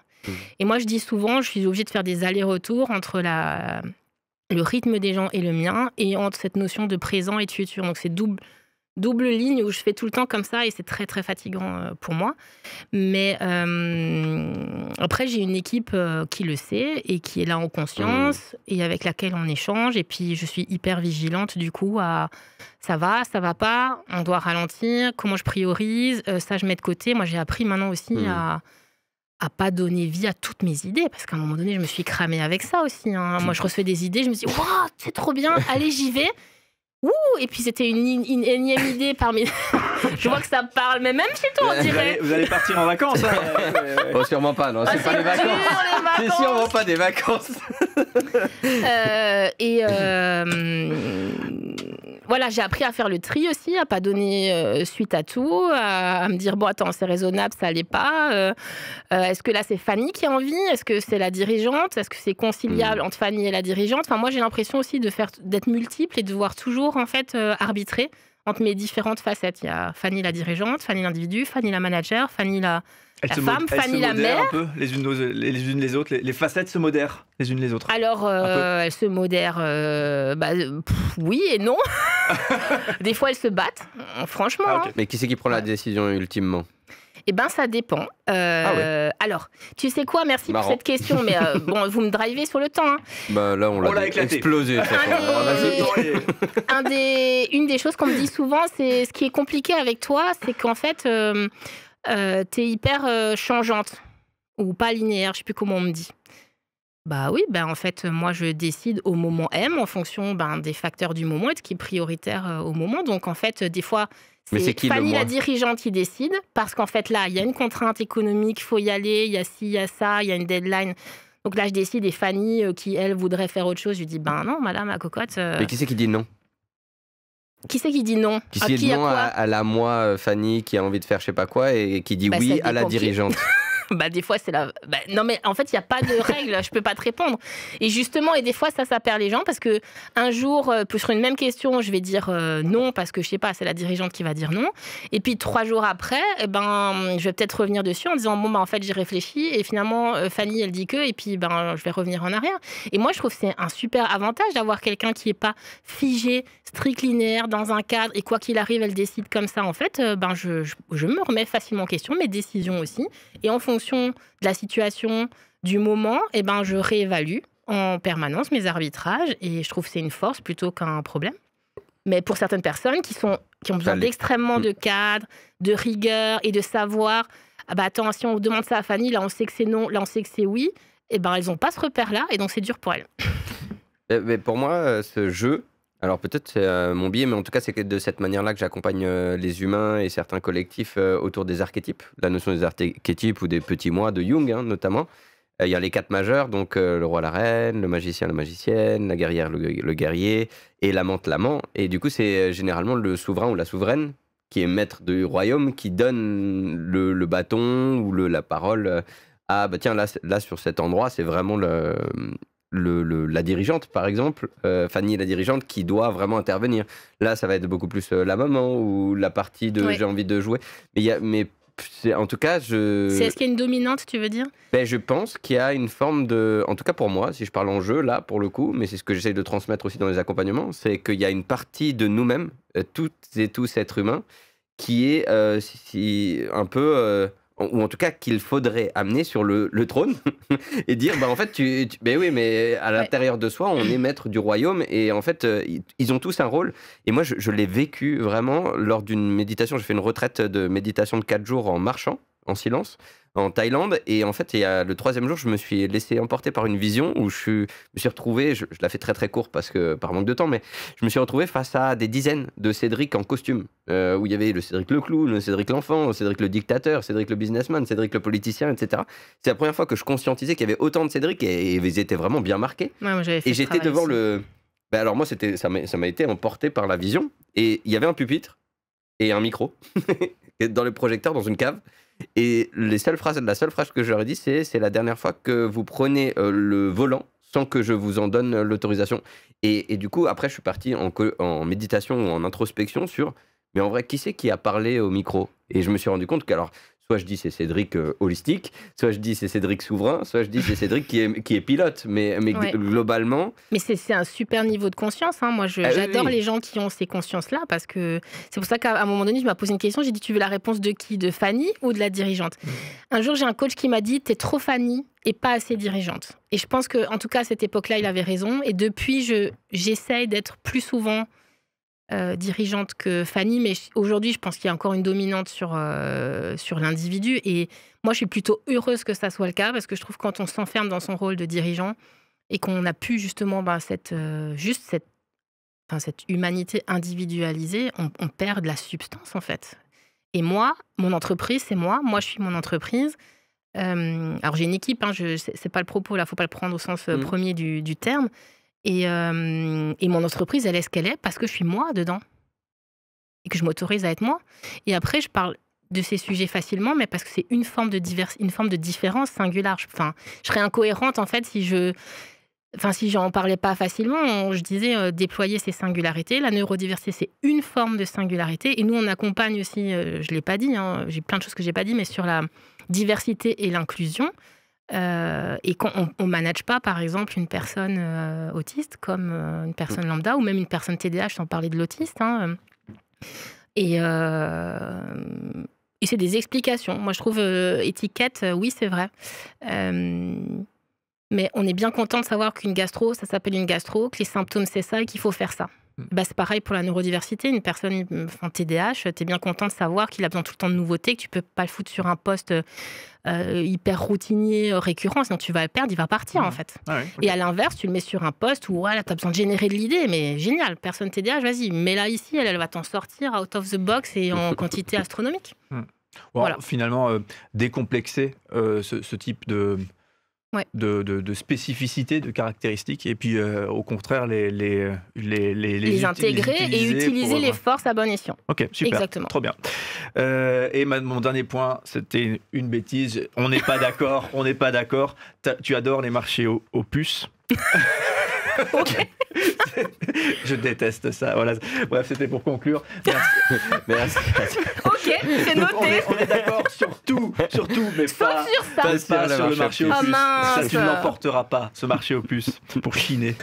Et moi, je dis souvent, je suis obligée de faire des allers-retours entre le rythme des gens et le mien, et entre cette notion de présent et de futur. Donc, c'est double ligne où je fais tout le temps comme ça et c'est très très fatigant pour moi. Mais après, j'ai une équipe qui le sait et qui est là en conscience et avec laquelle on échange. Et puis, je suis hyper vigilante du coup à ça va pas, on doit ralentir, comment je priorise, ça je mets de côté. Moi, j'ai appris maintenant aussi à pas donner vie à toutes mes idées parce qu'à un moment donné, je me suis cramée avec ça aussi. Hein. Moi, je recevais des idées, je me dis « Waouh, c'est trop bien, allez, j'y vais !» Ouh, et puis c'était une énième idée parmi... Je vois que ça parle, mais même chez toi, on dirait. Vous allez partir en vacances, hein. Oh, sûrement pas, non, c'est pas des vacances. C'est sûrement pas des vacances. voilà, j'ai appris à faire le tri aussi, à pas donner suite à tout, à me dire bon attends c'est raisonnable, ça allait pas. Est-ce que là c'est Fanny qui a envie? Est-ce que c'est la dirigeante? Est-ce que c'est conciliable entre Fanny et la dirigeante? Enfin moi j'ai l'impression aussi d'être multiple et de devoir toujours en fait arbitrer entre mes différentes facettes. Il y a Fanny la dirigeante, Fanny l'individu, Fanny la manager, Fanny la femme, Fanny la mère. Un peu les unes les autres, les facettes se modèrent les unes les autres. Alors, elles se modèrent, oui et non. Des fois, elles se battent, franchement. Ah, ok. Hein. Mais qui c'est qui prend la décision ultimement? Eh ben, ça dépend. ouais. Alors, tu sais quoi? Merci Marrant. pour cette question, mais bon, vous me drivez sur le temps. Hein. Bah là, on l'a éclaté. explosé. de toute façon. Une des choses qu'on me dit souvent, c'est ce qui est compliqué avec toi, c'est qu'en fait, t'es hyper changeante ou pas linéaire, je sais plus comment on me dit. Bah oui, en fait, moi je décide au moment M en fonction des facteurs du moment et de ce qui est prioritaire au moment. Donc en fait, des fois, Mais c'est c'est qui, le Fanny moi? la dirigeante qui décide parce qu'en fait là, il y a une contrainte économique, il faut y aller, il y a ci, il y a ça, il y a une deadline. Donc là, je décide et Fanny, qui elle voudrait faire autre chose, je lui dis non, madame, ma cocotte. Mais qui c'est qui dit non? Qui c'est qui dit non? Qui c'est qui dit non à la moi, Fanny, qui a envie de faire je sais pas quoi et qui dit oui ça à la dépend qui. dirigeante? Des fois, c'est la. Non, mais en fait, il n'y a pas de règle. Je peux pas te répondre. Et justement, et des fois, ça perd les gens parce que un jour, sur une même question, je vais dire non parce que je sais pas, c'est la dirigeante qui va dire non. Et puis 3 jours après, je vais peut-être revenir dessus en disant en fait, j'ai réfléchi et finalement, Fanny, elle dit que, et puis je vais revenir en arrière. Et moi, je trouve que c'est un super avantage d'avoir quelqu'un qui est pas figé, strict linéaire dans un cadre et quoi qu'il arrive, elle décide comme ça. En fait, je me remets facilement en question, mes décisions aussi. Et en fonction de la situation, du moment, je réévalue en permanence mes arbitrages et je trouve que c'est une force plutôt qu'un problème. Mais pour certaines personnes qui ont besoin d'extrêmement de cadre, de rigueur et de savoir, attends, si on demande ça à Fanny, là on sait que c'est non, là on sait que c'est oui, elles n'ont pas ce repère-là et donc c'est dur pour elles. Mais pour moi, ce jeu, alors peut-être c'est mon biais, mais en tout cas c'est de cette manière-là que j'accompagne les humains et certains collectifs autour des archétypes. La notion des archétypes ou des petits moi de Jung notamment. Il y a les 4 majeurs, donc le roi, la reine, le magicien, la magicienne, la guerrière, le guerrier et l'amante, l'amant. Et du coup c'est généralement le souverain ou la souveraine qui est maître du royaume qui donne le bâton ou la parole à tiens là sur cet endroit c'est vraiment la dirigeante, par exemple, Fanny, la dirigeante, qui doit vraiment intervenir. Là, ça va être beaucoup plus la maman ou la partie de j'ai envie de jouer. Mais en tout cas, est-ce qu'il y a une dominante, tu veux dire? Je pense qu'il y a une forme de... En tout cas pour moi, si je parle en jeu, là, pour le coup, mais c'est ce que j'essaie de transmettre aussi dans les accompagnements, c'est qu'il y a une partie de nous-mêmes, toutes et tous êtres humains, qui est un peu... ou en tout cas qu'il faudrait amener sur le trône et dire en fait oui, mais à l'intérieur de soi on est maître du royaume et en fait ils ont tous un rôle et moi je l'ai vécu vraiment lors d'une méditation. J'ai fait une retraite de méditation de 4 jours en marchant en silence en Thaïlande et en fait le 3e jour je me suis laissé emporter par une vision où je me suis retrouvé, je la fais très très court parce que par manque de temps, mais je me suis retrouvé face à des dizaines de Cédric en costume où il y avait le Cédric le clown, le Cédric l'enfant, Cédric le dictateur, Cédric le businessman, Cédric le politicien, etc. C'est la première fois que je conscientisais qu'il y avait autant de Cédric et ils étaient vraiment bien marqués. Ouais, moi, j'avais fait et j'étais devant alors moi ça m'a été emporté par la vision et il y avait un pupitre et un micro dans le projecteur dans une cave. Et la seule phrase que je leur ai dit, c'est la dernière fois que vous prenez le volant sans que je vous en donne l'autorisation. Et du coup, après, je suis parti en méditation ou en introspection sur, mais en vrai, qui c'est qui a parlé au micro? Et je me suis rendu compte qu'alors, soit je dis c'est Cédric holistique, soit je dis c'est Cédric souverain, soit je dis c'est Cédric qui est pilote. Mais globalement... Mais c'est un super niveau de conscience. Hein. Moi, j'adore les gens qui ont ces consciences-là parce que c'est pour ça qu'à un moment donné, je m'ai posé une question. J'ai dit, tu veux la réponse de qui? De Fanny ou de la dirigeante? Un jour, j'ai un coach qui m'a dit, t'es trop Fanny et pas assez dirigeante. Et je pense qu'en tout cas, à cette époque-là, il avait raison. Et depuis, j'essaye d'être plus souvent dirigeante que Fanny, mais aujourd'hui, je pense qu'il y a encore une dominante sur l'individu. Et moi, je suis plutôt heureuse que ça soit le cas, parce que je trouve que quand on s'enferme dans son rôle de dirigeant et qu'on n'a plus justement cette humanité individualisée, on perd de la substance, en fait. Et moi, mon entreprise, c'est moi. Moi, je suis mon entreprise. Alors, j'ai une équipe, c'est pas le propos, là, faut pas le prendre au sens premier du terme. Et mon entreprise, elle est ce qu'elle est parce que je suis moi dedans et que je m'autorise à être moi. Et après, je parle de ces sujets facilement, mais parce que c'est une forme de différence singulière. Je serais incohérente en fait si j'en parlais pas facilement. Je disais déployer ces singularités. La neurodiversité, c'est une forme de singularité. Et nous, on accompagne aussi, je l'ai pas dit, j'ai plein de choses que j'ai pas dit, mais sur la diversité et l'inclusion. Et quand on manage pas, par exemple, une personne autiste comme une personne lambda ou même une personne TDAH, sans parler de l'autiste. Et c'est des explications. Moi, je trouve étiquette, oui, c'est vrai. Mais on est bien content de savoir qu'une gastro, ça s'appelle une gastro, que les symptômes, c'est ça et qu'il faut faire ça. C'est pareil pour la neurodiversité. Une personne TDAH, tu es bien content de savoir qu'il a besoin tout le temps de nouveautés, que tu peux pas le foutre sur un poste hyper routinier, récurrent, sinon tu vas le perdre, il va partir en fait. Ah oui, Et à l'inverse, tu le mets sur un poste où voilà, tu as besoin de générer de l'idée, mais génial, personne TDAH, vas-y, mets-la ici, elle va t'en sortir out of the box et en quantité astronomique. Voilà. Finalement, décomplexer ce type de spécificité, de caractéristiques, et puis au contraire les intégrer et utiliser les forces à bon escient. Ok, super, exactement. Trop bien. Et mon dernier point, c'était une bêtise. On n'est pas d'accord. On n'est pas d'accord. Tu adores les marchés aux puces. Ok. Je déteste ça. Voilà. Bref, c'était pour conclure. Merci. Ok, c'est noté. On est d'accord sur tout, mais pas sur le marché aux puces. Ça, tu ne l'emporteras pas, ce marché aux puces, pour chiner.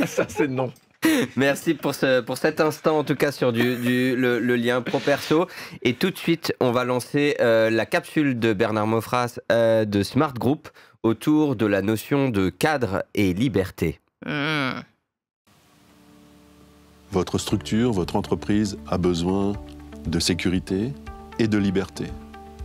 Ça, c'est non. Merci pour cet instant, en tout cas, sur le lien pro-perso. Et tout de suite, on va lancer la capsule de Bernard Maufras de Smart Group autour de la notion de cadre et liberté. Votre structure, votre entreprise a besoin de sécurité et de liberté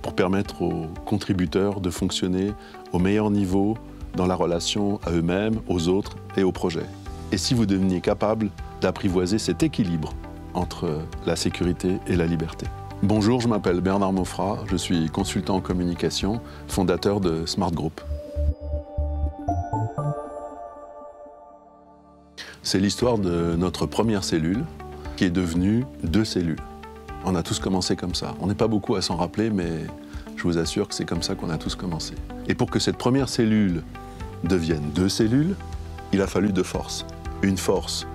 pour permettre aux contributeurs de fonctionner au meilleur niveau dans la relation à eux-mêmes, aux autres et aux projets. Et si vous deveniez capable d'apprivoiser cet équilibre entre la sécurité et la liberté. Bonjour, je m'appelle Bernard Maufras, je suis consultant en communication, fondateur de Smart Group. C'est l'histoire de notre première cellule qui est devenue 2 cellules. On a tous commencé comme ça. On n'est pas beaucoup à s'en rappeler, mais je vous assure que c'est comme ça qu'on a tous commencé. Et pour que cette première cellule devienne 2 cellules, il a fallu 2 forces. Une force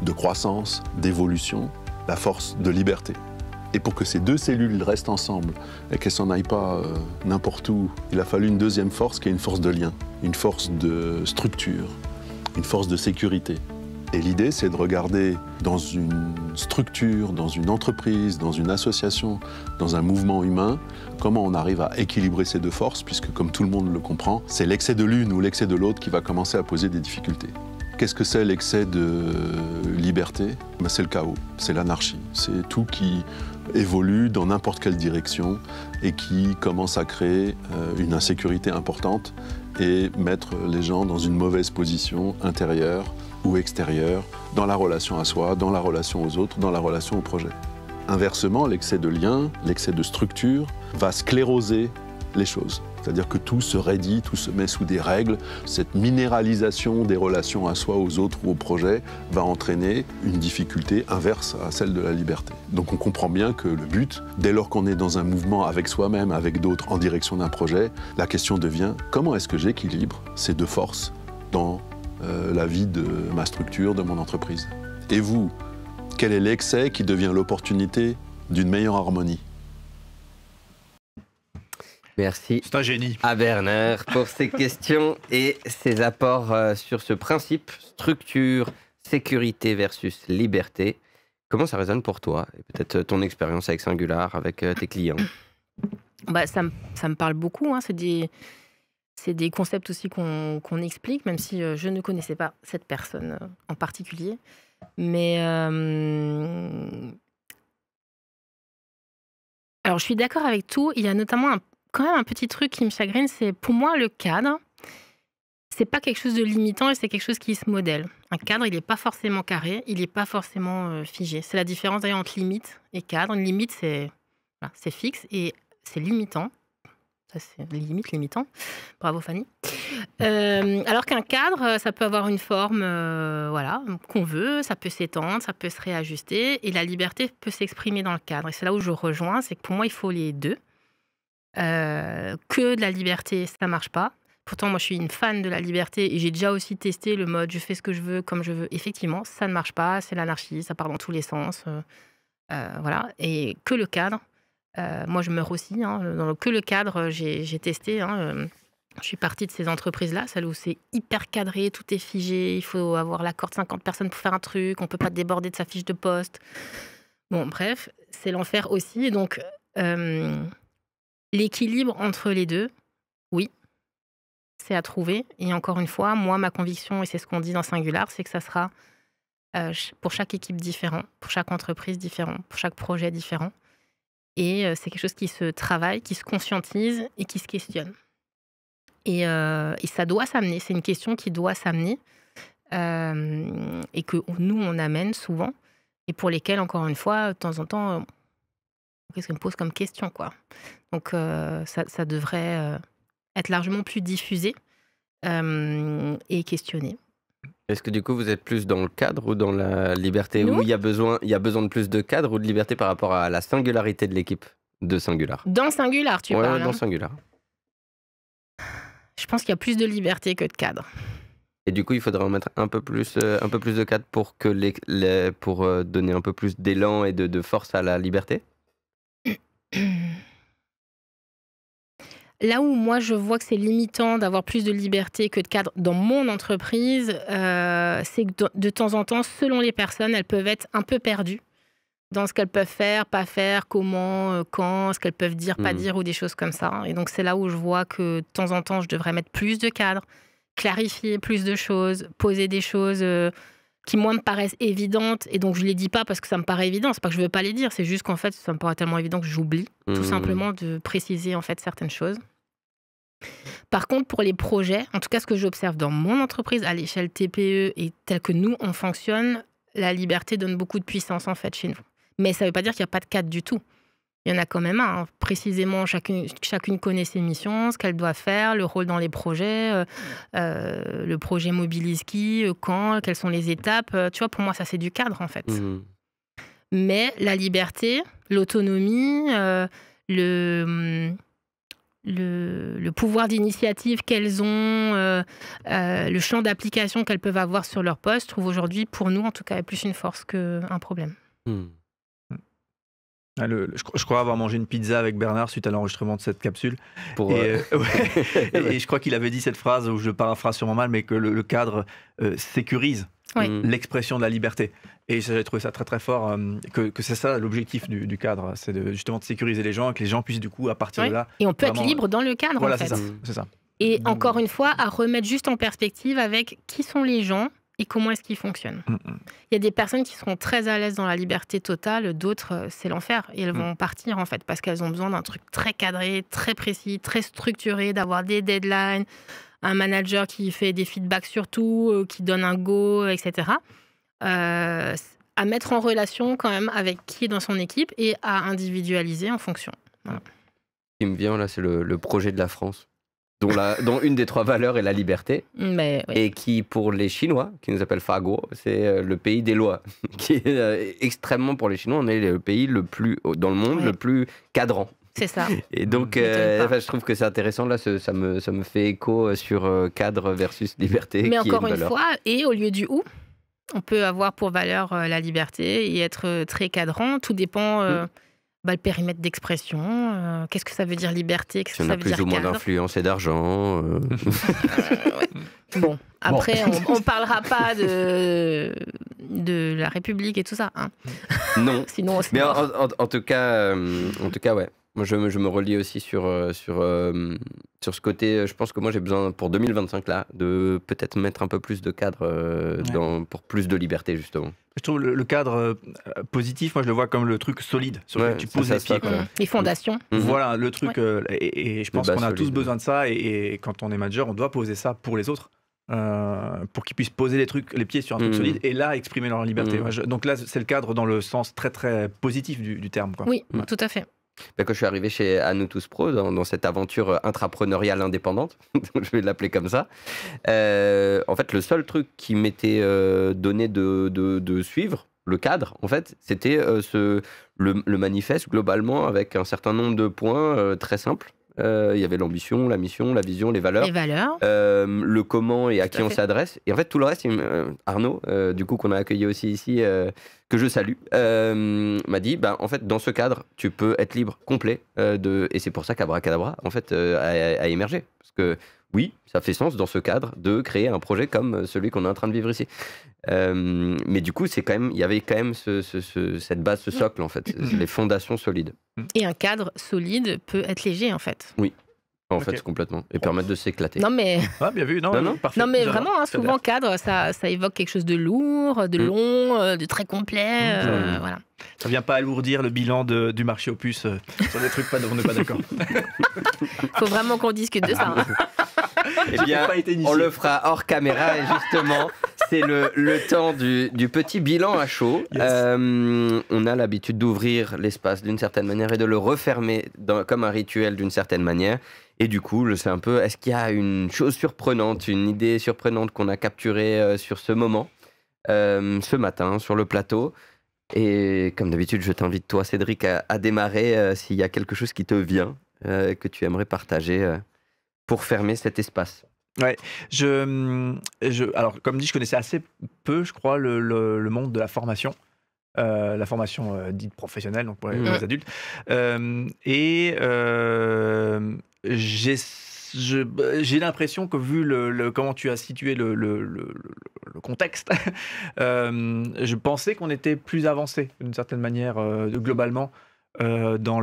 de croissance, d'évolution, la force de liberté. Et pour que ces 2 cellules restent ensemble et qu'elles s'en aillent pas n'importe où, il a fallu une deuxième force qui est une force de lien, une force de structure, une force de sécurité. Et l'idée, c'est de regarder dans une structure, dans une entreprise, dans une association, dans un mouvement humain, comment on arrive à équilibrer ces 2 forces, puisque comme tout le monde le comprend, c'est l'excès de l'une ou l'excès de l'autre qui va commencer à poser des difficultés. Qu'est-ce que c'est l'excès de liberté ? C'est le chaos, c'est l'anarchie, c'est tout qui évolue dans n'importe quelle direction et qui commence à créer une insécurité importante et mettre les gens dans une mauvaise position intérieure ou extérieure, dans la relation à soi, dans la relation aux autres, dans la relation au projet. Inversement, l'excès de lien, l'excès de structure va scléroser les choses. C'est-à-dire que tout se raidit, tout se met sous des règles. Cette minéralisation des relations à soi, aux autres ou au projet va entraîner une difficulté inverse à celle de la liberté. Donc on comprend bien que le but, dès lors qu'on est dans un mouvement avec soi-même, avec d'autres, en direction d'un projet, la question devient comment est-ce que j'équilibre ces 2 forces dans la vie de ma structure, de mon entreprise. Et vous, quel est l'excès qui devient l'opportunité d'une meilleure harmonie ? Merci. C'est un génie. À Bernard pour ces questions et ses apports sur ce principe structure, sécurité versus liberté. Comment ça résonne pour toi et peut-être ton expérience avec Singular, avec tes clients? Ça me parle beaucoup. Hein. C'est des concepts aussi qu'on explique, même si je ne connaissais pas cette personne en particulier. Mais alors, je suis d'accord avec tout. Il y a notamment quand même un petit truc qui me chagrine, c'est pour moi le cadre, c'est pas quelque chose de limitant et c'est quelque chose qui se modèle. Un cadre, il n'est pas forcément carré, il n'est pas forcément figé. C'est la différence d'ailleurs entre limite et cadre. Une limite, c'est fixe et c'est limitant. Ça, c'est limitant. Bravo, Fanny. Alors qu'un cadre, ça peut avoir une forme voilà, qu'on veut, ça peut s'étendre, ça peut se réajuster, et la liberté peut s'exprimer dans le cadre. Et c'est là où je rejoins, c'est que pour moi, il faut les deux. Que de la liberté, ça marche pas. Pourtant, moi, je suis une fan de la liberté et j'ai déjà aussi testé le mode je fais ce que je veux, comme je veux. Effectivement, ça ne marche pas, c'est l'anarchie, ça part dans tous les sens. Voilà. Et que le cadre, moi, je meurs aussi. Que le cadre, j'ai testé. Je suis partie de ces entreprises-là, celles où c'est hyper cadré, tout est figé, il faut avoir l'accord de 50 personnes pour faire un truc, on ne peut pas déborder de sa fiche de poste. Bon, bref, c'est l'enfer aussi. Et donc, l'équilibre entre les deux, oui, c'est à trouver. Et encore une fois, moi, ma conviction, et c'est ce qu'on dit dans Singular, c'est que ça sera pour chaque équipe différent, pour chaque entreprise différent, pour chaque projet différent. Et c'est quelque chose qui se travaille, qui se conscientise et qui se questionne. Et ça doit s'amener, c'est une question qui doit s'amener et que nous, on amène souvent et pour lesquelles, encore une fois, de temps en temps, qu'est-ce qu'on me pose comme question, quoi. Donc, ça devrait être largement plus diffusé et questionné. Est-ce que du coup, vous êtes plus dans le cadre ou dans la liberté? Nous, Où il y a besoin de plus de cadre ou de liberté par rapport à la singularité de l'équipe de Singular? dans Singular, tu Ouais, parles. dans Singular. Je pense qu'il y a plus de liberté que de cadre. Et du coup, il faudrait en mettre un peu plus de cadre pour que pour donner un peu plus d'élan et de force à la liberté? Là où moi je vois que c'est limitant d'avoir plus de liberté que de cadre dans mon entreprise, c'est que de temps en temps, selon les personnes, elles peuvent être un peu perdues dans ce qu'elles peuvent faire, pas faire, comment, quand, ce qu'elles peuvent dire, pas dire ou des choses comme ça. Et donc c'est là où je vois que de temps en temps, je devrais mettre plus de cadre, clarifier plus de choses, poser des choses qui moi me paraissent évidentes et donc je les dis pas parce que ça me paraît évident, c'est pas que je veux pas les dire, c'est juste qu'en fait ça me paraît tellement évident que j'oublie tout simplement de préciser en fait certaines choses. Par contre, pour les projets, en tout cas ce que j'observe dans mon entreprise à l'échelle TPE et tel que nous on fonctionne, la liberté donne beaucoup de puissance en fait chez nous. Mais ça veut pas dire qu'il y a pas de cadre du tout. Il y en a quand même un. Précisément, chacune connaît ses missions, ce qu'elle doit faire, le rôle dans les projets, le projet mobilise qui, quand, quelles sont les étapes. Tu vois, pour moi, ça, c'est du cadre, en fait. Mais la liberté, l'autonomie, le pouvoir d'initiative qu'elles ont, le champ d'application qu'elles peuvent avoir sur leur poste, je trouve aujourd'hui, pour nous, en tout cas, est plus une force qu'un problème. Je crois avoir mangé une pizza avec Bernard suite à l'enregistrement de cette capsule. Et je crois qu'il avait dit cette phrase, où je le paraphrase sûrement mal, mais que le cadre sécurise l'expression de la liberté. Et j'ai trouvé ça très très fort, que c'est ça l'objectif du cadre, c'est justement de sécuriser les gens et que les gens puissent du coup, à partir de là... Et on peut être libre dans le cadre, voilà, en fait. c'est ça. Et encore une fois, à remettre juste en perspective avec qui sont les gens et comment est-ce qu'ils fonctionnent. Il y a des personnes qui seront très à l'aise dans la liberté totale, d'autres, c'est l'enfer. Et elles vont partir, en fait, parce qu'elles ont besoin d'un truc très cadré, très précis, très structuré, d'avoir des deadlines, un manager qui fait des feedbacks sur tout, qui donne un go, etc. À mettre en relation quand même avec qui est dans son équipe et à individualiser en fonction. Voilà. Ce qui me vient là, c'est le projet de la France, dont une des 3 valeurs est la liberté, et qui, pour les Chinois, qui nous appellent Faguo, c'est le pays des lois, qui est extrêmement, pour les Chinois, on est le pays le plus, dans le monde, le plus cadrant. C'est ça. Et donc, je trouve que c'est intéressant, là, ça me fait écho sur cadre versus liberté. Mais encore une fois, et au lieu du ou, on peut avoir pour valeur la liberté et être très cadrant, tout dépend... le périmètre d'expression, qu'est-ce que ça veut dire liberté, qu'est-ce que ça veut dire cadre. On a plus ou moins d'influence et d'argent. Bon, après, on parlera pas de la République et tout ça. Hein. Non. Sinon, mais en tout cas, ouais. Moi, je me relie aussi sur ce côté. Je pense que moi, j'ai besoin, pour 2025, là, de peut-être mettre un peu plus de cadre pour plus de liberté, justement. Je trouve le cadre positif, moi, je le vois comme le truc solide sur lequel tu poses les pieds. Les fondations. Voilà, le truc. Et je pense qu'on a tous besoin de ça. Et quand on est manager, on doit poser ça pour les autres. Pour qu'ils puissent poser les pieds sur un truc solide et là, exprimer leur liberté. Donc là, c'est le cadre dans le sens très, très positif du terme, quoi. Oui, tout à fait. Quand je suis arrivé à nous tous pro, dans cette aventure intrapreneuriale indépendante, je vais l'appeler comme ça, en fait, le seul truc qui m'était donné de suivre, le cadre, en fait, c'était le manifeste globalement avec un certain nombre de points très simples. Il y avait l'ambition, la mission, la vision, les valeurs. Les valeurs. Le comment et à Tout qui à on fait. s'adresse. Et en fait, tout le reste, Arnaud, du coup, qu'on a accueilli aussi ici, que je salue, m'a dit, en fait, dans ce cadre, tu peux être libre, complet. Et c'est pour ça qu'Abracadabra, en fait, a émergé. Parce que oui, ça fait sens dans ce cadre de créer un projet comme celui qu'on est en train de vivre ici. Mais du coup, il y avait quand même cette base, ce socle, en fait, les fondations solides. Et un cadre solide peut être léger, en fait. Oui, en fait, Ok. complètement. Et permettre de s'éclater. Non, mais, Ah, bien vu, non, Non, parfait. non, mais J'adore. vraiment, hein, Très souvent, cadre, ça évoque quelque chose de lourd, de Mm. long, de très complet. Voilà. Ça vient pas alourdir le bilan du marché aux puces sur des trucs on n'est pas d'accord. Faut vraiment qu'on discute de ça. hein. Eh bien, pas été initié. on le fera hors caméra et justement, c'est le temps du petit bilan à chaud. Yes. On a l'habitude d'ouvrir l'espace d'une certaine manière et de le refermer comme un rituel d'une certaine manière. Et du coup, c'est un peu, est-ce qu'il y a une chose surprenante, une idée surprenante qu'on a capturée sur ce moment, ce matin, sur le plateau? Et comme d'habitude, je t'invite toi, Cédric, à démarrer s'il y a quelque chose qui te vient, que tu aimerais partager pour fermer cet espace. Alors, comme dit, je connaissais assez peu, je crois, le monde de la formation dite professionnelle, donc pour les adultes. J'ai l'impression que vu comment tu as situé le contexte, je pensais qu'on était plus avancé d'une certaine manière, globalement, dans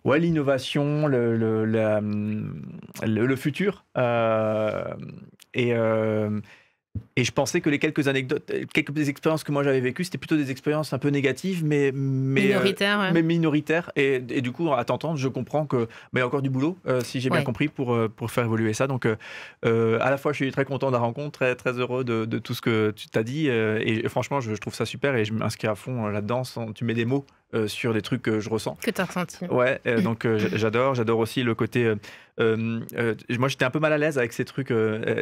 l'innovation, le futur. Et je pensais que les quelques anecdotes, quelques expériences que moi j'avais vécues, c'était plutôt des expériences un peu négatives, mais Minoritaire, ouais. mais minoritaires. Et du coup, à t'entendre, je comprends qu'il y a encore du boulot, si j'ai bien Ouais. compris, pour faire évoluer ça. Donc, à la fois, je suis très content de la rencontre, très, très heureux de tout ce que tu t'as dit. Et franchement, je trouve ça super et je m'inscris à fond là-dedans. Tu mets des mots sur des trucs que je ressens. Que tu as ressenti. Ouais, donc j'adore aussi le côté. Moi, j'étais un peu mal à l'aise avec ces trucs, tu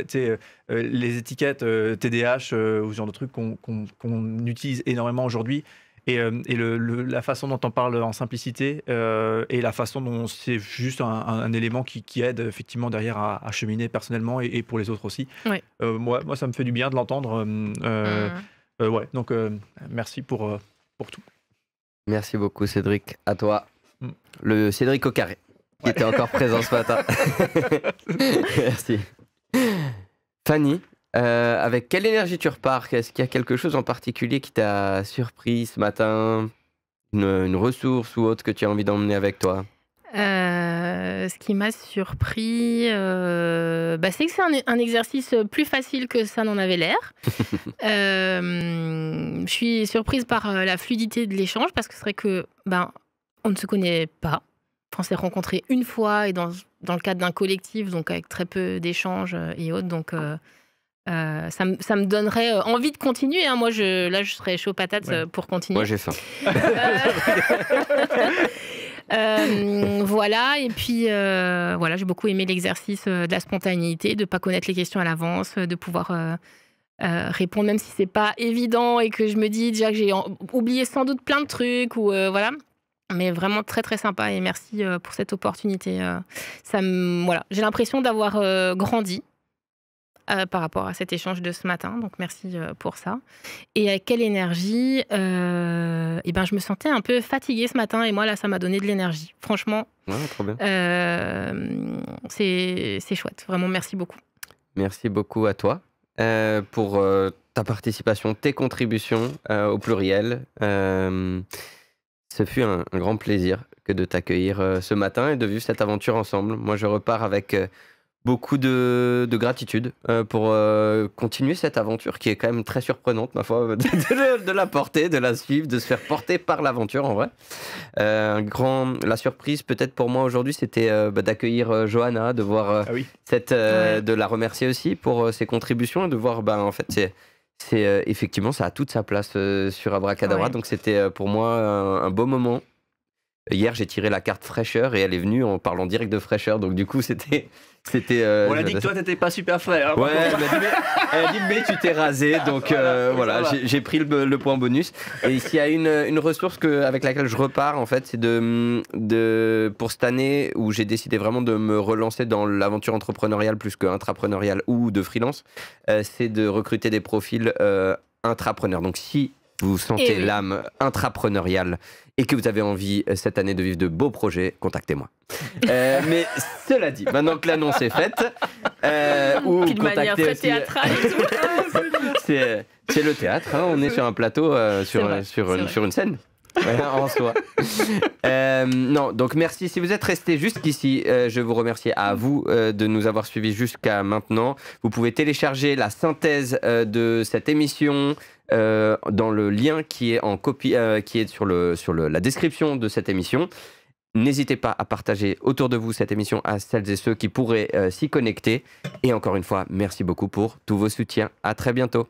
sais, les étiquettes TDAH ou ce genre de trucs qu'on utilise énormément aujourd'hui. Et la façon dont on parle en simplicité et la façon dont c'est juste un élément qui aide effectivement derrière à cheminer personnellement et pour les autres aussi. Ouais. Moi, ça me fait du bien de l'entendre. Ouais, donc merci pour tout. Merci beaucoup, Cédric. À toi, Mm. le Cédric au carré, qui était encore présent ce matin. Merci. Fanny, avec quelle énergie tu repars? Est-ce qu'il y a quelque chose en particulier qui t'a surpris ce matin? Une ressource ou autre que tu as envie d'emmener avec toi? Ce qui m'a surpris, c'est que c'est un exercice plus facile que ça n'en avait l'air. Je suis surprise par la fluidité de l'échange parce que c'est vrai que on ne se connaît pas. On s'est rencontrés une fois et dans le cadre d'un collectif, donc avec très peu d'échanges et autres. Donc ça me donnerait envie de continuer. Hein. Moi, je serais chaud patate Ouais. pour continuer. Moi, j'ai faim. Voilà, et puis voilà, j'ai beaucoup aimé l'exercice de la spontanéité, de ne pas connaître les questions à l'avance, de pouvoir répondre, même si c'est pas évident et que je me dis déjà que j'ai oublié sans doute plein de trucs, ou voilà. Mais vraiment très très sympa et merci pour cette opportunité. Voilà, j'ai l'impression d'avoir grandi par rapport à cet échange de ce matin, donc merci pour ça. Et avec quelle énergie je me sentais un peu fatiguée ce matin et moi là ça m'a donné de l'énergie. Franchement, Ouais, trop bien. c'est chouette. Vraiment merci beaucoup. Merci beaucoup à toi pour ta participation, tes contributions au pluriel. Ce fut un grand plaisir que de t'accueillir ce matin et de vivre cette aventure ensemble. Moi, je repars avec beaucoup de gratitude pour continuer cette aventure qui est quand même très surprenante, ma foi, de la porter, de la suivre, de se faire porter par l'aventure en vrai. La surprise peut-être pour moi aujourd'hui, c'était d'accueillir Johanna, de voir Ah oui. de la remercier aussi pour ses contributions et de voir, en fait, c'est effectivement, ça a toute sa place sur Abracadabra. Ouais. Donc c'était pour moi un beau moment Hier, j'ai tiré la carte fraîcheur et elle est venue en parlant direct de fraîcheur. Donc, du coup, c'était. On a dit que toi, t'étais pas super frais. Hein, ouais, elle a dit, mais tu t'es rasé. Donc, voilà, j'ai pris le point bonus. Et s'il y a une ressource avec laquelle je repars, en fait, c'est pour cette année où j'ai décidé vraiment de me relancer dans l'aventure entrepreneuriale plus que intrapreneuriale ou de freelance, c'est de recruter des profils intrapreneurs. Donc, si vous sentez l'âme intrapreneuriale et que vous avez envie cette année de vivre de beaux projets, contactez-moi. Mais cela dit, maintenant que l'annonce est faite, ou puis de manière très théâtrale. C'est le théâtre, hein, on est sur un plateau, sur une scène. En soi. Non, donc merci. Si vous êtes resté jusqu'ici, je vous remercie à vous de nous avoir suivis jusqu'à maintenant. Vous pouvez télécharger la synthèse de cette émission dans le lien qui est en copie, qui est sur la description de cette émission. N'hésitez pas à partager autour de vous cette émission à celles et ceux qui pourraient s'y connecter. Et encore une fois, merci beaucoup pour tous vos soutiens. À très bientôt.